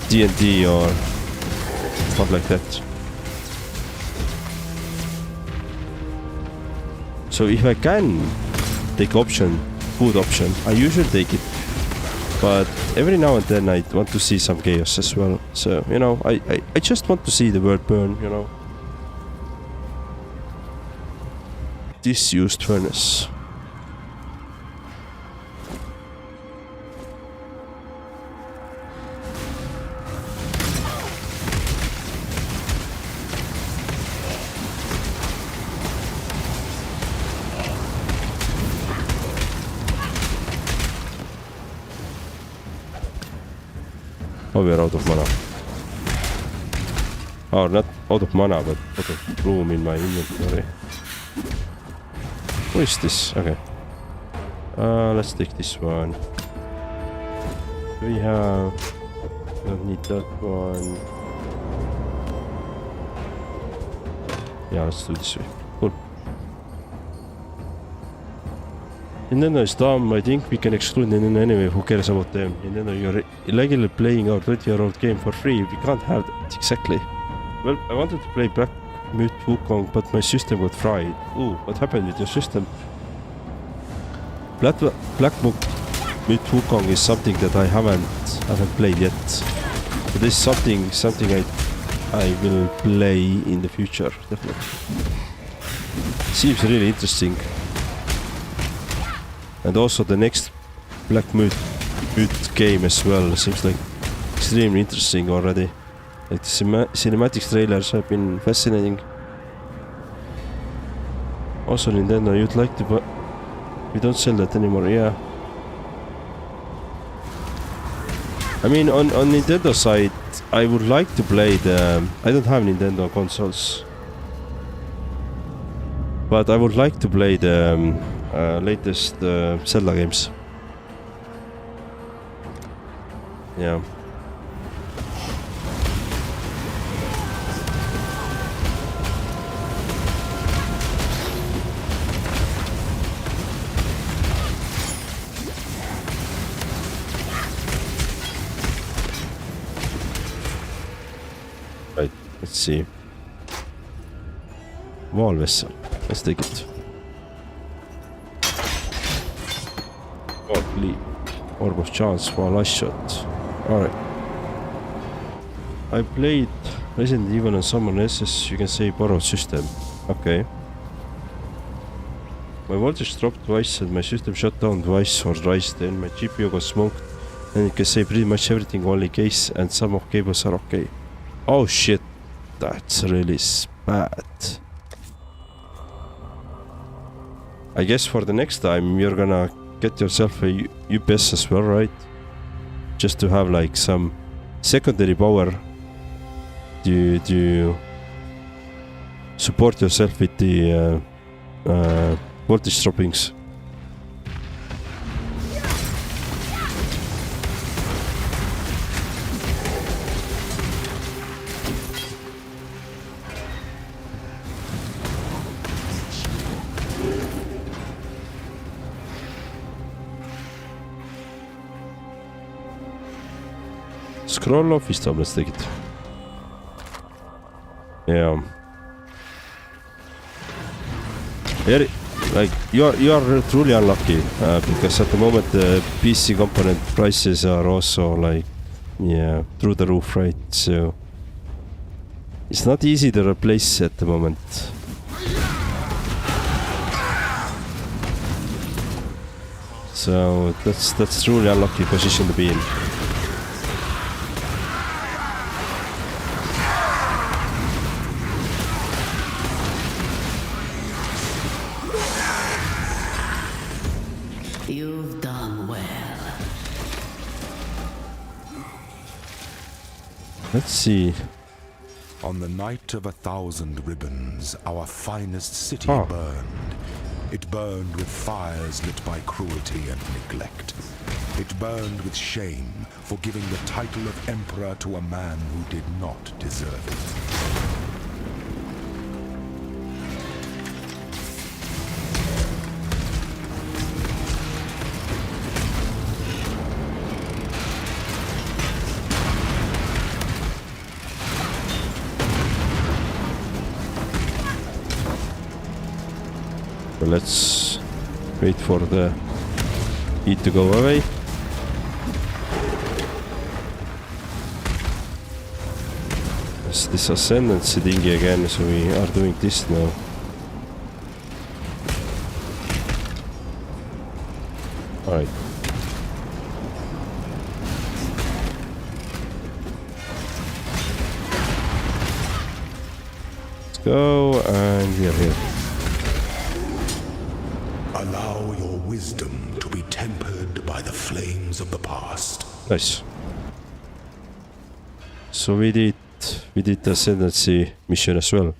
D&D or stuff like that. So if I can take good option, I usually take it. But every now and then I want to see some chaos as well. So, you know, I just want to see the world burn, you know. Disused furnace. Oh, we are out of mana. Oh, not out of mana, but out of room in my inventory. Who is this? Okay. Let's take this one. We have... Don't need that one. Yeah, let's do this way. Cool. Nintendo is dumb. I think we can exclude Nintendo anyway. Who cares about them? Nintendo, you're illegally playing our 20-year-old game for free. We can't have that. Exactly. Well, I wanted to play Black Myth Wukong, but my system got fried. Ooh, what happened with your system? Black Myth Wukong is something that I haven't played yet. But this is something I will play in the future, definitely. Seems really interesting. And also the next Black Myth game as well seems like extremely interesting already. Like the cinematic trailers have been fascinating. Also Nintendo, you'd like to buy... We don't sell that anymore, yeah. I mean on Nintendo side I would like to play the... I don't have Nintendo consoles. But I would like to play the latest Zelda games. Yeah. Right, let's see. Wall vessel. Let's take it. Orb of chance, one ice shot. Alright. I played Resident Evil on someone else's, you can say, borrowed system. Okay. My voltage dropped twice and my system shut down twice or thrice, then my GPU got smoked. And you can say pretty much everything only case and some of cables are okay. Oh shit. That's really bad. I guess for the next time you're gonna get yourself a UPS as well, right? Just to have like some secondary power to support yourself with the voltage droppings. Scroll off his tab, let's take it. Yeah. Like you are truly unlucky because at the moment the PC component prices are also like through the roof, right? So it's not easy to replace at the moment. So that's truly unlucky position to be in. You've done well. Let's see. On the night of 1,000 ribbons, our finest city burned. It burned with fires lit by cruelty and neglect. It burned with shame for giving the title of emperor to a man who did not deserve it. Let's wait for the heat to go away. It's this ascendancy thingy again, so we are doing this now. Alright. Let's go, and we are here. Allow your wisdom to be tempered by the flames of the past. Nice. So we did the ascendancy mission as well.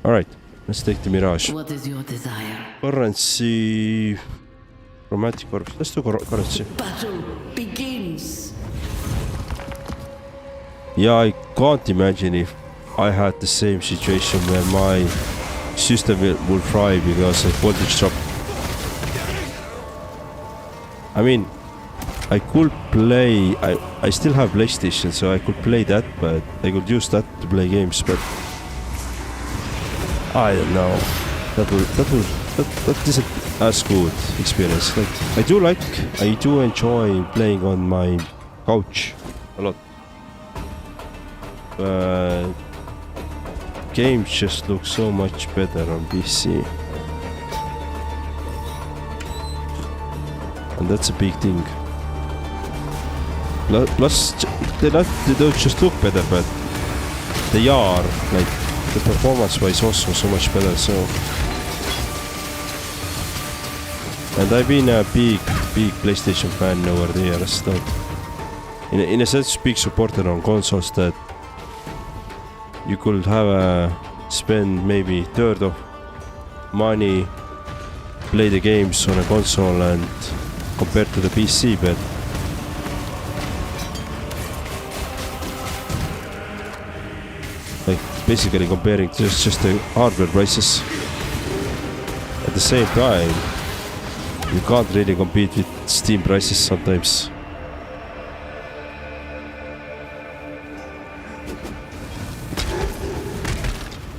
Alright, let's take the Mirage. What is your desire? Currency... Romantic Corps. Let's do currency. Battle begins. Yeah, I can't imagine if I had the same situation where my system will fry because of voltage drop. I mean, I could play, I still have PlayStation, so I could play that, but I could use that to play games, but I don't know. That isn't as good experience. Like I do enjoy playing on my couch a lot, but games just look so much better on PC. And that's a big thing. Plus, they don't just look better, but they are, like, the performance-wise also so much better, so... And I've been a big PlayStation fan over the years, that... In a sense, big supporter on consoles that... You could have spend maybe third of money, play the games on a console and compared to the PC, but like basically comparing just the hardware prices. At the same time, you can't really compete with Steam prices sometimes.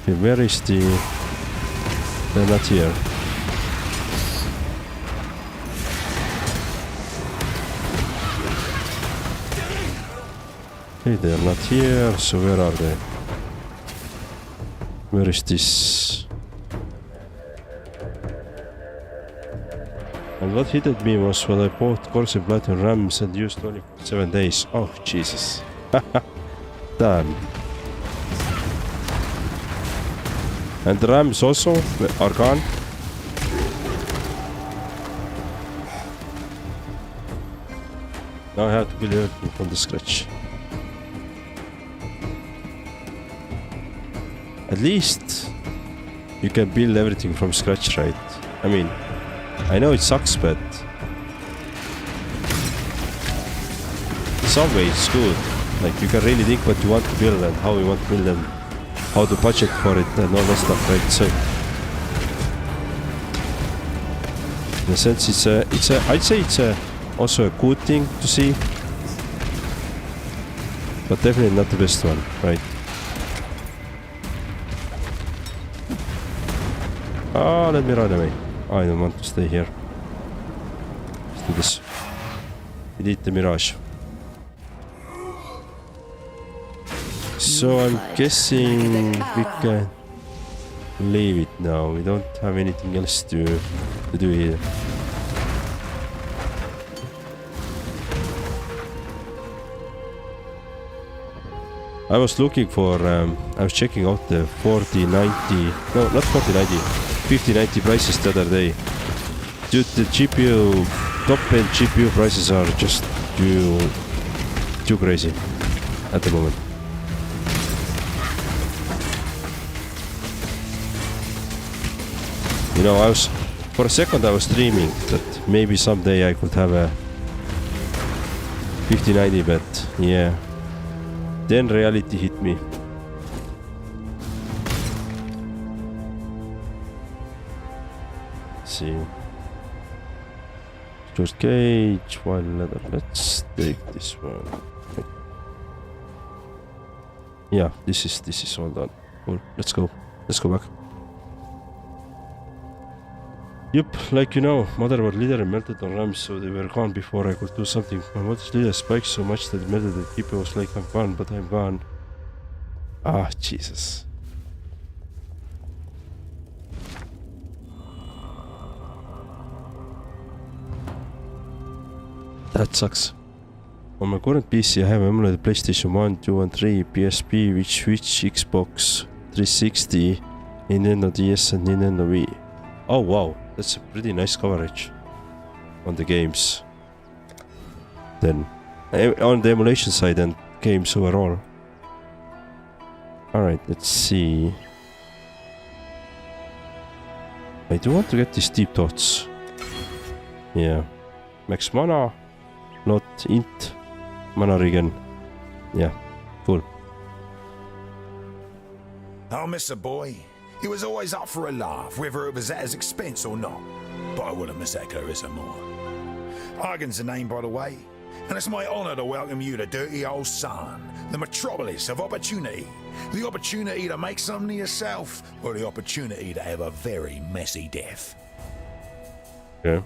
Okay, where is the... They're not here. Okay, they're not here, so where are they? Where is this? And what hit at me was when I bought Corsair Platinum RAMs and used only 7 days. Oh, Jesus. Damn. And the RAMs also are gone. Now I have to build everything from the scratch. At least you can build everything from scratch, right? I mean, I know it sucks, but in some way it's good. Like, you can really think what you want to build and how you want to build and how to budget for it and all that stuff, right? So in a sense, I'd say it's also a good thing to see, but definitely not the best one, right? Oh, let me run away. Oh, I don't want to stay here. Let's do this. We did the Mirage. So I'm guessing we can leave it now. We don't have anything else to do here. I was looking for, I was checking out the 4090, no, not 4090, 5090 prices the other day. Dude, the GPU, top-end GPU prices are just too crazy at the moment. You know, for a second I was dreaming that maybe someday I could have a 5090, but yeah. Then reality hit me. Let's see. George Cage, one leather. Let's take this one. Okay. Yeah, this is all done. Cool. Let's go. Let's go back. Yep, like you know, motherboard leader melted on RAMs, so they were gone before I could do something. My motherboard leader spiked so much that it melted that people was like, I'm gone, but I'm gone. Ah, Jesus. That sucks. On my current PC I have emulated PlayStation 1, 2 and 3, PSP, Switch, Xbox 360, Nintendo DS and Nintendo Wii. Oh wow. That's a pretty nice coverage on the games. Then, on the emulation side and games overall. Alright, let's see. I do want to get these deep thoughts. Yeah. Max mana, not int, mana regen. Yeah, cool. I'll miss a boy. He was always up for a laugh, whether it was at his expense or not. But I wouldn't miss that Clarissa more. Argan's the name, by the way, and it's my honour to welcome you to Dirty Old Sun, the metropolis of opportunity. The opportunity to make something of yourself, or the opportunity to have a very messy death. Yeah.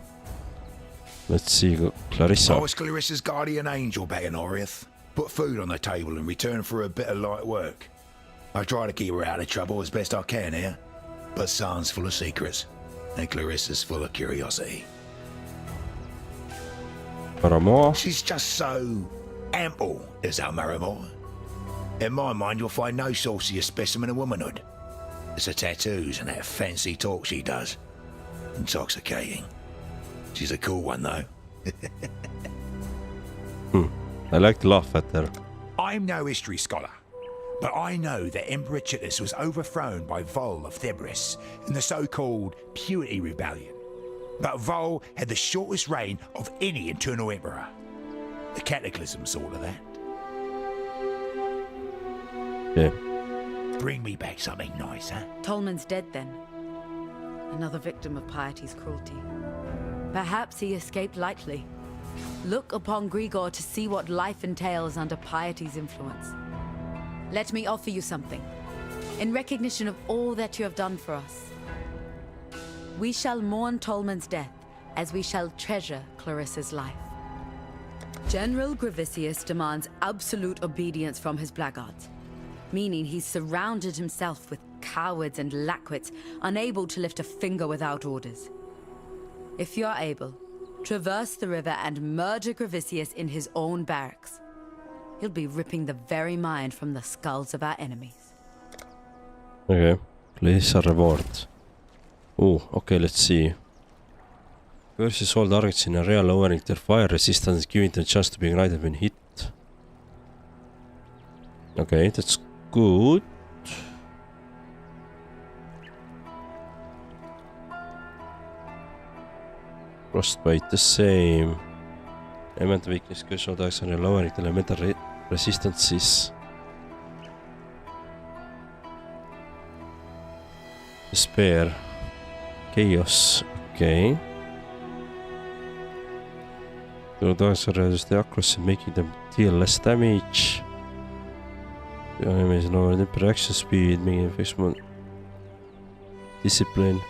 Let's see, Clarissa. I was Clarissa's guardian angel back in Oriath. Put food on the table in return for a bit of light work. I try to keep her out of trouble as best I can here, but Sun's full of secrets, and Clarissa's full of curiosity. Paramore? She's just so ample, is our Maramore. In my mind, you'll find no saucier specimen of womanhood. It's the tattoos and that fancy talk she does. Intoxicating. She's a cool one, though. I like to laugh at her. I'm no history scholar, But I know that Emperor Chittus was overthrown by Vol of Thebris in the so-called Purity Rebellion. But Vol had the shortest reign of any Eternal Emperor. The Cataclysm sort of that. Yeah. Bring me back something nice, huh? Tolman's dead then. Another victim of Piety's cruelty. Perhaps he escaped lightly. Look upon Grigor to see what life entails under Piety's influence. Let me offer you something. In recognition of all that you have done for us. We shall mourn Tolman's death as we shall treasure Clarissa's life. General Gravisius demands absolute obedience from his blackguards, meaning he's surrounded himself with cowards and lackwits, unable to lift a finger without orders. If you are able, traverse the river and murder Gravisius in his own barracks. He'll be ripping the very mind from the skulls of our enemies. Okay, place a reward. Oh, okay, let's see. Versus all targets in area lowering their fire resistance, giving them a chance to be ignited when hit. Okay, that's good. Frostbite the same. Elemental weakness goes all attacks on lowering the elemental resistances. Despair. Chaos. Okay. So attacks are reduced the accuracy, making them deal less damage. The enemy is lower than action speed, making it fix more discipline.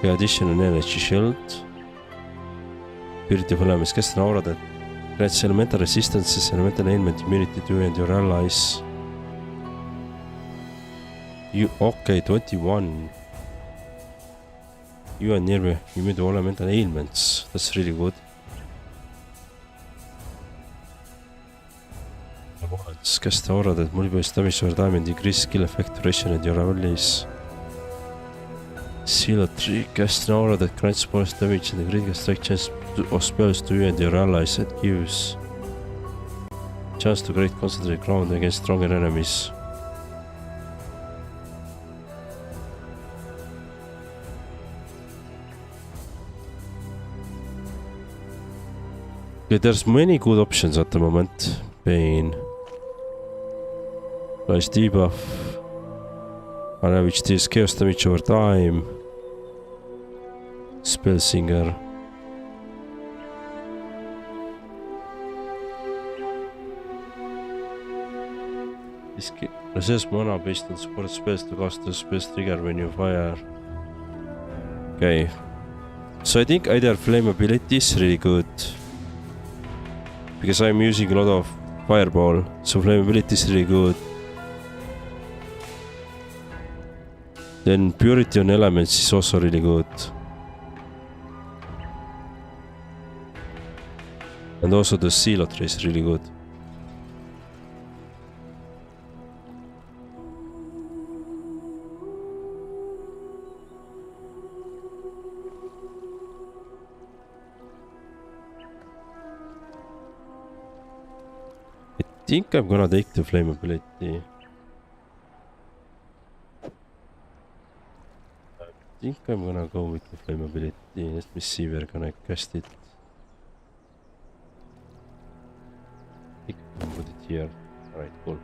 Ja additional energy shield. Purity of elements, kes on aura that grants elemental resistances, elemental ailment immunity to you and your allies. You okay, 21. You are nearby immune to elemental ailments. That's really good. Cast the aura that multiplies damage over time and decreases skill effect duration and your allies. Seal a 3. Cast an aura that grants bonus damage and the critical strike chance of spells to you and your allies and gives chance to create concentrated ground against stronger enemies. Okay, there's many good options at the moment. Pain. Rise debuff. Which deals chaos damage over time. Spellsinger. This reserves mana based on support spells to cast the spells trigger when you fire. Okay. So I think either flammability is really good. Because I'm using a lot of fireball, so flammability is really good. Then purity on elements is also really good. And also the Zealotry is really good. I think I'm gonna take the flammability. I think I'm gonna go with the flammability. Let me see where can I cast it. I think I can put it here. Alright, cool.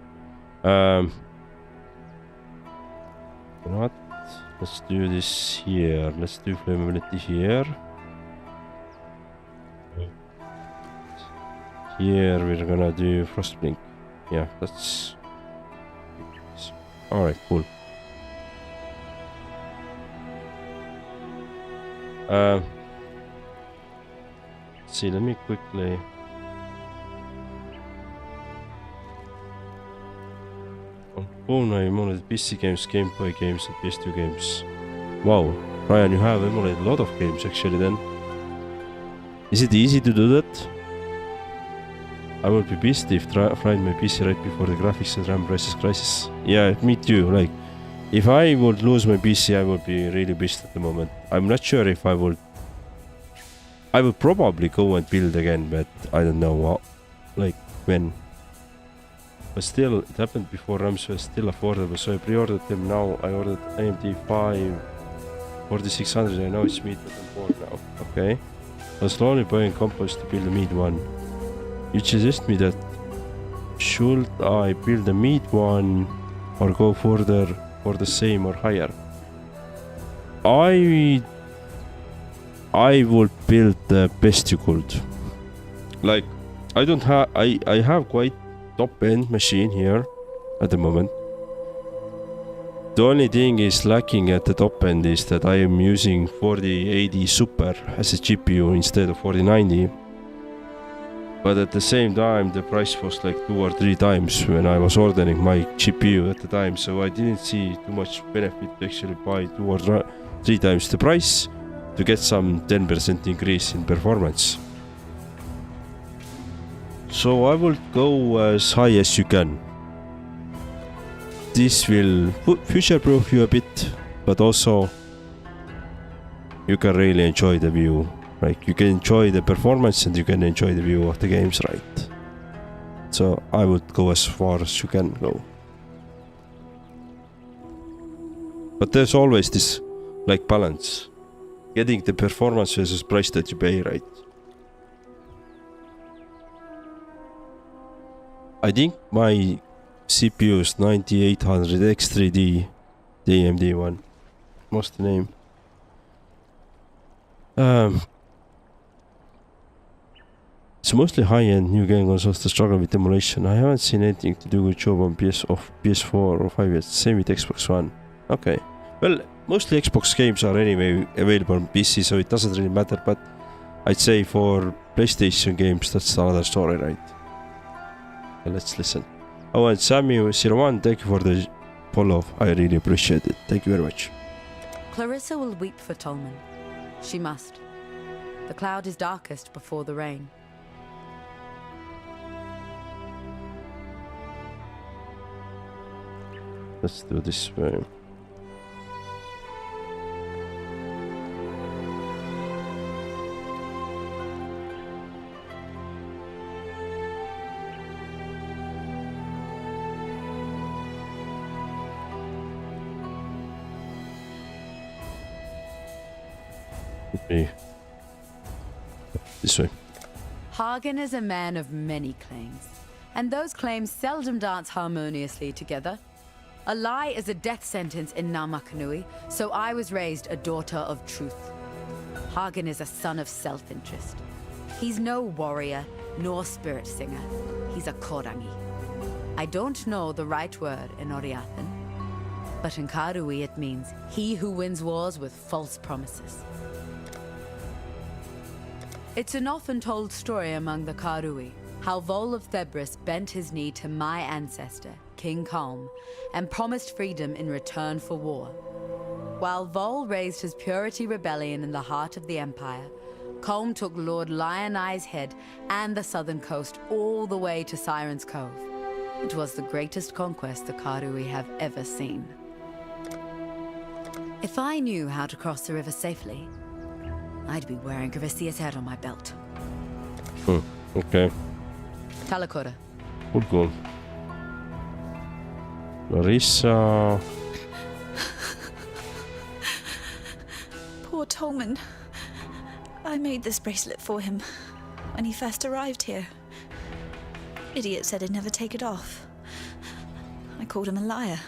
You know what? Let's do this here. Let's do flammability here. Here we're gonna do Frostblink. Yeah, that's... Alright, cool. Let's see, let me quickly... On phone I emulated PC games, Game Boy games and PS2 games. Wow, Ryan, you have emulated a lot of games actually then. Is it easy to do that? I would be pissed if frying my PC right before the graphics and RAM prices crisis. Yeah, me too. Like, if I would lose my PC, I would be really pissed at the moment. I'm not sure if I would... I would probably go and build again, but I don't know what. Like, when. But still, it happened before RAMs were still affordable, so I pre-ordered them now. I ordered AMD 5 4600, I know it's Meat 4 now. Okay. I'm slowly buying compost to build a Meat 1. You suggest me that should I build a Meat 1 or go further for the same or higher? I would build the best you could. Like, I don't have, I have quite top end machine here at the moment. The only thing is lacking at the top end is that I am using 4080 Super as a GPU instead of 4090. But at the same time, the price was like 2 or 3 times when I was ordering my GPU at the time, so I didn't see too much benefit to actually buy 2 or 3 times the price to get some 10% increase in performance. So I will go as high as you can. This will future-proof you a bit, but also you can really enjoy the view. Like, you can enjoy the performance and you can enjoy the view of the games, right? So I would go as far as you can go. But there's always this like balance. Getting the performance versus price that you pay, right? I think my CPU is 9800 X3D, the AMD one. What's the name? It's mostly high-end new game consoles that struggle with emulation. I haven't seen anything to do a good job on PS4 or 5 yet. Same with Xbox One. Okay. Well, mostly Xbox games are anyway available on PC, so it doesn't really matter. But I'd say for PlayStation games, that's another story, right? Let's listen. Oh, and Sammy01, thank you for the follow. I really appreciate it. Thank you very much. Clarissa will weep for Tolman. She must. The cloud is darkest before the rain. Let's do this way. Okay. This way. Hagen is a man of many claims, and those claims seldom dance harmoniously together. A lie is a death sentence in Namakanui, so I was raised a daughter of truth. Hagen is a son of self-interest. He's no warrior, nor spirit singer. He's a korangi. I don't know the right word in Oriathan, but in Karui it means he who wins wars with false promises. It's an often told story among the Karui, how Vol of Thebris bent his knee to my ancestor, King Kalm, and promised freedom in return for war. While Vol raised his purity rebellion in the heart of the Empire, Kalm took Lord Lion Eye's head and the southern coast all the way to Siren's Cove. It was the greatest conquest the Karui have ever seen. If I knew how to cross the river safely, I'd be wearing Gravicia's head on my belt. Okay. Talakora. Cool. Larissa. Poor Tolman. I made this bracelet for him when he first arrived here. Idiot said he'd never take it off. I called him a liar.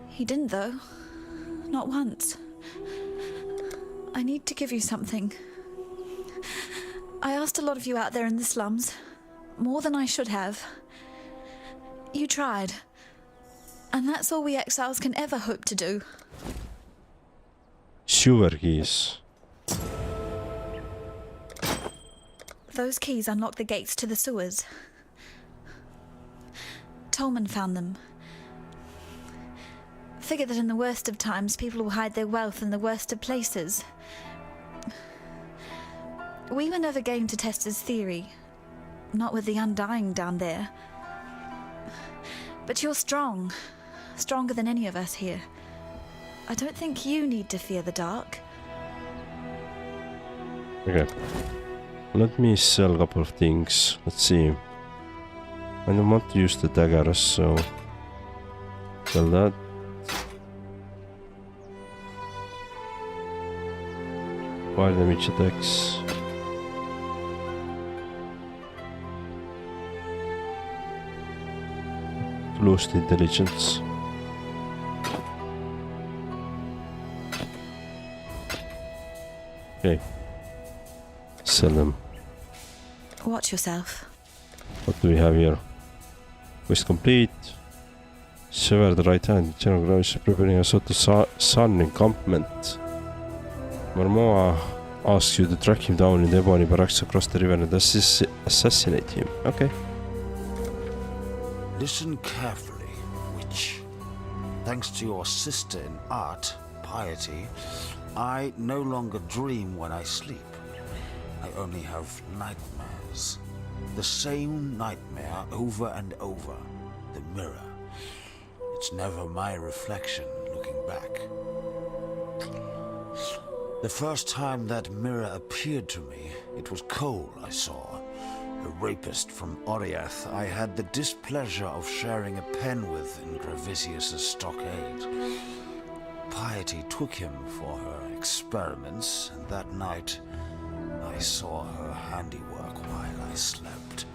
He didn't, though. Not once. I need to give you something. I asked a lot of you out there in the slums. More than I should have. You tried. And that's all we exiles can ever hope to do. Sewer keys. Those keys unlock the gates to the sewers. Tolman found them. Figure that in the worst of times, people will hide their wealth in the worst of places. We were never game to test his theory. Not with the Undying down there. But you're strong. Stronger than any of us here. I don't think you need to fear the dark. Okay. Let me sell a couple of things. Let's see. I don't want to use the daggers, so sell that. Fire damage attacks. Lost intelligence. Okay. Sell them. Watch yourself. What do we have here? Quest complete. Sever the right hand. General Grouse preparing us to Sun encampment. Marmoa asks you to track him down in the Ebony barracks across the river and assassinate him. Okay. Listen carefully, witch. Thanks to your sister in art, Piety, I no longer dream when I sleep. I only have nightmares. The same nightmare over and over. The mirror. It's never my reflection looking back. The first time that mirror appeared to me, it was Cole I saw. A rapist from Oriath I had the displeasure of sharing a pen with in Gravisius' stockade. Piety took him for her experiments, and that night I saw her handiwork while I slept.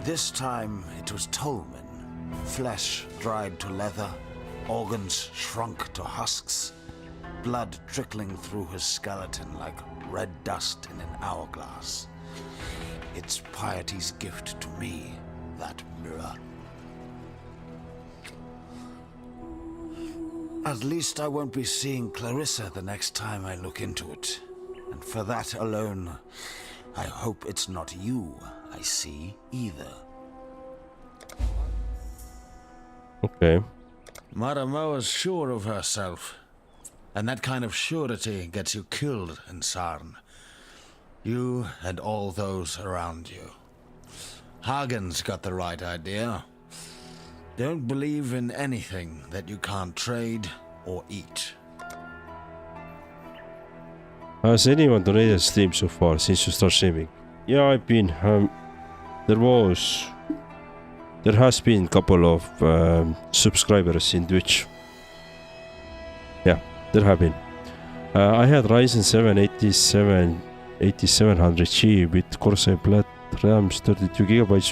This time it was Tolman, flesh dried to leather, organs shrunk to husks, blood trickling through his skeleton like red dust in an hourglass. It's Piety's gift to me, that mirror. At least I won't be seeing Clarissa the next time I look into it. And for that alone, I hope it's not you I see either. Okay. Maramoa's sure of herself. And that kind of surety gets you killed in Sarn. You and all those around you. Hagen's got the right idea. Don't believe in anything that you can't trade or eat. Has anyone donated Steam so far since you start streaming? Yeah, I've been. There has been a couple of subscribers in Twitch. Yeah, there have been. I had Ryzen 7 8700G with Corsair Plat RAMs 32GB with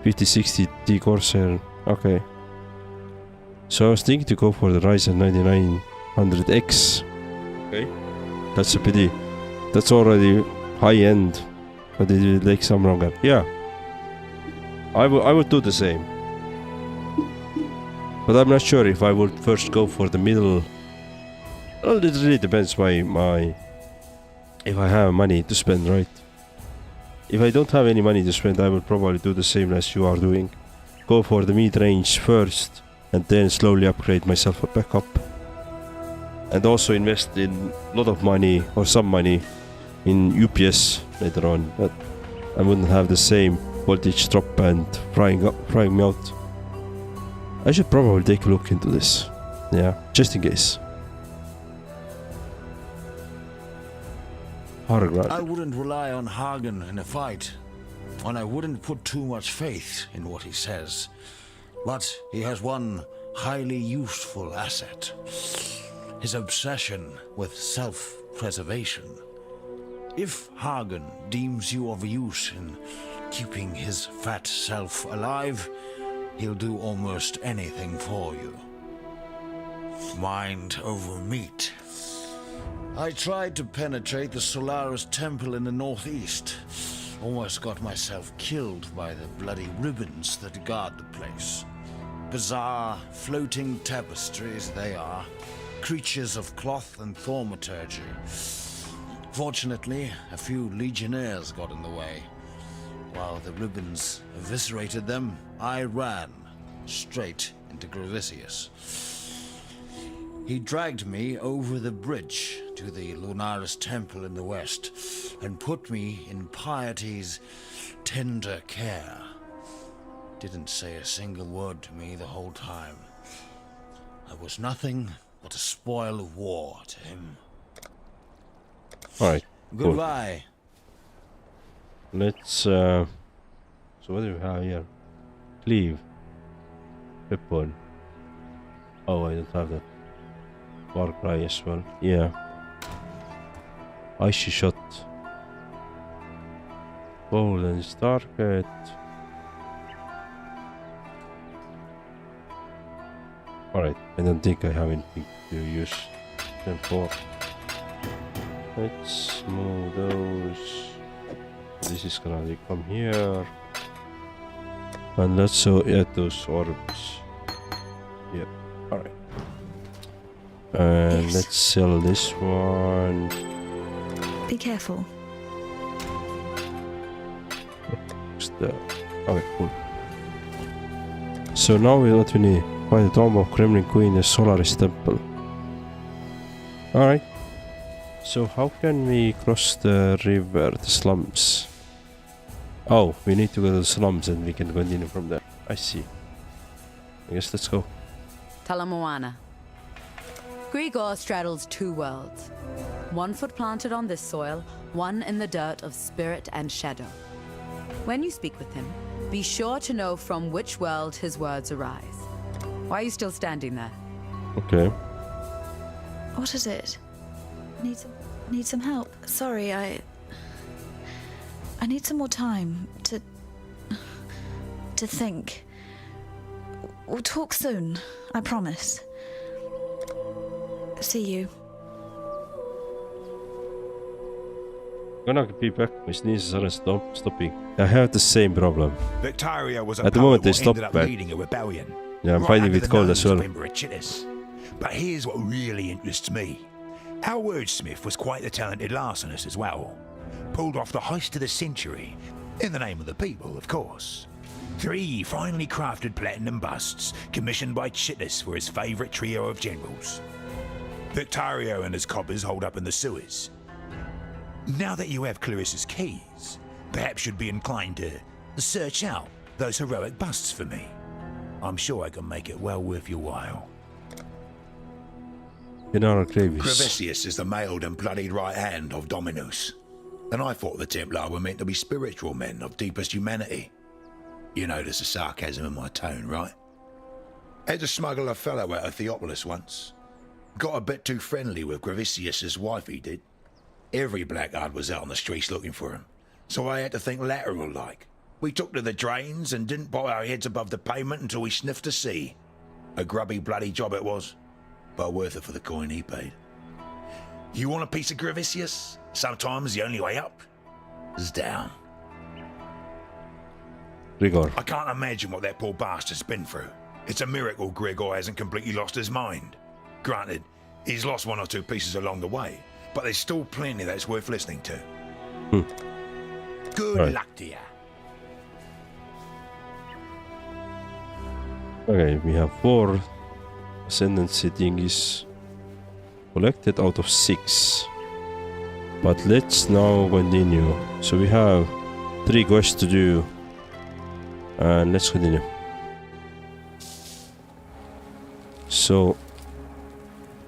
5060 T Corsair. Okay. So I was thinking to go for the Ryzen 9900X. Okay. That's a pity. That's already high end. But it will take some longer. Yeah. I would do the same. But I'm not sure if I would first go for the middle. Well, it really depends if I have money to spend, right? If I don't have any money to spend, I will probably do the same as you are doing. Go for the mid-range first, and then slowly upgrade myself back up. And also invest in a lot of money, or some money, in UPS later on. But I wouldn't have the same voltage drop and frying me out. I should probably take a look into this. Yeah, just in case. I wouldn't rely on Hagen in a fight, and I wouldn't put too much faith in what he says. But he has one highly useful asset. His obsession with self-preservation. If Hagen deems you of use in keeping his fat self alive, he'll do almost anything for you. Mind over meat. I tried to penetrate the Solaris temple in the northeast. Almost got myself killed by the bloody ribbons that guard the place. Bizarre, floating tapestries they are. Creatures of cloth and thaumaturgy. Fortunately, a few legionnaires got in the way. While the ribbons eviscerated them, I ran straight into Gravisius. He dragged me over the bridge to the Lunaris temple in the west and put me in Piety's tender care. Didn't say a single word to me the whole time. I was nothing but a spoil of war to him. Alright. Goodbye. let's so what do we have here? Cleave. Weapon. Oh, I don't have that. Far Cry as well. Yeah. Icy Shot. Golden Target. Alright, I don't think I have anything to use them for. Let's move those. This is gonna come here. And let's add those orbs. Yeah, alright. And let's sell this one. Be careful. Okay, cool. So now what we need. Find the tomb of Kremlin Queen and Solaris Temple. Alright. So how can we cross the river, the slums? Oh, we need to go to the slums and we can continue from there. I see. I guess let's go. Talamoana. Grigor straddles two worlds. 1 foot planted on this soil, 1 in the dirt of spirit and shadow. When you speak with him, be sure to know from which world his words arise. Why are you still standing there? Okay. What is it? Need some help. Sorry, I need some more time to think. We'll talk soon, I promise. See you. Gonna be back. My sneezes aren't stopping. I have the same problem. Victoria was At the moment they stop ended up back. leading a rebellion. Yeah, I'm right fighting under with the cold nose as well. of Emperor Chittis. But here's what really interests me. Our wordsmith was quite a talented larcenist as well. Pulled off the heist of the century, in the name of the people, of course. 3 finely crafted platinum busts, commissioned by Chittis for his favourite trio of generals. Victorio and his coppers hold up in the sewers. Now that you have Clarissa's keys, perhaps you'd be inclined to search out those heroic busts for me. I'm sure I can make it well worth your while. General Gravis. Gravesius is the mailed and bloodied right hand of Dominus, and I thought the Templar were meant to be spiritual men of deepest humanity. You notice the sarcasm in my tone, right? Had to smuggle a fellow out of Theopolis once. Got a bit too friendly with Gravesius's wife, he did. Every blackguard was out on the streets looking for him, so I had to think lateral-like. We took to the drains and didn't put our heads above the pavement until we sniffed the sea. A grubby bloody job it was, but worth it for the coin he paid. You want a piece of Gravesius? Sometimes the only way up is down. Grigor. I can't imagine what that poor bastard's been through. It's a miracle Grigor hasn't completely lost his mind. Granted, he's lost 1 or 2 pieces along the way, but there's still plenty that's worth listening to. Good luck to you. Okay, we have 4 ascendancy thingies collected out of 6. But let's now continue. So we have 3 quests to do. And let's continue. So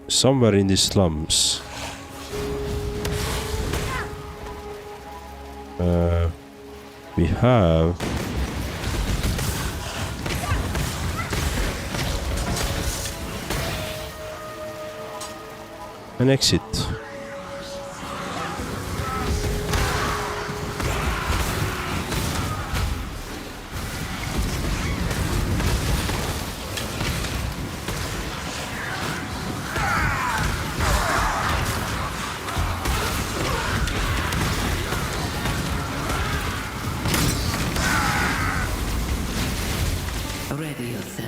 somewhere in the slums we have an exit.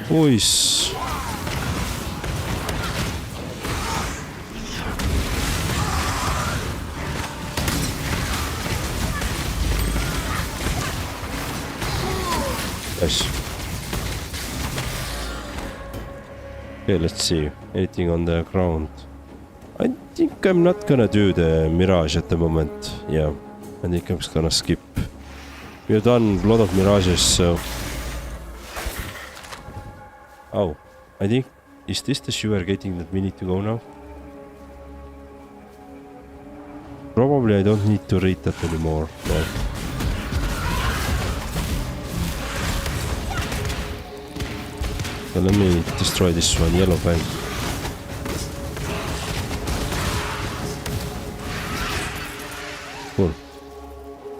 Boys. Nice. Okay, let's see. Anything on the ground? I think I'm not gonna do the Mirage at the moment. Yeah, I think I'm just gonna skip. We've done a lot of Mirages, so... Oh, I think... Is this the sewer gating that we need to go now? Probably I don't need to read that anymore. No. So let me destroy this one, yellow bank. Cool.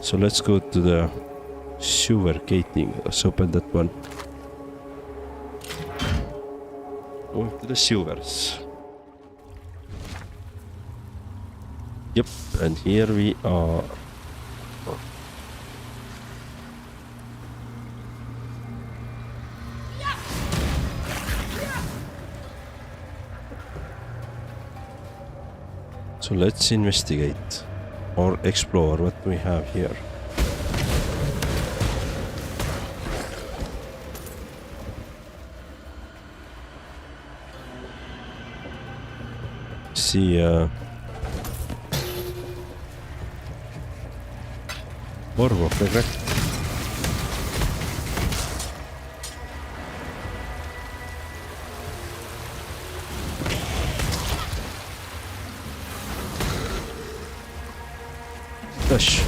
So let's go to the sewer gating. Let's open that one. Go to the sewers. Yep, and here we are. So let's investigate or explore what we have here. See, Borgo, correct? Dash.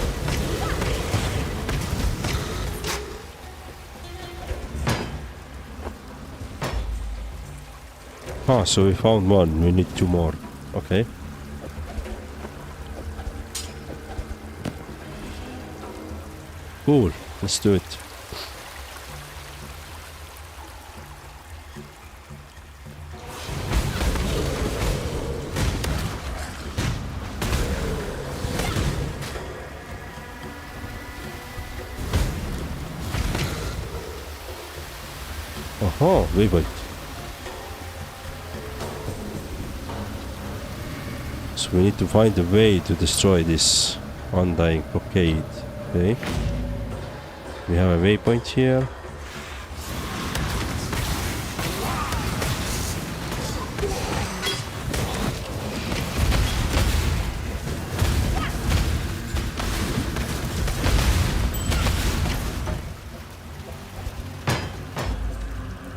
Ah, so we found one. We need two more. Okay. Cool. Let's do it. Oh, waypoint. So we need to find a way to destroy this undying blockade. Okay. We have a waypoint here.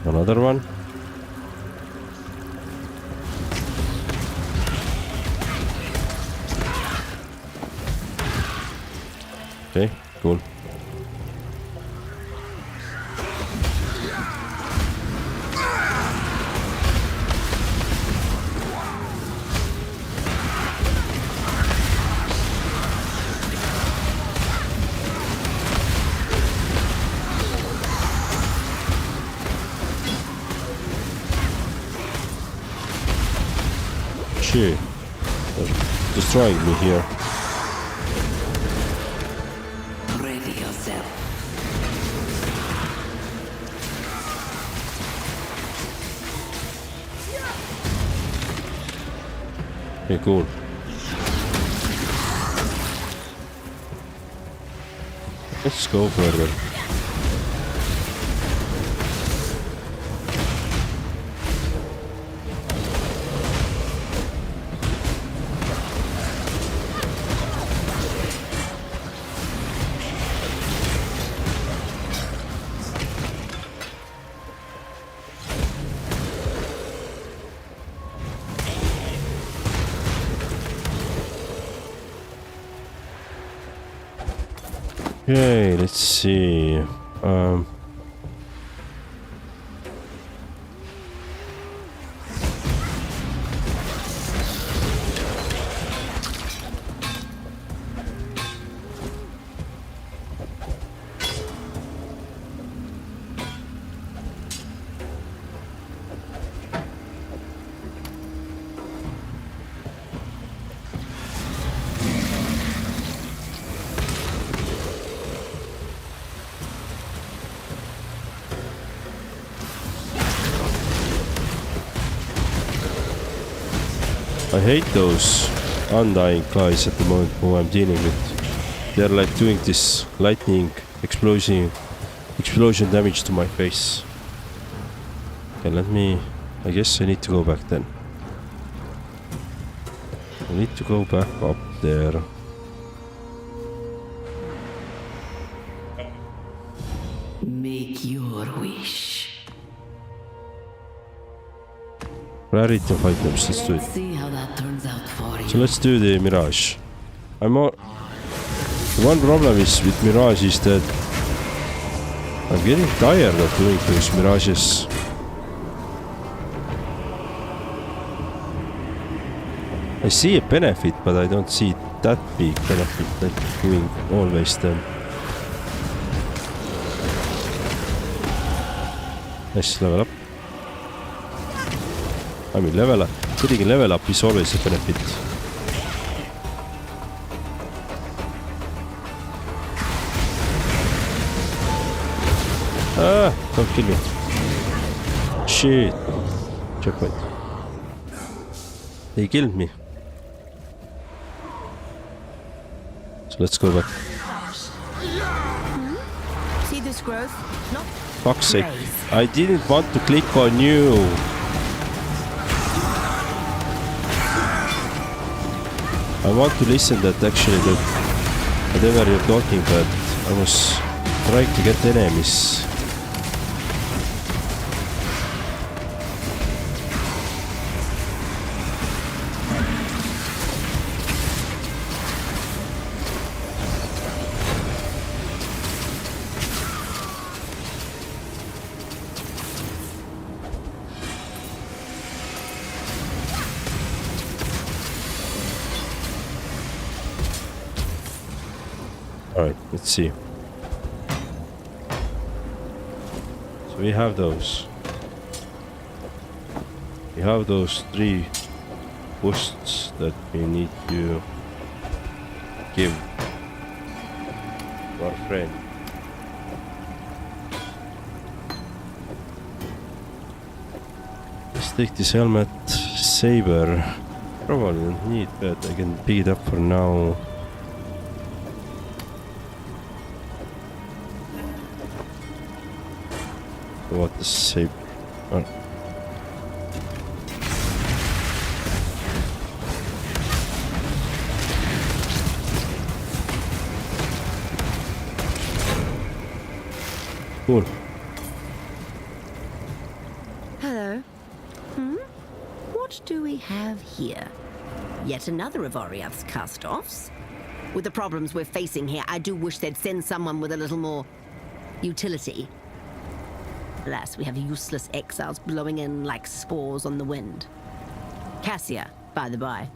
Another one. Okay, cool. Shit. They're destroying me here. Ready yourself. Okay, cool. Let's go further. Okay, let's see. I hate those undying guys at the moment who I'm dealing with. They're like doing this lightning explosion damage to my face. Okay, let me... I guess I need to go back then. I need to go back up there. Make your wish. Rarity of items, let's do it. See how that turns out for you. So let's do the Mirage. The one problem is with Mirage is that I'm getting tired of doing those Mirages I see a benefit, but I don't see that big benefit like doing always them. Nice level up. I mean level up. Getting a level up is always a benefit. Ah, don't kill me. Shit. Checkpoint. They killed me. So let's go back. See this growth? Not Fuck's sake. I didn't want to click on you. I want to listen that actually that whatever you're talking, but I was trying to get enemies. Alright, let's see. So we have those. We have those 3 boosts that we need to give to our friend. Let's take this helmet. Saber. Probably don't need, but I can pick it up for now. What the saber? Oh. Cool. Hello. What do we have here? Yet another of Oriath's cast-offs. With the problems we're facing here, I do wish they'd send someone with a little more utility. Alas, we have useless exiles blowing in like spores on the wind. Cassia, by the by.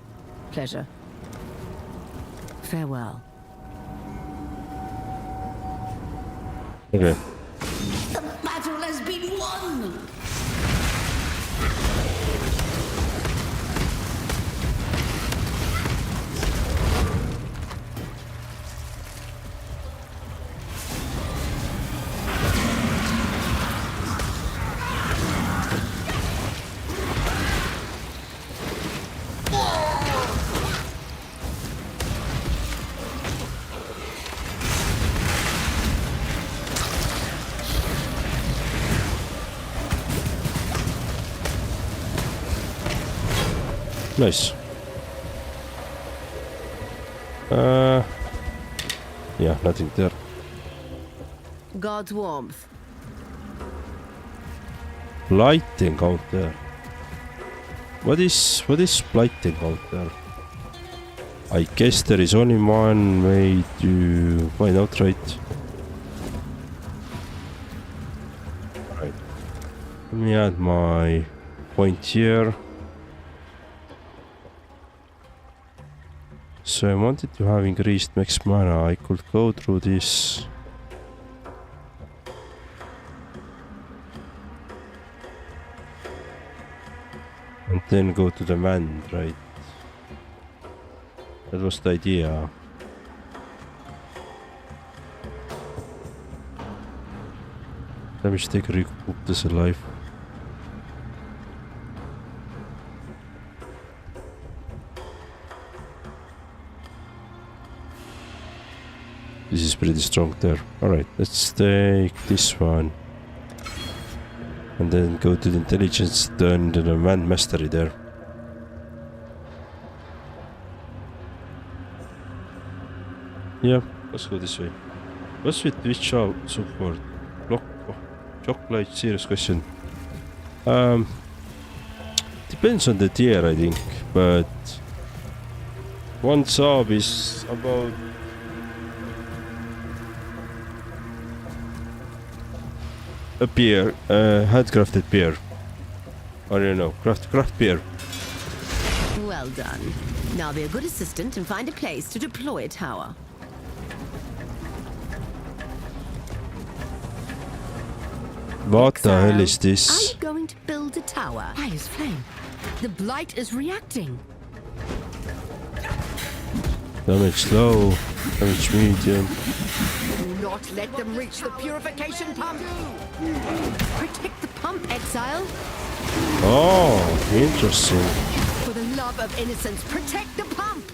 Pleasure. Farewell. Okay. The battle has been won! Nice. Yeah, nothing there. God's warmth. Blight encounter. What is blight encounter? I guess there is only one way to find out, right? Right. Let me add my point here. So I wanted to have increased max mana. I could go through this. And then go to the wand, right? That was the idea. Damage taker recoup this alive. This is pretty strong there. Alright, let's take this one. And then go to the intelligence, turn to the man mastery there. Yeah, let's go this way. What's with which support? Block, chocolate, serious question. Depends on the tier, I think, but one sub is about a beer, handcrafted beer. I don't know, craft beer. Well Well done. Now be a good assistant and find a place to deploy a tower. What the hell is Are this? you going to build a tower? Fire's flame. The blight is reacting. Damage low, damage medium. Do not let them reach the purification pump. Protect the pump, Exile. Oh, interesting. For the love of innocence, protect the pump.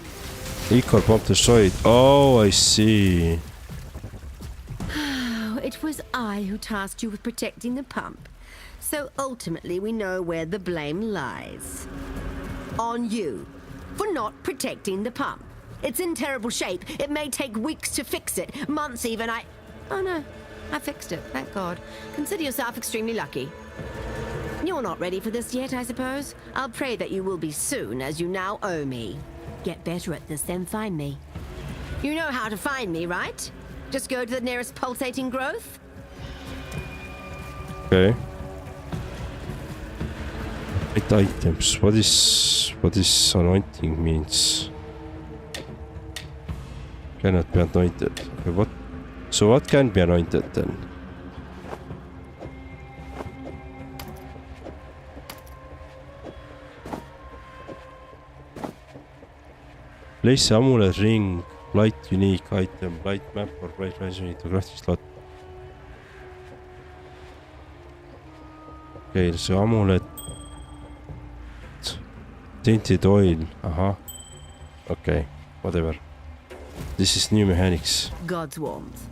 Equal pump destroyed. Oh, I see. It was I who tasked you with protecting the pump. So ultimately we know where the blame lies. On you. For not protecting the pump. It's in terrible shape. It may take weeks to fix it. Months even. Oh no. I fixed it. Thank God. Consider yourself extremely lucky. You're not ready for this yet, I suppose. I'll pray that you will be soon, as you now owe me. Get better at this, then find me. You know how to find me, right? Just go to the nearest pulsating growth. Okay. Eight items. What is anointing means? Cannot be anointed. Okay, what? So what can be anointed then? Place amulet ring, light unique item, light map or light resonate to crafting slot. Okay, so amulet. Tinted oil. Okay, whatever. This is new mechanics. God's warmth.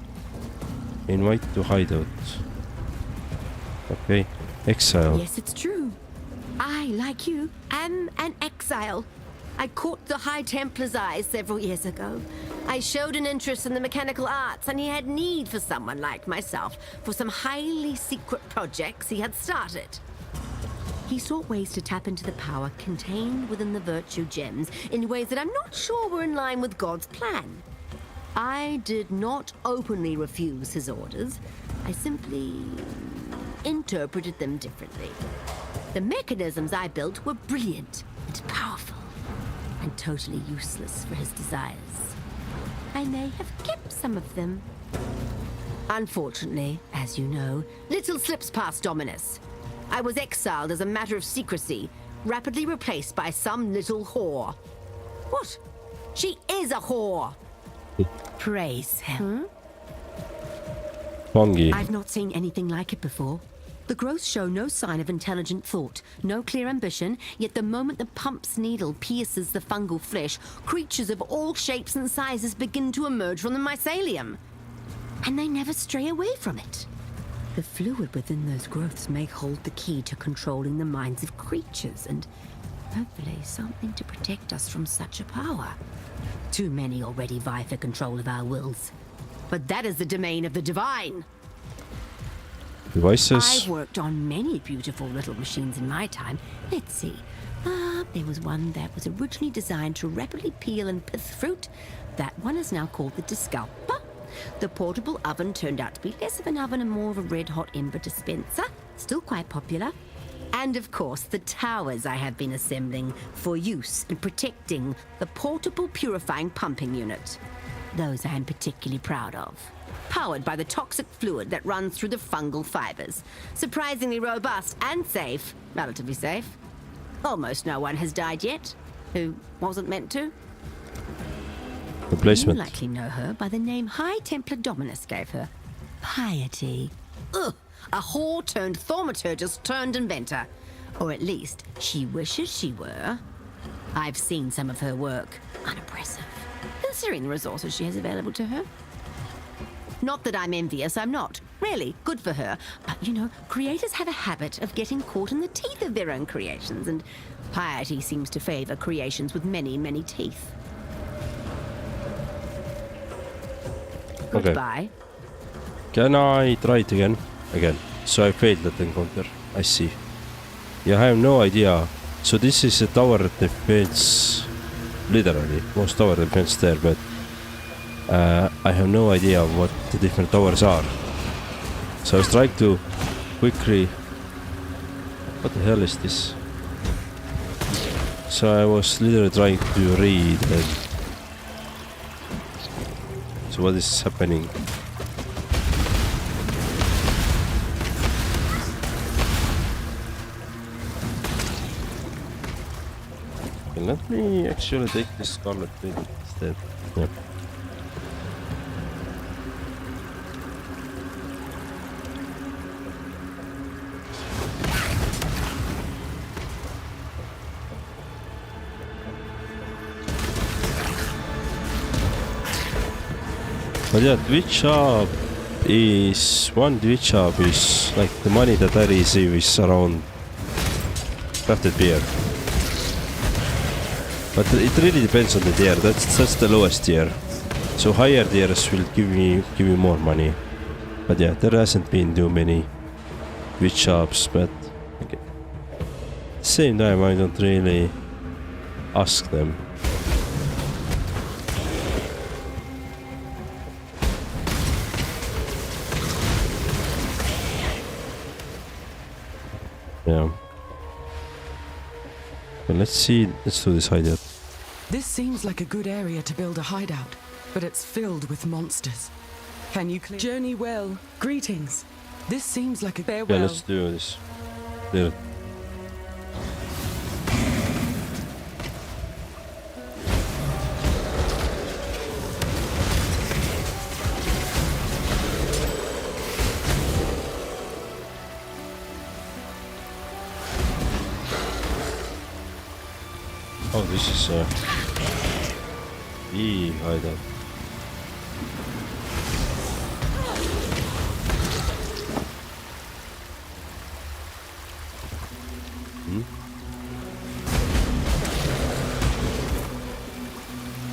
Invite to hideout. Okay, exile. Yes, it's true. I, like you, am an exile. I caught the High Templar's eye several years ago. I showed an interest in the mechanical arts, and he had need for someone like myself for some highly secret projects he had started. He sought ways to tap into the power contained within the virtue gems in ways that I'm not sure were in line with God's plan. I did not openly refuse his orders. I simply interpreted them differently. The mechanisms I built were brilliant and powerful, and totally useless for his desires. I may have kept some of them. Unfortunately, as you know, little slips past Dominus. I was exiled as a matter of secrecy, rapidly replaced by some little whore. What? She is a whore! Praise him. Bongi. I've not seen anything like it before. The growths show no sign of intelligent thought, no clear ambition, yet the moment the pump's needle pierces the fungal flesh, creatures of all shapes and sizes begin to emerge from the mycelium. And they never stray away from it. The fluid within those growths may hold the key to controlling the minds of creatures, and hopefully something to protect us from such a power. Too many already vie for control of our wills. But that is the domain of the divine. Devices. I've worked on many beautiful little machines in my time. Let's see. There was one that was originally designed to rapidly peel and pith fruit. That one is now called the Discalper. The portable oven turned out to be less of an oven and more of a red-hot ember dispenser. Still quite popular. And of course, the towers I have been assembling for use in protecting the portable purifying pumping unit. Those I am particularly proud of. Powered by the toxic fluid that runs through the fungal fibers. Surprisingly robust and safe. Relatively safe. Almost no one has died yet. Who wasn't meant to. Replacement. You likely know her by the name High Templar Dominus gave her. Piety. Ugh! A whore turned thaumaturgist turned inventor. Or at least, she wishes she were. I've seen some of her work. Unimpressive. Considering the resources she has available to her. Not that I'm envious, I'm not. Really, good for her. But, you know, creators have a habit of getting caught in the teeth of their own creations, and piety seems to favor creations with many, many teeth. Okay. Goodbye. Can I try it again? So I failed that encounter. I see. Yeah, I have no idea. So this is a tower defense. Literally, most tower defense there, but I have no idea what the different towers are. So I was trying to quickly... What the hell is this? So I was literally trying to read and so what is happening? Okay, let me actually take this Scarlet Trinity instead. Yeah. But yeah, Twitch shop is like the money that I receive is around crafted beer. But it really depends on the tier. That's the lowest tier. So higher tiers will give me more money. But yeah, there hasn't been too many Twitch shops, but okay. At the same time I don't really ask them. Yeah. But let's do this hideout. This seems like a good area to build a hideout, but it's filled with monsters. Can you clear? Journey well. Greetings. This seems like a farewell. Yeah, let's do this. Yeah. Oh, this is the hideout.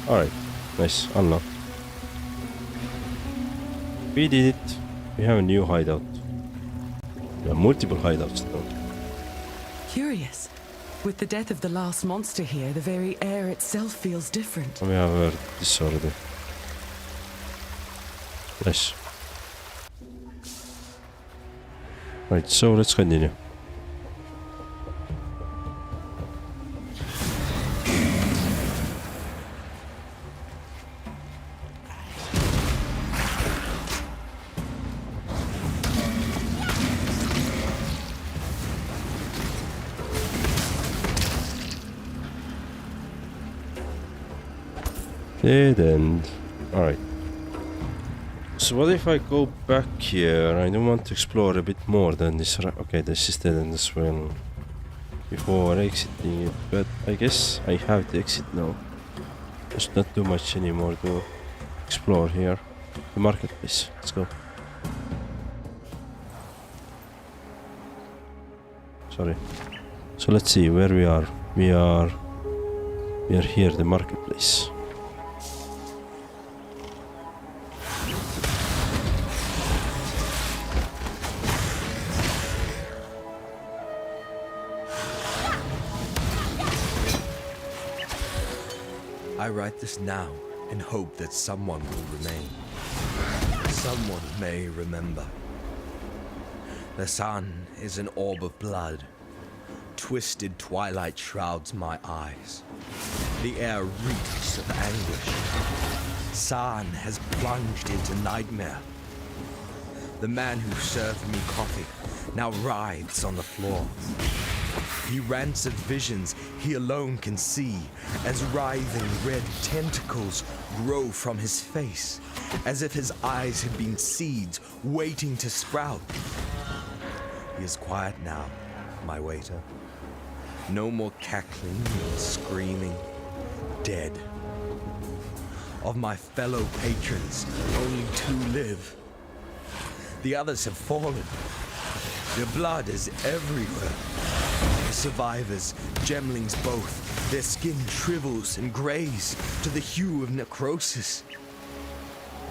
Alright, nice, unlock. We did it. We have a new hideout. We have multiple hideouts though. Curious. With the death of the last monster here, the very air itself feels different. We have heard this already. Nice. Right, so let's continue. Dead end. Alright. So what if I go back here? I don't want to explore a bit more than this. Okay, this is dead end as well. Before exiting it, but I guess I have to exit now. There's not too much anymore to explore here. The marketplace. Let's go. Sorry. So let's see where we are. We are here, the marketplace. I write this now in hope that someone will remain. Someone may remember. The sun is an orb of blood. Twisted twilight shrouds my eyes. The air reeks of anguish. San has plunged into nightmare. The man who served me coffee now writhes on the floor. He rants of visions he alone can see as writhing red tentacles grow from his face, as if his eyes had been seeds waiting to sprout. He is quiet now, my waiter. No more cackling and screaming. Dead. Of my fellow patrons, only 2 live. The others have fallen. Their blood is everywhere. The survivors, gemlings both, their skin shrivels and grays to the hue of necrosis.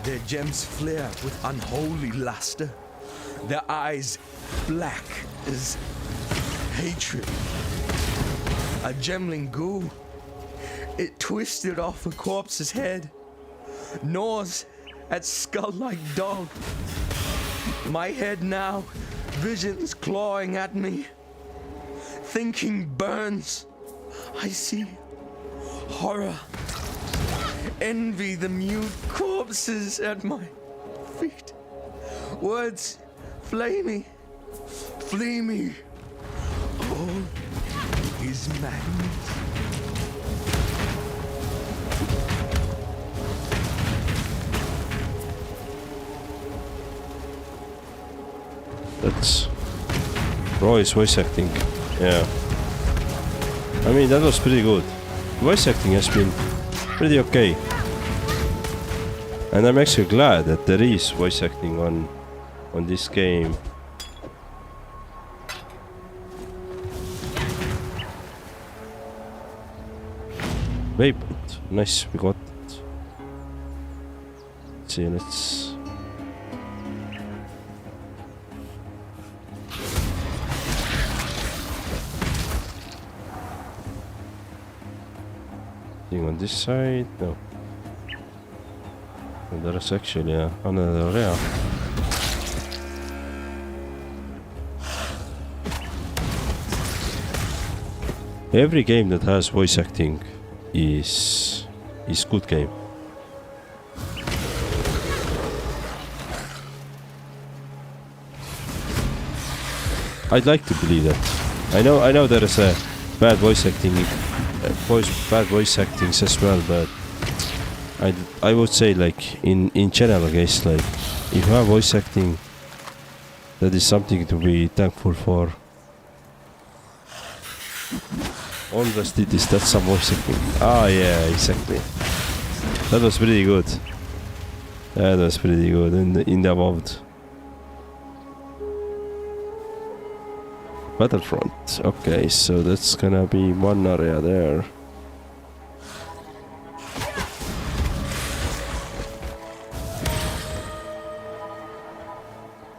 Their gems flare with unholy luster, their eyes black as hatred. A gemling ghoul, it twisted off a corpse's head, gnaws at skull-like dog. My head now, visions clawing at me. Thinking burns. I see horror, envy, the mute corpses at my feet. Words flay me, flee me. All is madness. That's Roy's voice acting. Yeah. I mean, that was pretty good. Voice acting has been pretty okay. And I'm actually glad that there is voice acting on this game. Waypoint. Nice, we got it. Let's see, let's... on this side, no. And there is actually another area. Every game that has voice acting is good game. I'd like to believe that. I know there is a bad voice acting. Bad voice actings as well, but I would say like in general, guys, like if you have voice acting, that is something to be thankful for. Almost did this. That's some voice acting. Ah, yeah, exactly. That was pretty good. That was pretty good in the above. Battlefront. Okay, so that's gonna be one area there.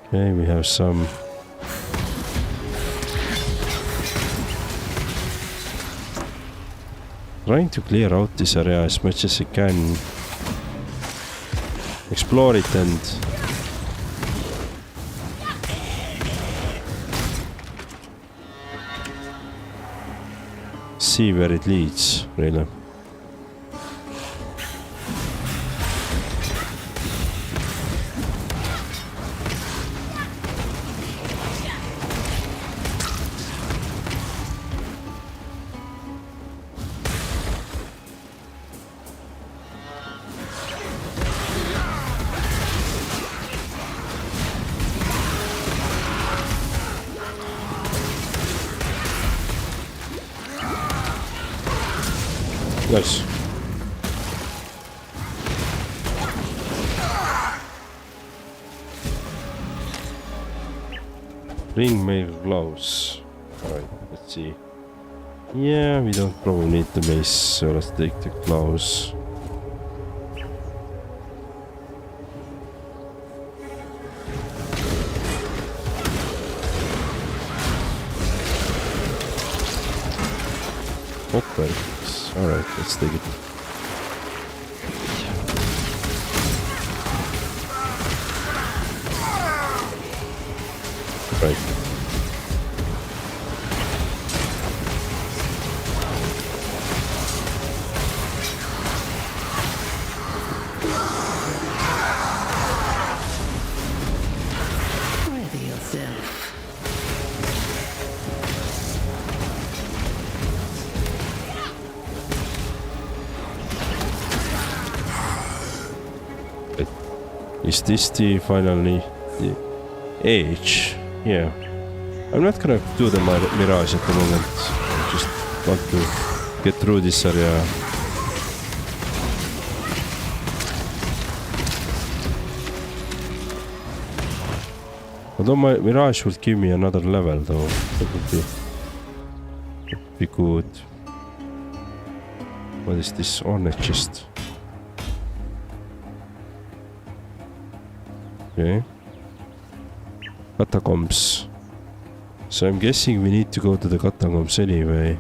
Okay, we have some trying to clear out this area as much as I can. Explore it and see where it leads, really. Nice. Ring mail gloves. Alright, let's see. Yeah, we don't probably need the mace, so let's take the gloves. Okay. Alright, let's take it. Right. Ready yourself. Is this the finally the age? Yeah. I'm not gonna do the Mirage at the moment. I just want to get through this area. Although my Mirage will give me another level though. That would be good. What is this ornate chest? Okay. Catacombs. So I'm guessing we need to go to the catacombs anyway.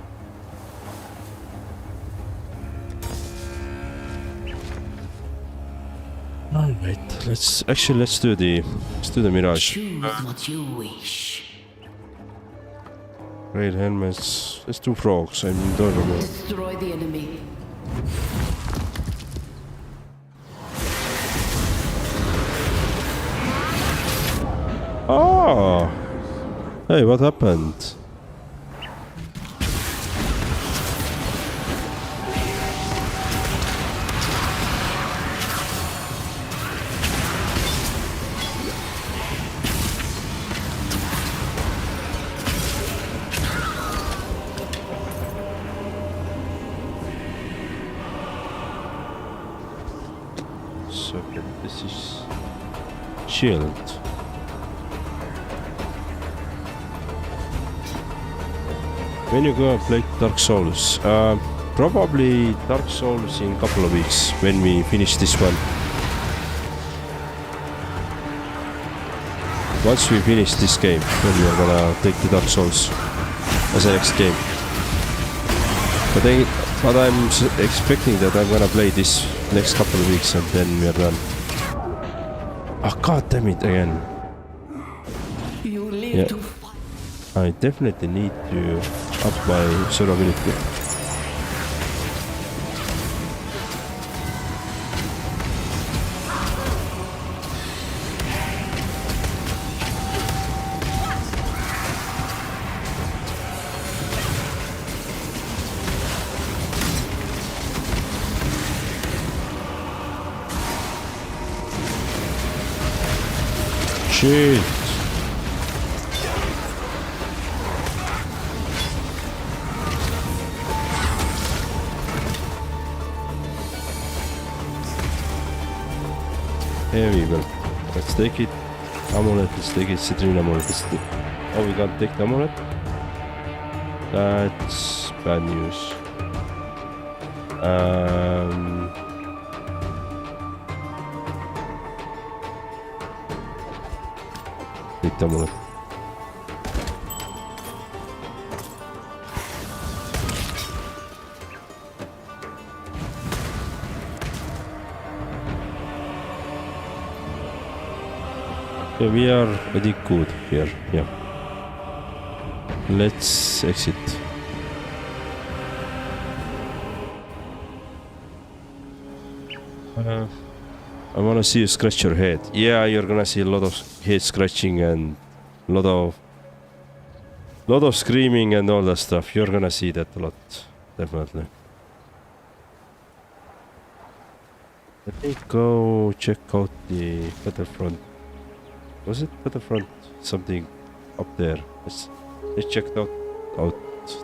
Alright, let's do the Mirage. Choose what you wish. Rail helmets. There's 2 frogs. I don't remember. Destroy the enemy. Oh! Hey, what happened? So this is shield. When you go and play Dark Souls, probably Dark Souls in a couple of weeks when we finish this one. Once we finish this game, then we are gonna take the Dark Souls as the next game. But I'm expecting that I'm gonna play this next couple of weeks and then we are done. Oh, god damn it again. You live Yeah. to I definitely need to up my survivability. Shit. Here we go. Let's take it. Amulet, let's take it. Citrine amulet. Oh, we can't take the amulet? That's bad news. Take the amulet. Okay, we are pretty good here, yeah. Let's exit. I wanna see you scratch your head. Yeah, you're gonna see a lot of head scratching and a lot of screaming and all that stuff. You're gonna see that a lot, definitely. Let me go check out the Battlefront. Was it Battlefront? Something up there. Let's check out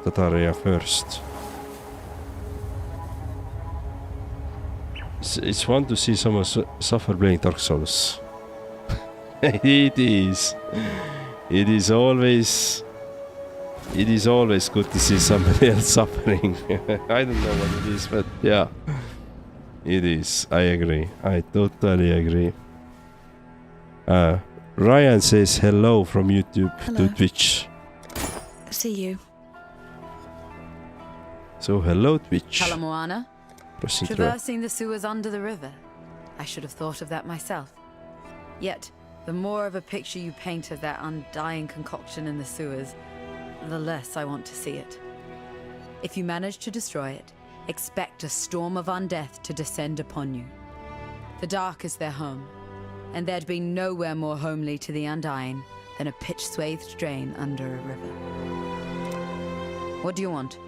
that area first. It's fun to see someone suffer playing Dark Souls. It is. It is always good to see somebody else suffering. I don't know what it is, but yeah. It is. I agree. I totally agree. Ryan says hello from YouTube to Twitch. See you. So hello Twitch. Hello, Moana. Pressing through. Traversing the sewers under the river. I should have thought of that myself. Yet, the more of a picture you paint of that undying concoction in the sewers, the less I want to see it. If you manage to destroy it, expect a storm of undeath to descend upon you. The dark is their home, and there'd be nowhere more homely to the undying than a pitch-swathed drain under a river. What do you want?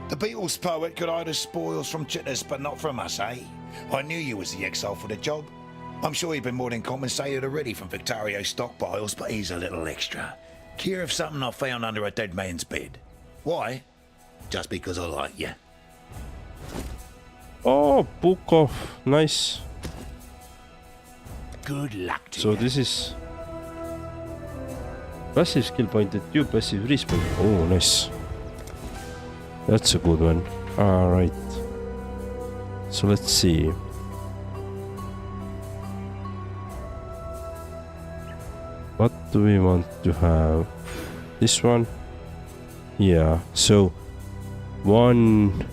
The Beatles poet could hide his spoils from Chitters, but not from us, eh? I knew you was the exile for the job. I'm sure you've been more than compensated already from Victario's stockpiles, but here's a little extra. Care of something I found under a dead man's bed. Why? Just because I like you. Oh, book of nice. Good luck to So you. this is passive skill point at you, passive respawn. Oh, nice. That's a good one. Alright. So let's see. What do we want to have? This one? Yeah, so one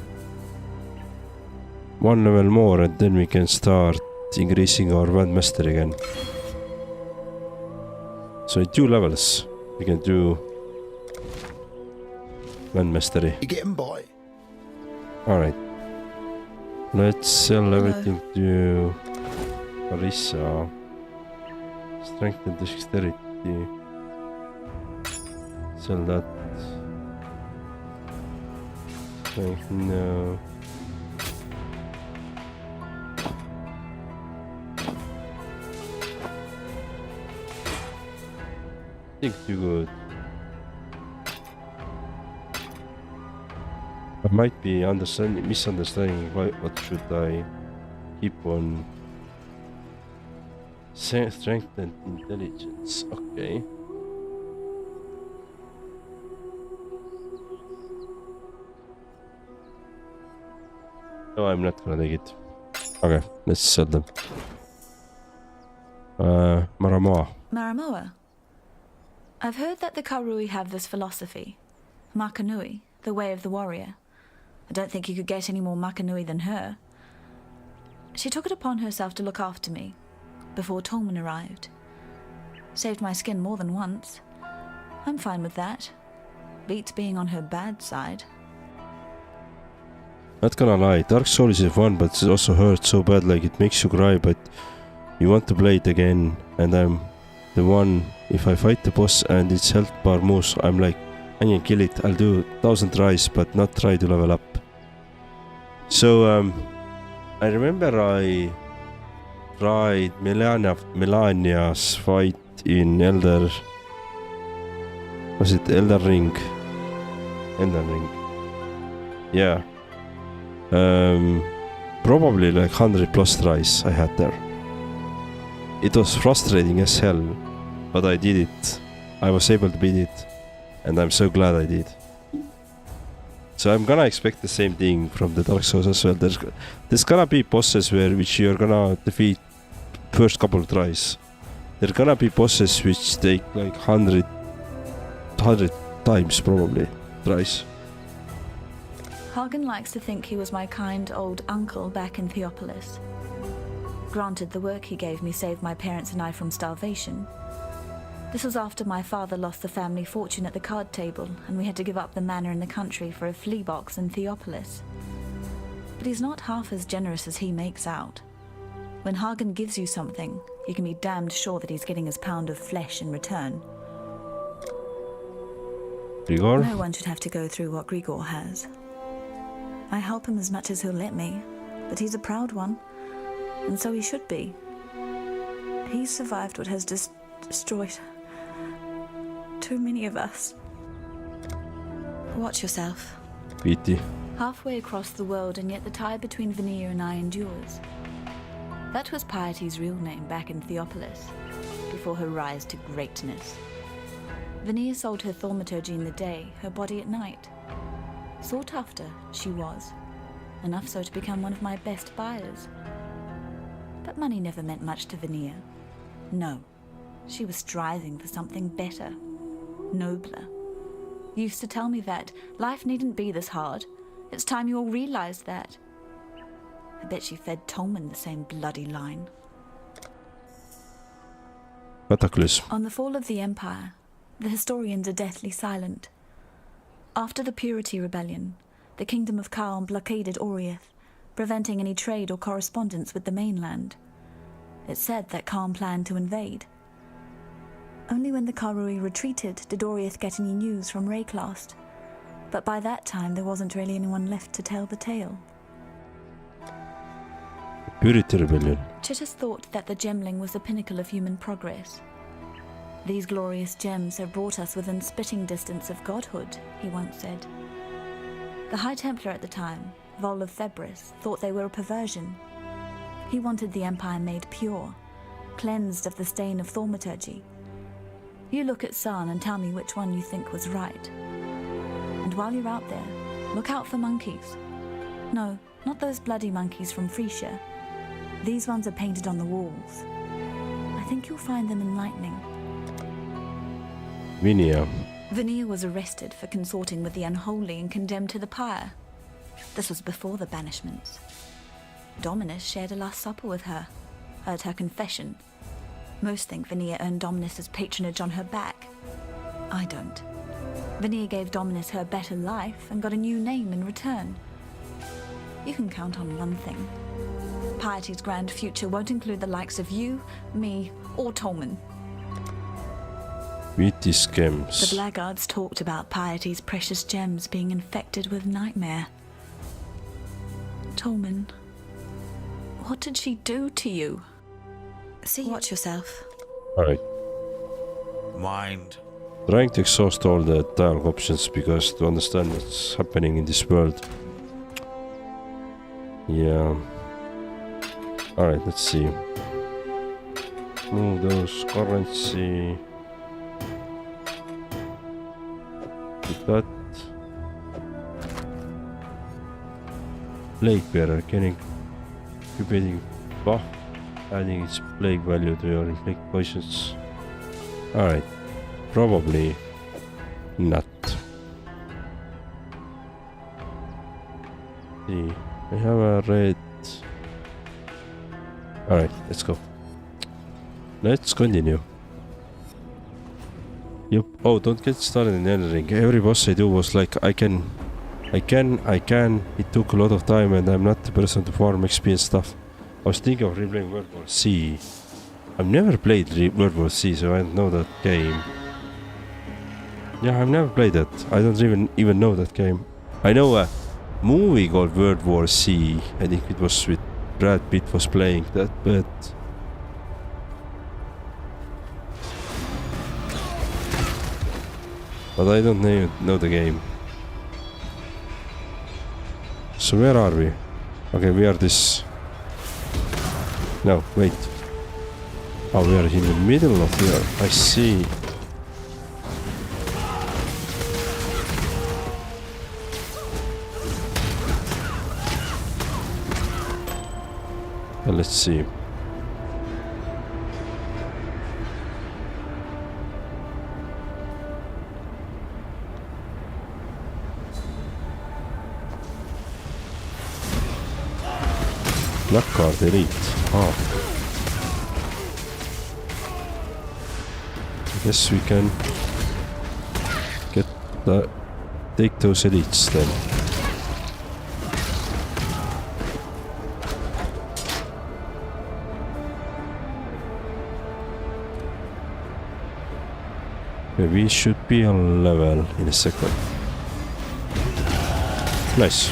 level more and then we can start increasing our Wand Master again. So in 2 levels we can do Mastery. You getting by? Alright. Let's sell everything to Carissa. Strength and dexterity. Sell that. Strength, no. I think too good. I might be misunderstanding what should I keep on strength and intelligence. Okay. No, I'm not gonna take it. Okay, let's sell them. Maramoa. I've heard that the Karui have this philosophy. Makanui, the way of the warrior. I don't think you could get any more Makanui than her. She took it upon herself to look after me, before Tolman arrived. Saved my skin more than once. I'm fine with that. Beats being on her bad side. Not gonna lie, Dark Souls is fun, but it also hurts so bad, like it makes you cry, but you want to play it again, and I'm the one, if I fight the boss and it's health bar moves, I'm like, I can kill it, I'll do 1,000 tries, but not try to level up. So, I remember I tried Melania's fight in Elden Ring? Elden Ring. Yeah. Probably like 100 plus tries I had there. It was frustrating as hell, but I did it. I was able to beat it, and I'm so glad I did. So I'm gonna expect the same thing from the Dark Souls as well. There's gonna be bosses which you're gonna defeat first couple of tries. There's gonna be bosses which take like 100 times probably tries. Hagen likes to think he was my kind old uncle back in Theopolis. Granted, the work he gave me saved my parents and I from starvation. This was after my father lost the family fortune at the card table, and we had to give up the manor in the country for a flea box in Theopolis. But he's not half as generous as he makes out. When Hagen gives you something, you can be damned sure that he's getting his pound of flesh in return. Grigor? No one should have to go through what Grigor has. I help him as much as he'll let me, but he's a proud one, and so he should be. He's survived what has destroyed too many of us. Watch yourself. Pity. Halfway across the world, and yet the tie between Vanilla and I endures. That was Piety's real name back in Theopolis, before her rise to greatness. Vanilla sold her thaumaturgy in the day, her body at night. Sought after, she was. Enough so to become one of my best buyers. But money never meant much to Vanilla. No, she was striving for something better, nobler. Used to tell me that life needn't be this hard. It's time you all realized that. I bet she fed Tolman the same bloody line. Cataclysm. On the fall of the Empire, the historians are deathly silent. After the Purity Rebellion, the Kingdom of Kalm blockaded Oriath, preventing any trade or correspondence with the mainland. It's said that Kalm planned to invade. Only when the Karui retreated did Oriath get any news from Rayclast, but by that time there wasn't really anyone left to tell the tale. Purity Rebellion. Chittus thought that the gemling was the pinnacle of human progress. These glorious gems have brought us within spitting distance of godhood, he once said. The High Templar at the time, Vol of Thebris, thought they were a perversion. He wanted the Empire made pure, cleansed of the stain of thaumaturgy. You look at San and tell me which one you think was right. And while you're out there, look out for monkeys. No, not those bloody monkeys from Frisia. These ones are painted on the walls. I think you'll find them enlightening. Vinia. Vanilla was arrested for consorting with the unholy and condemned to the pyre. This was before the banishments. Dominus shared a last supper with her, heard her confession. Most think Vanilla earned Dominus's patronage on her back. I don't. Vanir gave Dominus her better life and got a new name in return. You can count on one thing. Piety's grand future won't include the likes of you, me, or Tolman. With these gems. The blackguards talked about Piety's precious gems being infected with nightmare. Tolman, what did she do to you? Watch yourself. Alright. Mind. Trying to exhaust all the dialogue options because to understand what's happening in this world. Yeah. Alright, let's see. Move those currency. With that. Plague bearer, getting incubating buff, adding its plague value to your inflict poisons. Alright. Probably not. See, I have a red. Alright, let's go. Let's continue. Yep. Oh, don't get started in anything. Every boss I do was like, I can. It took a lot of time and I'm not the person to farm XP and stuff. I was thinking of replaying World War C. I've never played World War C, so I don't know that game. Yeah, I've never played that. I don't even know that game. I know a movie called World War C. I think it was with Brad Pitt was playing that, but I don't know the game. So where are we? Okay, we are this. No, wait. Oh, we are in the middle of here. I see. Let's see. Black card elite. Oh. I guess we can take those elites then. We should be on level in a second. Nice.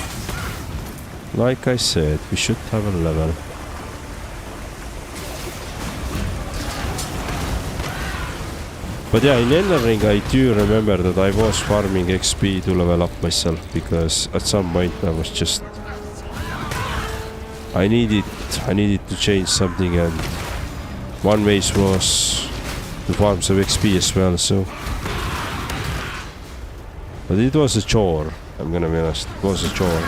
Like I said, we should have a level. But yeah, in Elden Ring I do remember that I was farming XP to level up myself, because at some point I was just... I needed to change something, and one way was to farm some XP as well, so... But it was a chore, I'm gonna be honest, it was a chore.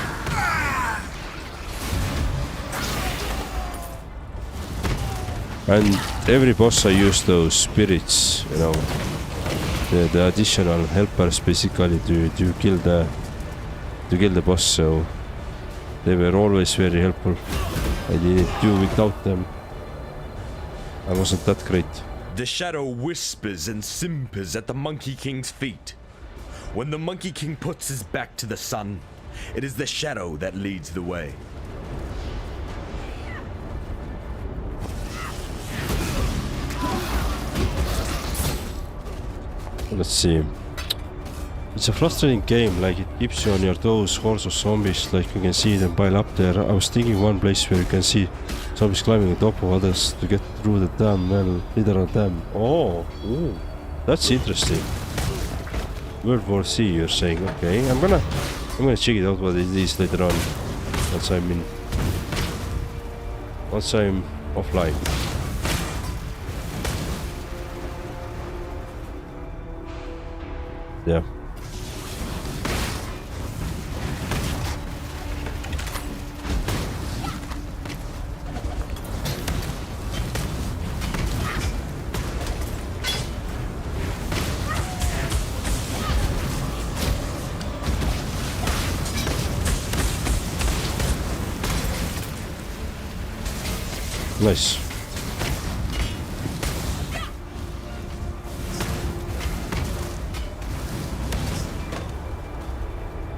And every boss I use those spirits, you know, the additional helpers basically to kill the boss, so they were always very helpful. I didn't do without them. I wasn't that great. The shadow whispers and simpers at the Monkey King's feet. When the Monkey King puts his back to the sun, it is the shadow that leads the way. Let's see. It's a frustrating game, like it keeps you on your toes, hordes of zombies, like you can see them pile up there. I was thinking one place where you can see zombies climbing on top of others to get through the dam, well, literal dam. Oh, ooh, that's interesting. World War C, you're saying? Okay, I'm gonna check it out what it is later on, once I'm offline. Yeah. Nice.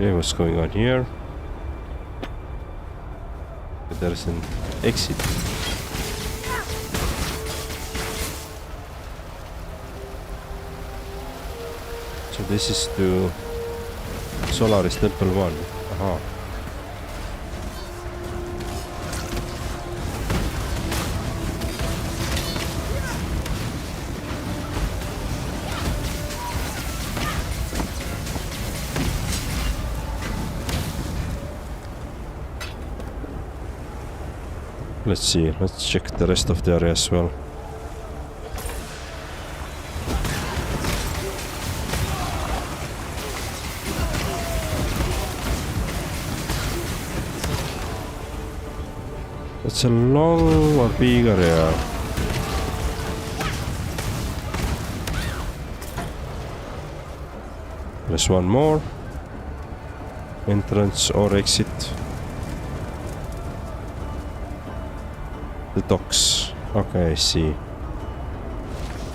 Okay, what's going on here? There's an exit. So this is to Solaris Temple 1. Aha. Let's see, let's check the rest of the area as well. It's a long or big area. There's one more. Entrance or exit. The docks. Okay, I see.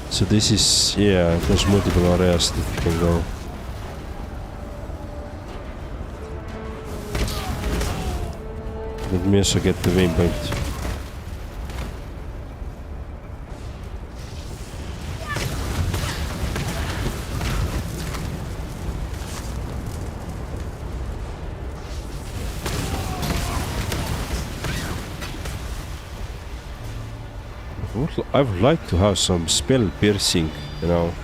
So this is, yeah, there's multiple areas that you can go. Let me also get the waypoint. I would like to have some spell piercing, you know,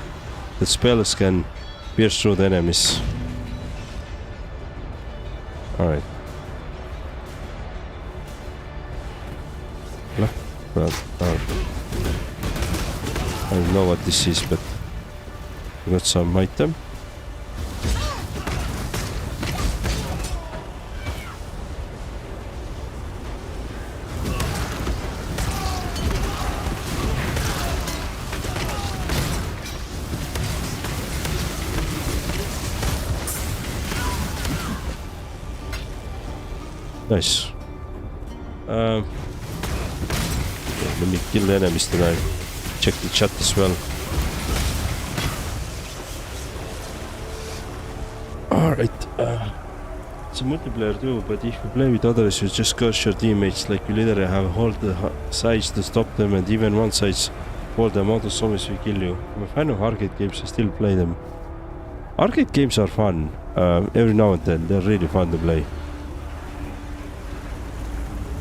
the spells can pierce through the enemies. Alright. Well, I don't know what this is, but we got some item. Nice. Let me kill the enemies tonight. Check the chat as well. Alright. It's a multiplayer too, but if you play with others, you just curse your teammates. Like you literally have hold the sides to stop them, and even one side's for the amount of zombies will kill you. I'm a fan of arcade games, I still play them. Arcade games are fun. Every now and then, they're really fun to play.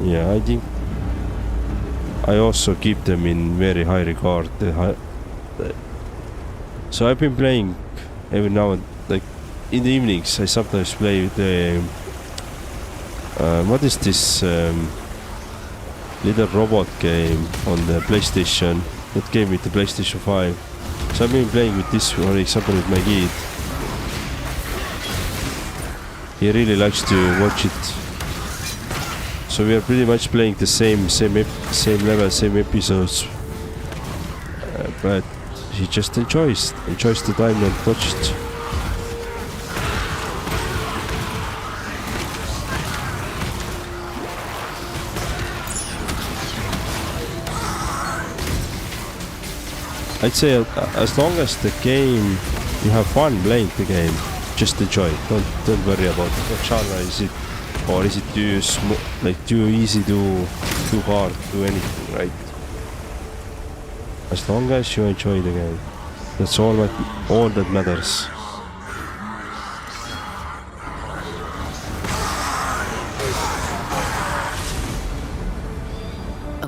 Yeah, I think I also keep them in very high regard. So I've been playing every now and like in the evenings. I sometimes play the what is this little robot game on the PlayStation that came with the PlayStation 5. So I've been playing with this, for example, with my kid. He really likes to watch it. So we are pretty much playing the same level, same episodes, but he just enjoys the time and watches it. I'd say as long as the game, you have fun playing the game, just enjoy it. Don't worry about what genre is it. Or is it too too easy, too hard to do anything, right? As long as you enjoy the game, that's all that matters.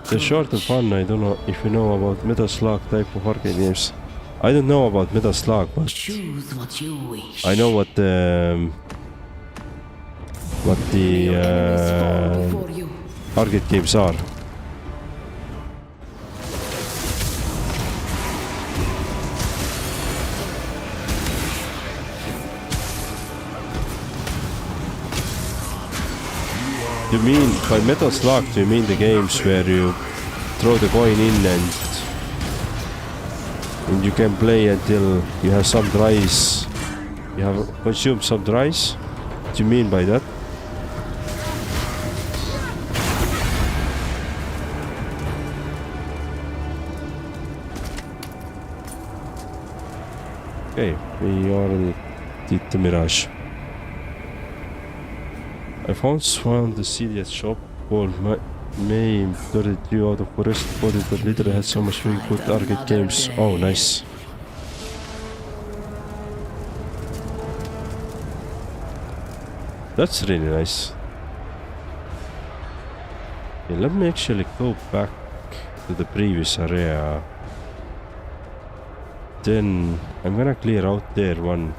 The short and fun. I don't know if you know about Metal Slug type of arcade games. I don't know about Metal Slug, but choose what you wish. I know what the arcade games are. You mean by Metal Slug, do you mean the games where you throw the coin in and you can play until you have some rice? You have consumed some rice? What do you mean by that? Okay, we already did the Mirage. I once found the CD at shop called Mame 32 out of Forest body that literally had so much really good arcade games. Oh, nice. That's really nice. Okay, let me actually go back to the previous area. Then I'm gonna clear out there one.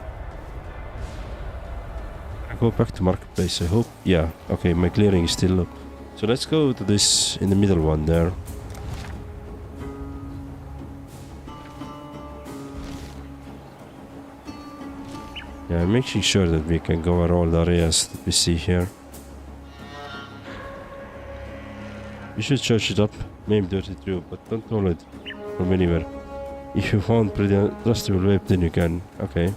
I go back to Marketplace, I hope. Yeah, okay, my clearing is still up. So let's go to this in the middle one there. Yeah, I'm making sure that we can cover all the areas that we see here. You should charge it up, maybe 32, but don't hold it from anywhere. If you found pretty trustable web, then you can. Okay.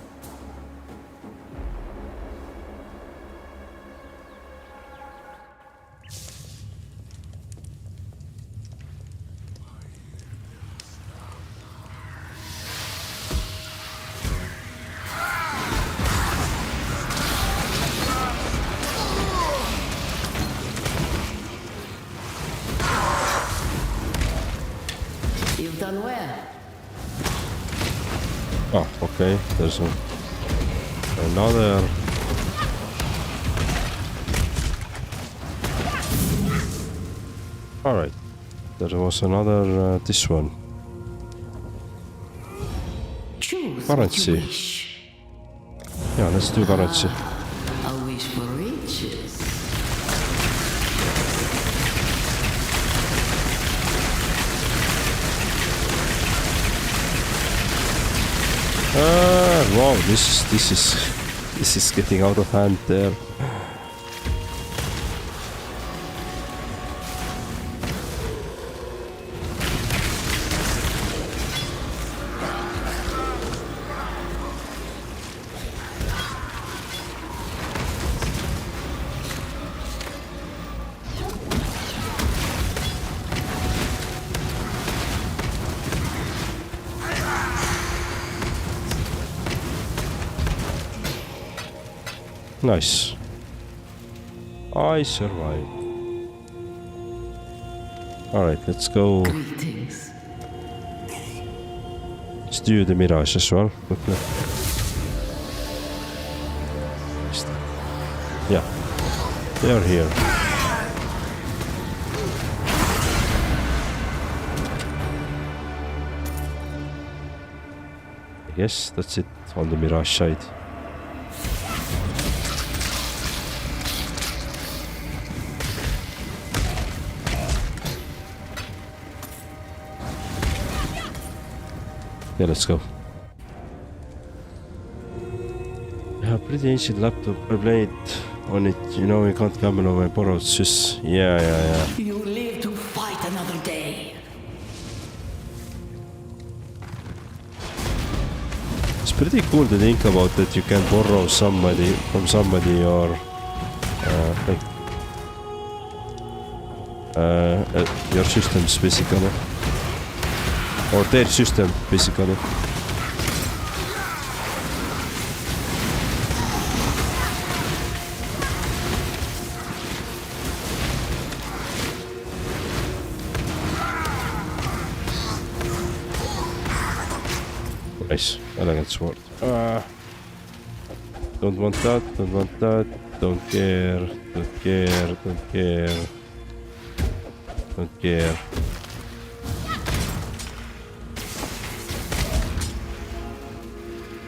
You've done well. Oh, okay. There's another. All right. There was another. This one. Choose Currency. what you wish. Yeah, let's do currency. A wish for riches. Wow, this is getting out of hand there. Nice. I survived. Alright, let's go. Greetings. Let's do the Mirage as well, quickly. Yeah. They are here. I guess that's it on the Mirage side. Yeah, let's go. Yeah, pretty ancient laptop. I played on it. You know, you can't gamble on my borrowed sys. Yeah. You live to fight another day. It's pretty cool to think about that you can borrow somebody from somebody or your systems basically. Or their system, basically. Nice, elegant sword. Don't want that, don't want that, don't care, don't care, don't care, don't care.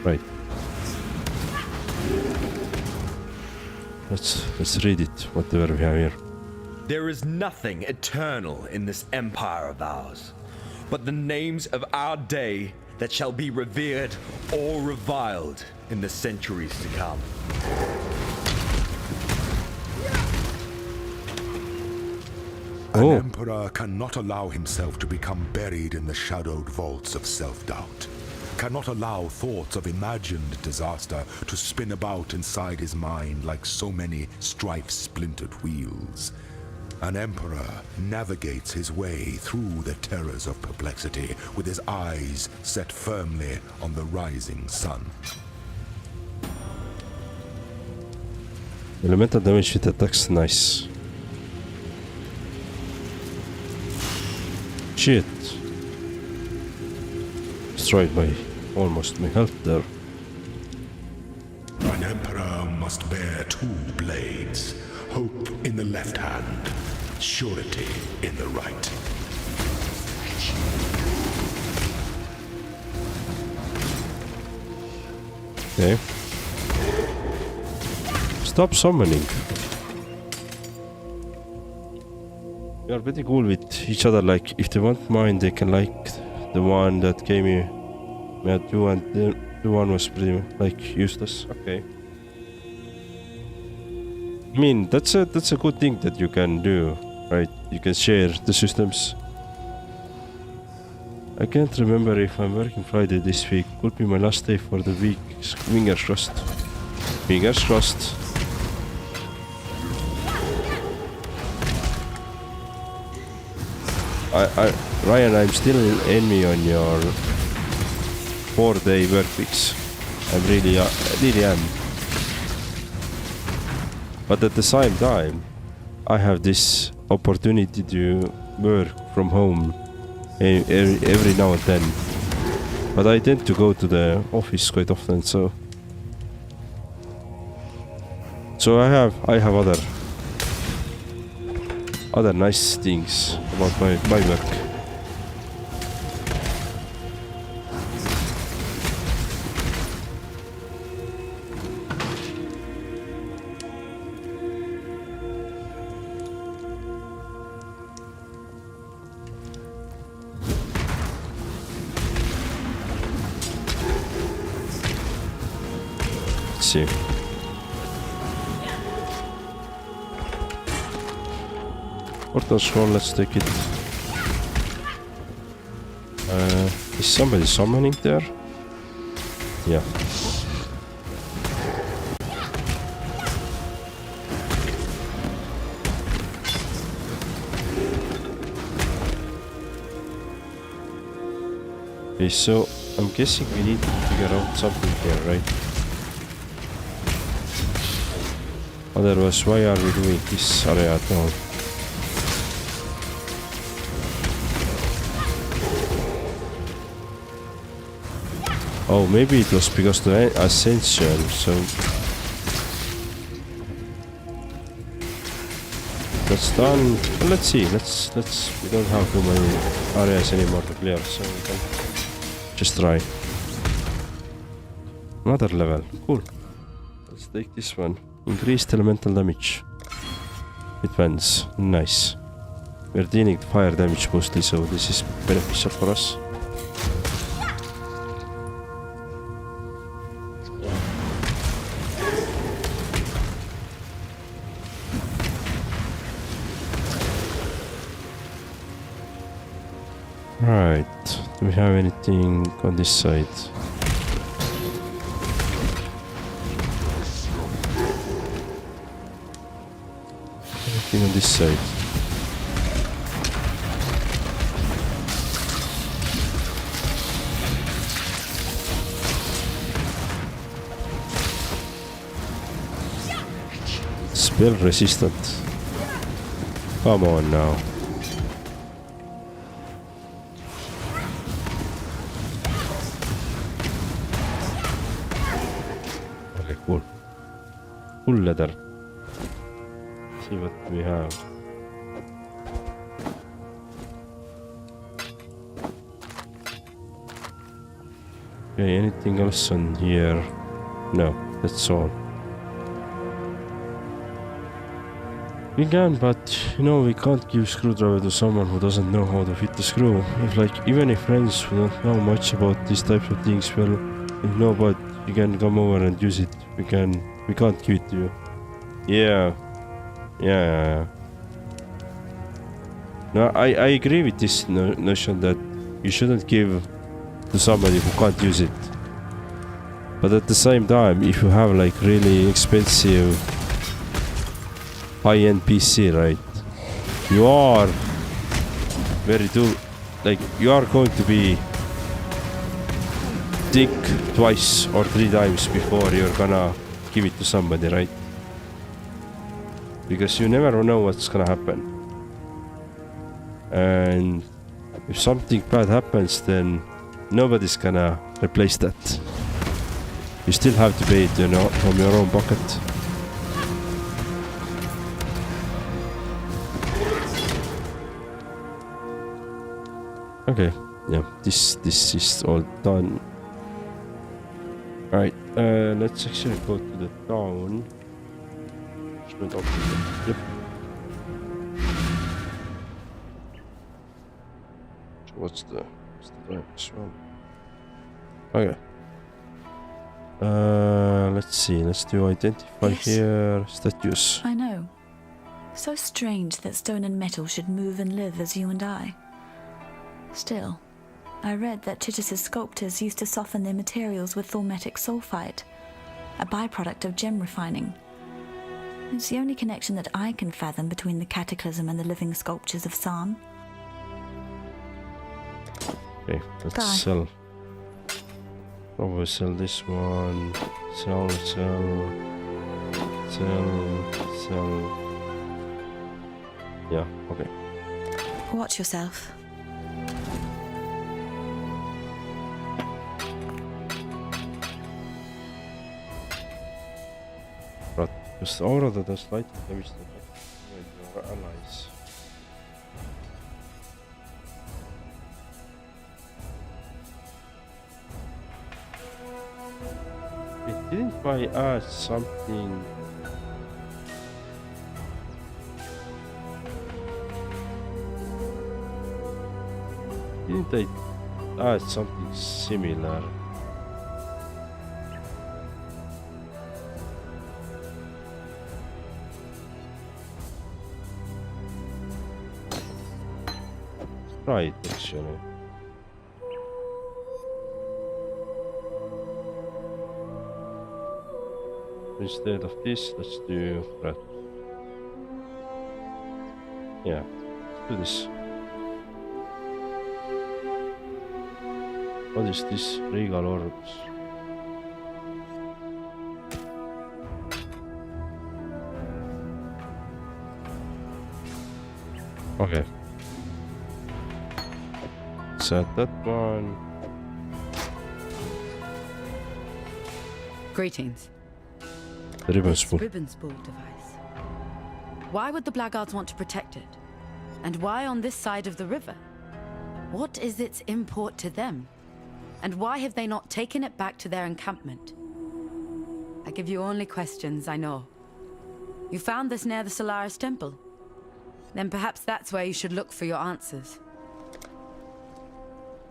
Right. Let's read it, whatever we have here. There is nothing eternal in this empire of ours, but the names of our day that shall be revered or reviled in the centuries to come. An emperor cannot allow himself to become buried in the shadowed vaults of self-doubt. Cannot allow thoughts of imagined disaster to spin about inside his mind like so many strife-splintered wheels. An emperor navigates his way through the terrors of perplexity with his eyes set firmly on the rising sun. Elemental damage with attacks, nice. Shit. Destroyed my almost my health there. An emperor must bear 2 blades. Hope in the left hand, surety in the right. Okay. Stop summoning. We are pretty cool with each other, like if they want mine they can like the one that gave me mad you and the one was pretty like useless. Okay. I mean that's a good thing that you can do, right? You can share the systems. I can't remember if I'm working Friday this week. Could be my last day for the week. Fingers crossed. Fingers crossed. Ryan, I'm still envy on your 4-day work weeks. I really am. But at the same time, I have this opportunity to work from home every now and then. But I tend to go to the office quite often, so I have other nice things about my work. Let's see. Portal scroll, let's take it. Is somebody summoning there? Yeah. Okay, so I'm guessing we need to figure out something here, right? Otherwise, why are we doing this area at all? Oh, maybe it was because the ascension, so that's done. Well, let's see. Let's. We don't have too many areas anymore to clear, so we can just try. Another level. Cool. Let's take this one. Increased elemental damage. It vents. Nice. We're dealing fire damage mostly, so this is beneficial for us. Right, do we have anything on this side? Anything on this side? Spell resistant. Come on now. Full leather. See what we have. Okay, anything else on here? No, that's all. We can, but you know, we can't give screwdriver to someone who doesn't know how to fit the screw. If even if friends who don't know much about these types of things, well, if no, but you can come over and use it. We can't give it to you. Yeah. No, I agree with this notion that you shouldn't give to somebody who can't use it. But at the same time, if you have like really expensive high-end PC, right? You are you are going to be think twice or 3 times before you're gonna give it to somebody, right? because you never know what's gonna happen. And if something bad happens, then nobody's gonna replace that. You still have to pay it, you know, from your own pocket. Okay, yeah, this is all done. Alright, let's actually go to the town. Yep. What's the next one? Okay. Let's see. Let's do identify here. Statues. I know. So strange that stone and metal should move and live as you and I. Still, I read that Titus's sculptors used to soften their materials with thaumatic sulfide, a byproduct of gem refining. It's the only connection that I can fathom between the cataclysm and the living sculptures of San. Okay, let's sell. Probably sell this one. Sell. Yeah, okay. Watch yourself. But just the aura that does light damage to your allies. Didn't I add something? Didn't I add something similar? Right, actually. Instead of this, let's do that. Yeah, let's do this. What is this? Regal orbs. Okay. Set that one. Greetings. The ribbon spool. Ribbon spool device. Why would the blackguards want to protect it? And why on this side of the river? What is its import to them? And why have they not taken it back to their encampment? I give you only questions, I know. You found this near the Solaris Temple? Then perhaps that's where you should look for your answers.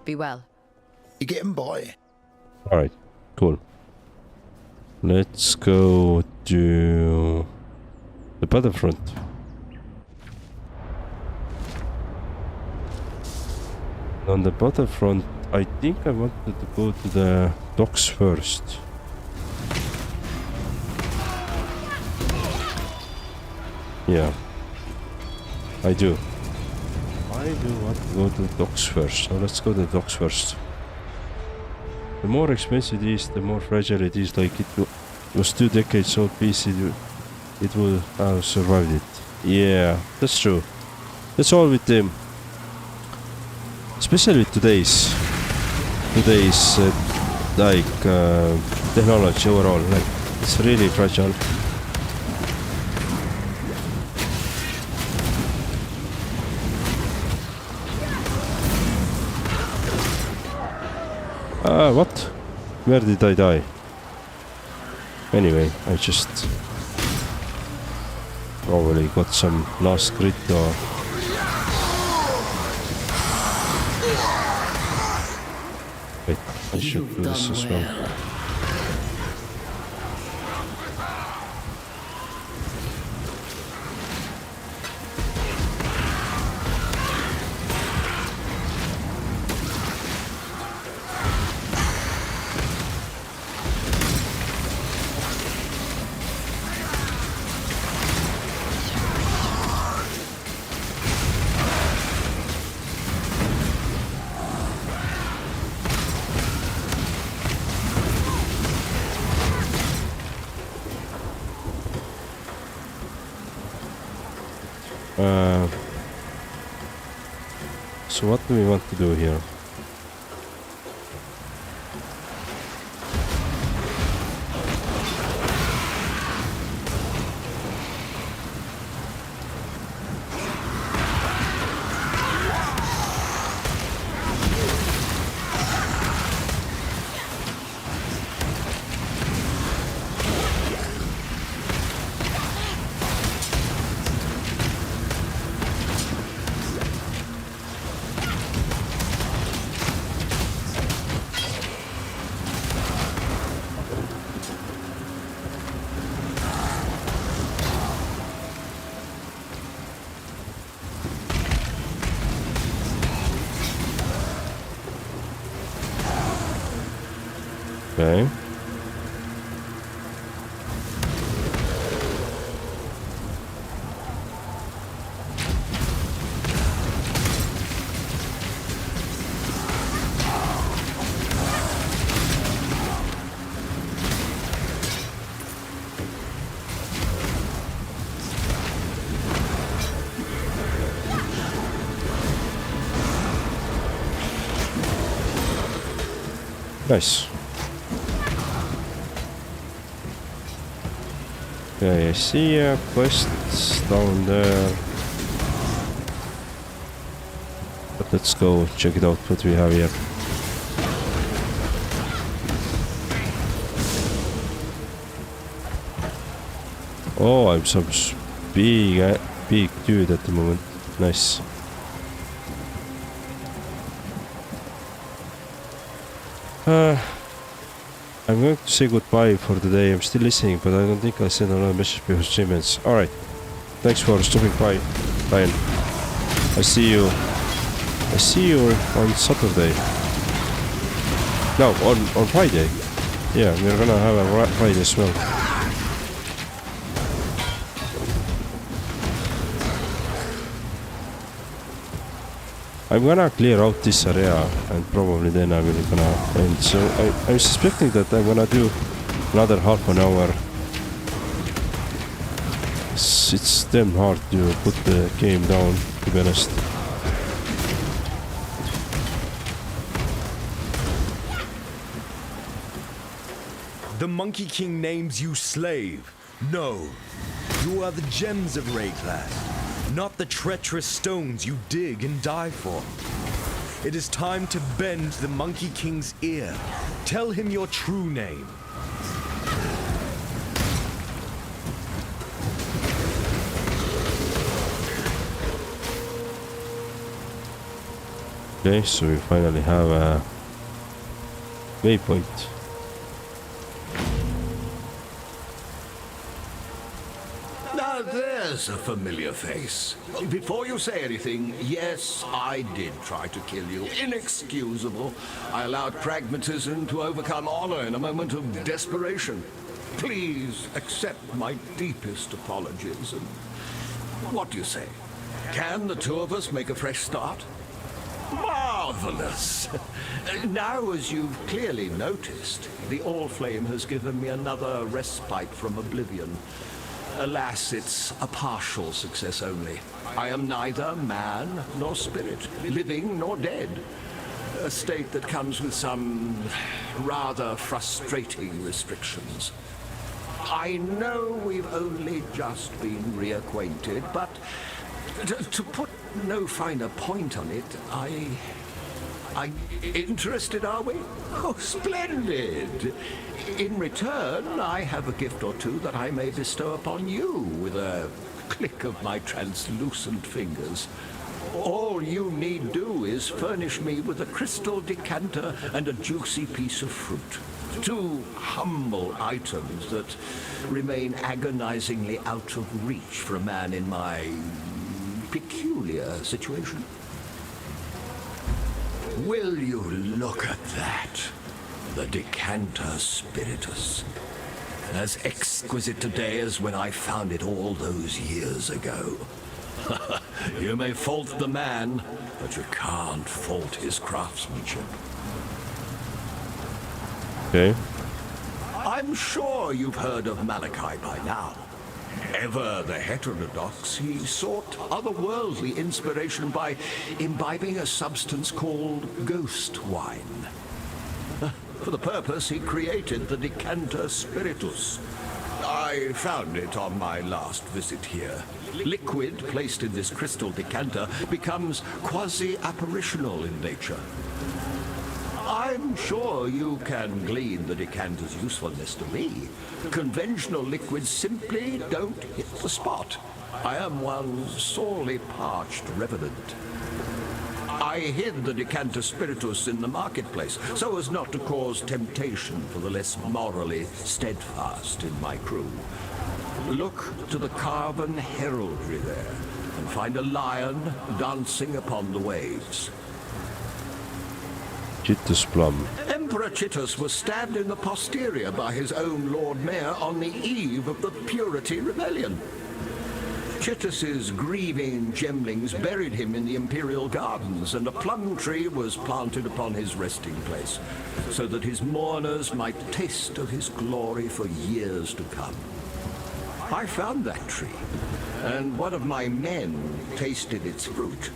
Be well. You getting by? Alright, cool. Let's go to the battlefront. On the battlefront, I think I wanted to go to the docks first. Yeah, I do. I do want to go to the docks first, so let's go to the docks first. The more expensive it is, the more fragile it is. Like it was 2 decades old piece, it will have survived it. Yeah, that's true. That's all with them. Especially with today's technology overall. Like it's really fragile. What? Where did I die? Anyway, I just probably got some last crit or... Wait, I should do this as well. So what do we want to do here? Okay. Nice. Okay, I see quests down there. But let's go check it out what we have here. Oh, I'm some big dude at the moment. Nice. I'm going to say goodbye for the day. I'm still listening, but I don't think I sent another message before 3 minutes. Alright. Thanks for stopping by, Ryan. I see you on Saturday. No, on Friday. Yeah, we're gonna have a Friday as well. I'm gonna clear out this area and probably then I'm gonna end. So I'm suspecting that I'm gonna do another half an hour. It's damn hard to put the game down, to be honest. The Monkey King names you slave. No, you are the gems of Rayclad, not the treacherous stones you dig and die for. It is time to bend the Monkey King's ear. Tell him your true name. Okay, so we finally have a waypoint. Now there's a familiar face. Before you say anything, yes, I did try to kill you. Inexcusable. I allowed pragmatism to overcome honor in a moment of desperation. Please accept my deepest apologies. And what do you say? Can the two of us make a fresh start? Marvelous! Now, as you've clearly noticed, the All-Flame has given me another respite from oblivion. Alas, it's a partial success only. I am neither man nor spirit, living nor dead. A state that comes with some rather frustrating restrictions. I know we've only just been reacquainted, but to put no finer point on it, I interested, are we? Oh, splendid! In return, I have a gift or two that I may bestow upon you with a click of my translucent fingers. All you need do is furnish me with a crystal decanter and a juicy piece of fruit. Two humble items that remain agonizingly out of reach for a man in my peculiar situation. Will you look at that? The decanter spiritus. As exquisite today as when I found it all those years ago. You may fault the man, but you can't fault his craftsmanship. Okay. I'm sure you've heard of Malachi by now. Ever the heterodox, he sought otherworldly inspiration by imbibing a substance called ghost wine. For the purpose, he created the decanter spiritus. I found it on my last visit here. Liquid placed in this crystal decanter becomes quasi-apparitional in nature. I'm sure you can glean the decanter's usefulness to me. Conventional liquids simply don't hit the spot. I am one sorely parched revenant. I hid the decanter spiritus in the marketplace so as not to cause temptation for the less morally steadfast in my crew. Look to the carven heraldry there and find a lion dancing upon the waves. Chitus Plum. Emperor Chitus was stabbed in the posterior by his own Lord Mayor on the eve of the Purity Rebellion. Chitus's grieving gemlings buried him in the imperial gardens, and a plum tree was planted upon his resting place, so that his mourners might taste of his glory for years to come. I found that tree, and one of my men tasted its fruit.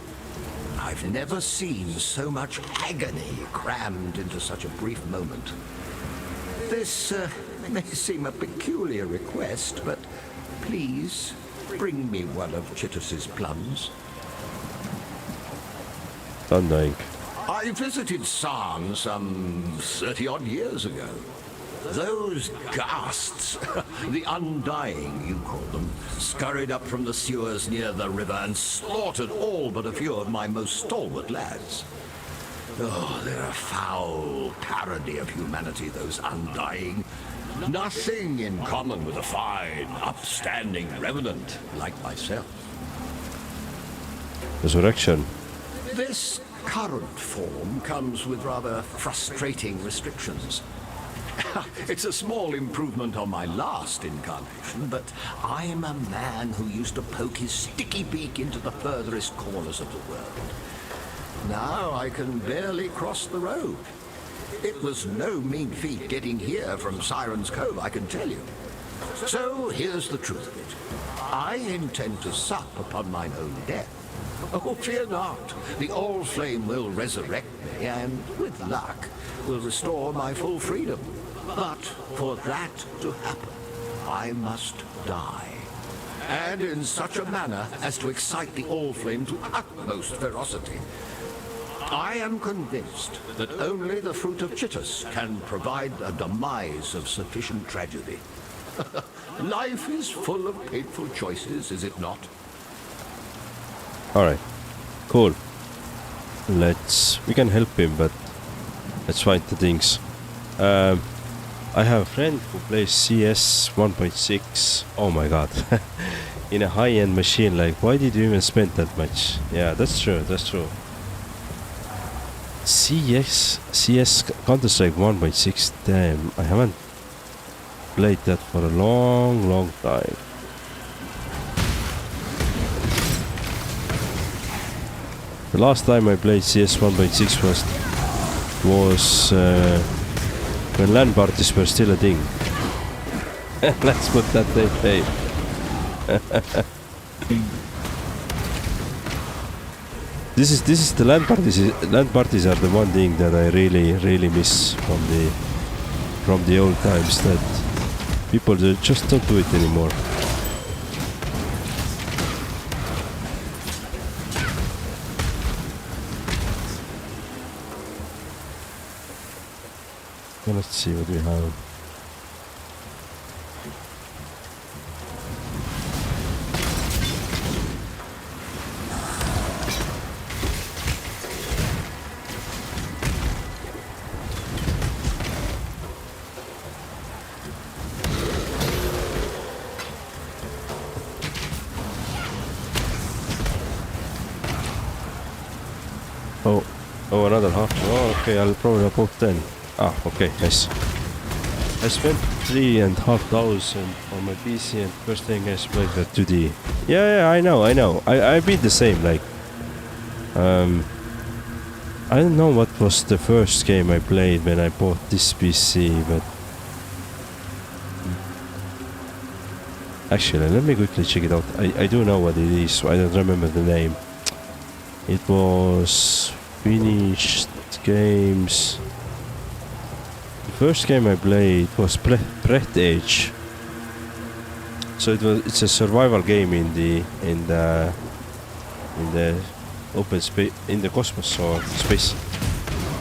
I've never seen so much agony crammed into such a brief moment. This may seem a peculiar request, but please bring me one of Chitus's plums. Undying. I visited Sarn some 30-odd years ago. Those ghasts, the Undying, you call them, scurried up from the sewers near the river and slaughtered all but a few of my most stalwart lads. Oh, they're a foul parody of humanity, those Undying. Nothing in common with a fine, upstanding revenant like myself. Resurrection. This current form comes with rather frustrating restrictions. It's a small improvement on my last incarnation, but I'm a man who used to poke his sticky beak into the furthest corners of the world. Now I can barely cross the road. It was no mean feat getting here from Siren's Cove, I can tell you. So here's the truth of it. I intend to sup upon mine own death. Oh, fear not. The All-Flame will resurrect me, and with luck, will restore my full freedom. But for that to happen, I must die. And in such a manner as to excite the All-Flame to utmost ferocity. I am convinced that only the fruit of Chitus can provide a demise of sufficient tragedy. Life is full of painful choices, is it not? Alright. Cool. We can help him, but let's find the things. I have a friend who plays CS 1.6. Oh my god. In a high-end machine, like, why did you even spend that much? Yeah, that's true, that's true. CS Counter-Strike 1.6, damn, I haven't played that for a long time. The last time I played CS 1.6 was when LAN parties were still a thing. Let's put that way. This is the LAN parties. LAN parties are the one thing that I really miss from the old times. That people just don't do it anymore. Well, let's see what we have. Oh, another half. Oh, okay, I'll probably put 10. Ah, okay, nice. I spent 3,500 on my PC, and first thing I played was 2D. Yeah, I know. I beat the same. Like, I don't know what was the first game I played when I bought this PC, but Actually, let me quickly check it out. I do know what it is. I don't remember the name. It was finished games. The first game I played was Breath Edge. So it's a survival game in the open space, in the cosmos or space,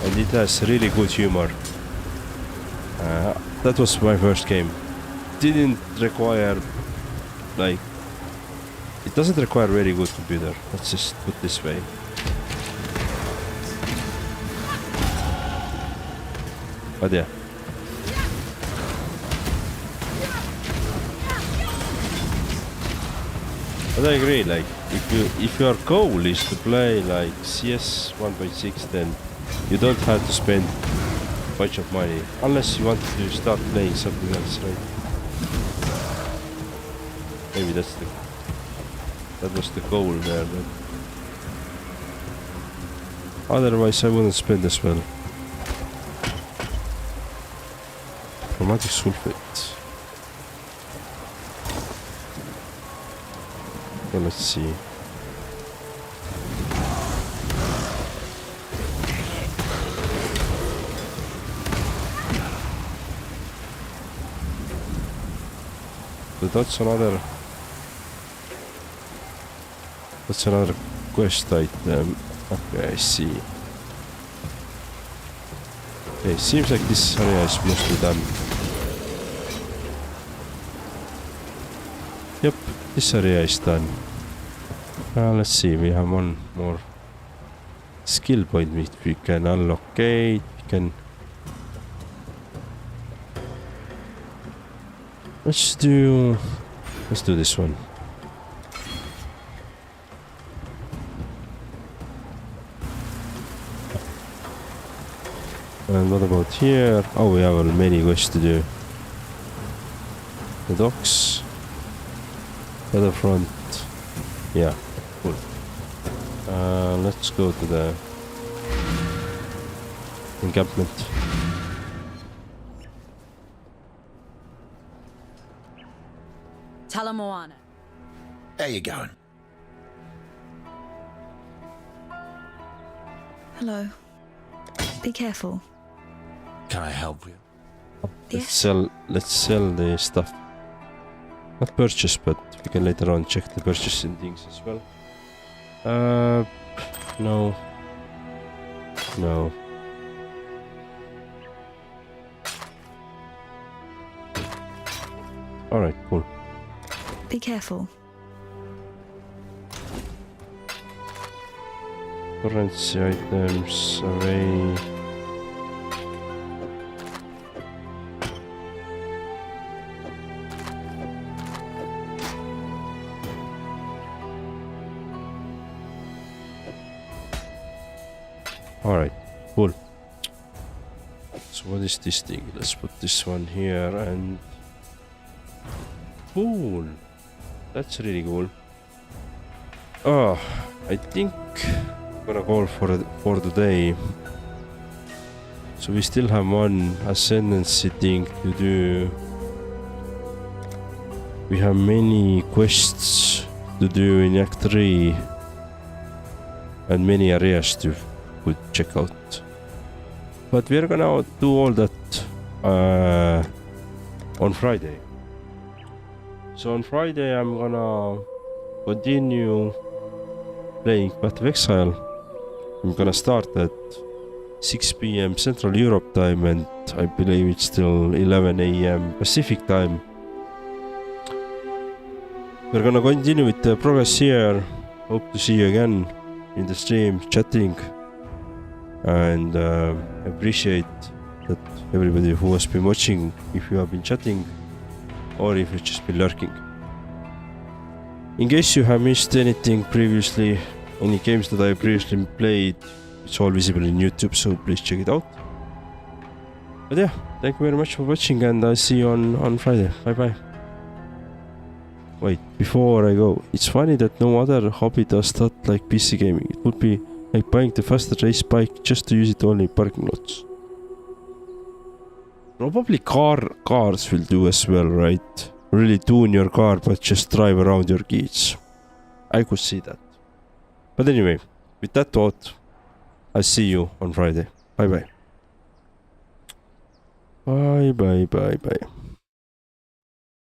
and it has really good humor. That was my first game. Didn't require it doesn't require very good computer. Let's just put it this way. But yeah. But I agree, like if your goal is to play like CS 1.6, then you don't have to spend a bunch of money unless you want to start playing something else, right? Maybe that was the goal there, but otherwise I wouldn't spend as well. Chromatic sulfate. Okay, let's see. So that's another quest item. Okay, I see. Okay, seems like this area is mostly done. Yep, this area is done. Let's see, we have one more skill point which we can allocate. We can. Let's do this one. And what about here? Oh, we have many quests to do. The docks. The front. Yeah, cool. Let's go to the encampment. Talamoana. How you going? Hello. Be careful. Can I help you? Let's sell the stuff. Not purchase, but we can later on check the purchasing things as well. No. Alright, cool. Be careful. Currency items away. Alright, cool. So what is this thing? Let's put this one here and cool. That's really cool. Oh, I think I'm gonna call for today. So we still have one ascendancy thing to do. We have many quests to do in Act 3 and many areas to check out. But we're gonna do all that on Friday. So on Friday I'm gonna continue playing Path of Exile. I'm gonna start at 6 PM Central Europe time, and I believe it's still 11 AM Pacific time. We're gonna continue with the progress here. Hope to see you again in the stream, chatting, and appreciate that everybody who has been watching, if you have been chatting or if you've just been lurking. In case you have missed anything previously, any games that I previously played, it's all visible in YouTube, so please check it out. But yeah, thank you very much for watching, and I'll see you on Friday. Bye bye. Wait, before I go, it's funny that no other hobby does that like PC gaming. It would be like buying the fastest race bike just to use it only in parking lots. Probably cars will do as well, right? really tune your car, but just drive around your kids. I could see that. But anyway, with that thought, I'll see you on Friday. Bye bye. Bye bye bye bye.